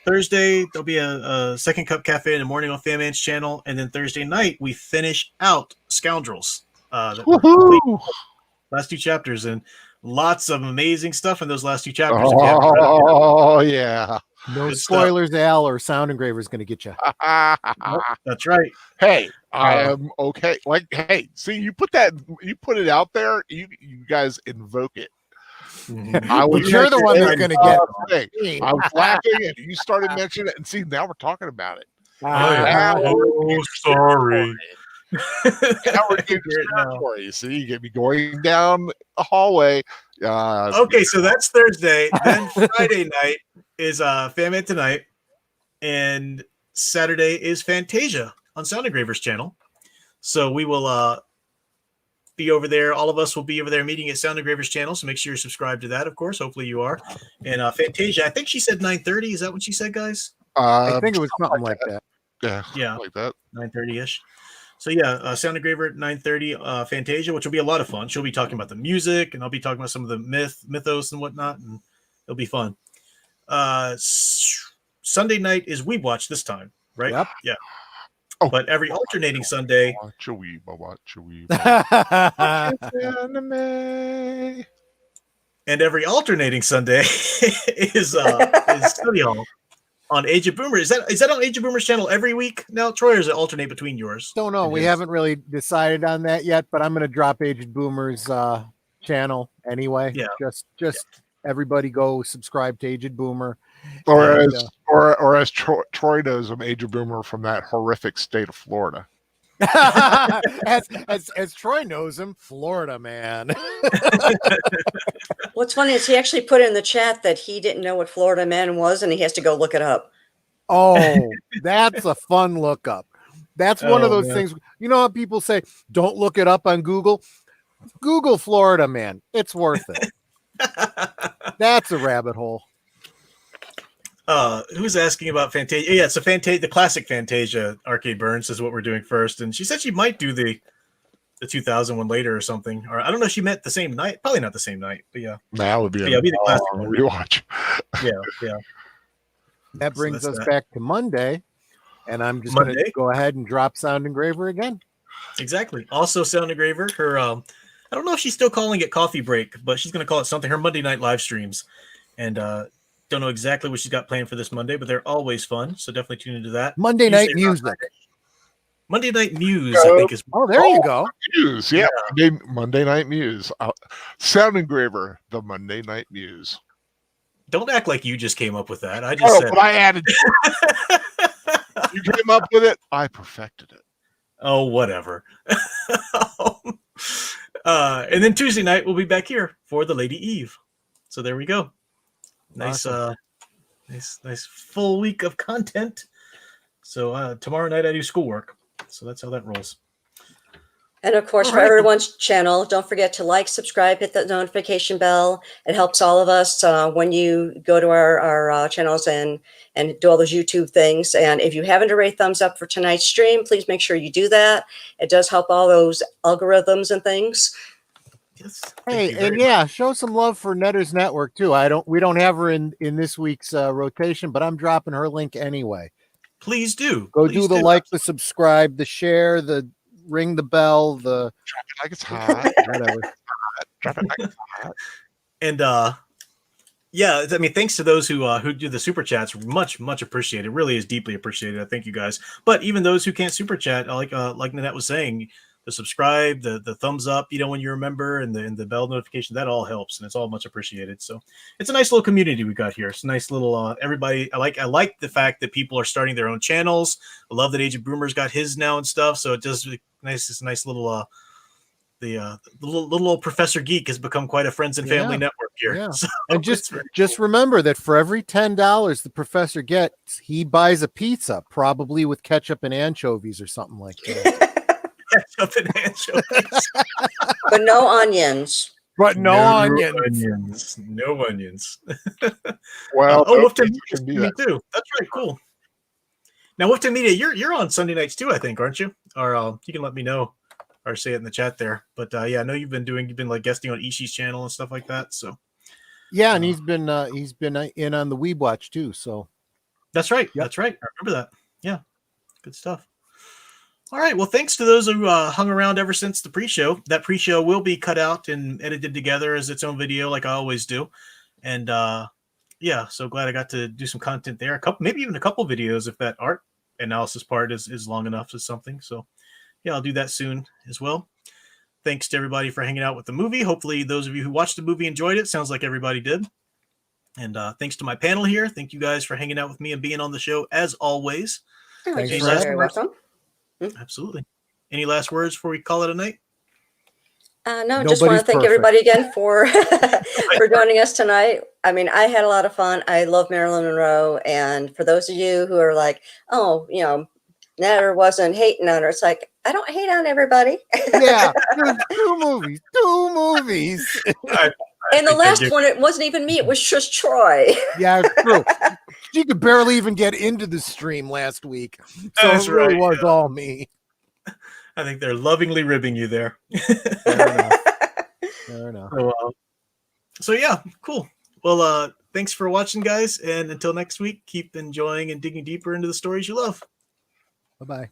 Thursday there'll be a Second Cup Cafe in the morning on Fan Man's channel, and then Thursday night we finish out Scoundrels. Last 2 chapters, and lots of amazing stuff in those last 2 chapters.
Oh yeah.
No spoilers, Al, or Sound Engraver is going to get you.
Nope, that's right.
Hey, I am okay. Like, hey, see, you put it out there. You guys invoke it.
You're the one that's going to get
it. I was laughing, and you started mentioning it, and see, now we're talking about it.
Oh, sorry.
Now we're getting territory. See, you get me going down the hallway.
Okay, so that's Thursday. Then Friday night is Fan Man Tonight, and Saturday is Fantasia on Sound Engraver's channel. So we will be over there. All of us will be over there meeting at Sound Engraver's channel. So make sure you're subscribed to that, of course. Hopefully you are. And Fantasia, I think she said 9:30. Is that what she said, guys?
I think it was something like that.
Yeah, like that.
9:30ish. So yeah, Sound Engraver at 9:30. Fantasia, which will be a lot of fun. She'll be talking about the music, and I'll be talking about some of the mythos and whatnot, and it'll be fun. Sunday night is Weeb Watch this time, right?
Yep.
Yeah. Oh, but every alternating Sunday.
Watch a weeb.
And every alternating Sunday is Study Hall on Age of Boomer. Is that on Age of Boomer's channel every week now, Troy, or does it alternate between yours?
Don't know. We haven't really decided on that yet, but I'm going to drop Age of Boomer's channel anyway.
Yeah.
Just everybody go subscribe to Age of Boomer.
Or as Troy knows, I'm Age of Boomer from that horrific state of Florida.
as Troy knows him, Florida man.
What's funny is he actually put in the chat that he didn't know what Florida man was, and he has to go look it up.
Oh, that's a fun lookup. That's one of those things. You know how people say, don't look it up on Google? Google Florida man. It's worth it. That's a rabbit hole.
Who's asking about Fantasia? Yeah, so the classic Fantasia Arcade Burns is what we're doing first, and she said she might do the 2000 one later or something. Or I don't know if she meant the same night. Probably not the same night, but yeah.
That would be
be the classic one.
Rewatch.
Yeah.
That brings us back to Monday, and I'm just going to go ahead and drop Sound Engraver again.
Exactly. Also, Sound Engraver, her I don't know if she's still calling it Coffee Break, but she's going to call it something. Her Monday night live streams, and don't know exactly what she's got planned for this Monday, but they're always fun. So definitely tune into that.
Monday Night Music.
Monday Night Muse, I think is.
Oh, there you go.
Muse, yeah. Monday Night Muse. Sound Engraver, the Monday Night Muse.
Don't act like you just came up with that. I just said.
But I added. You came up with it. I perfected it.
Oh, whatever. And then Tuesday night we'll be back here for the Lady Eve. So there we go. Nice,
Awesome.
nice full week of content. So tomorrow night I do schoolwork. So that's how that rolls.
And of course, for everyone's channel, don't forget to like, subscribe, hit the notification bell. It helps all of us when you go to our channels and do all those YouTube things. And if you haven't already thumbs up for tonight's stream, please make sure you do that. It does help all those algorithms and things.
Yes.
Hey, and yeah, show some love for Netter's Network too. We don't have her in this week's rotation, but I'm dropping her link anyway.
Please do.
Go do the like, the subscribe, the share, the ring the bell, the
drop it like it's hot,
whatever.
Drop it like it's hot.
And yeah, I mean, thanks to those who do the super chats, much appreciated. Really is deeply appreciated. I thank you guys. But even those who can't super chat, like Nanette was saying, the subscribe, the thumbs up, when you remember, and the bell notification, that all helps, and it's all much appreciated. So it's a nice little community we got here. It's a nice little everybody. I like the fact that people are starting their own channels. I love that Agent Boomer's got his now and stuff. So it does nice. It's a nice little the little Professor Geek has become quite a friends and family network here.
Yeah.
So
and just remember that for every $10 the professor gets, he buys a pizza, probably with ketchup and anchovies or something like that.
Ketchup and anchovies.
But no onions.
But no
onions. No onions.
Well,
Wolfton can be me too. That's right. Cool. Now, Wolfton Media, you're on Sunday nights too, I think, aren't you? Or you can let me know or say it in the chat there. But yeah, I know you've been like guesting on Ishii's channel and stuff like that. So
yeah, and he's been in on the Weeb Watch too. So
that's right. Yep. That's right. I remember that. Yeah, good stuff. All right. Well, thanks to those who hung around ever since the pre-show. That pre-show will be cut out and edited together as its own video, like I always do. And yeah, so glad I got to do some content there. Maybe even a couple videos if that art analysis part is long enough or something. So yeah, I'll do that soon as well. Thanks to everybody for hanging out with the movie. Hopefully those of you who watched the movie enjoyed it. Sounds like everybody did. And thanks to my panel here. Thank you guys for hanging out with me and being on the show as always.
You're very welcome.
Absolutely. Any last words before we call it a night?
No, just want to thank everybody again for for joining us tonight. I mean, I had a lot of fun. I love Marlyin Monroe. And for those of you who are like, oh, Natter wasn't hating on her, it's like, I don't hate on everybody.
Yeah, two movies.
And the last one, it wasn't even me. It was just Troy.
Yeah, it's true. She could barely even get into the stream last week. So it really was all me.
I think they're lovingly ribbing you there.
Fair enough.
So yeah, cool. Well, thanks for watching, guys. And until next week, keep enjoying and digging deeper into the stories you love.
Bye-bye.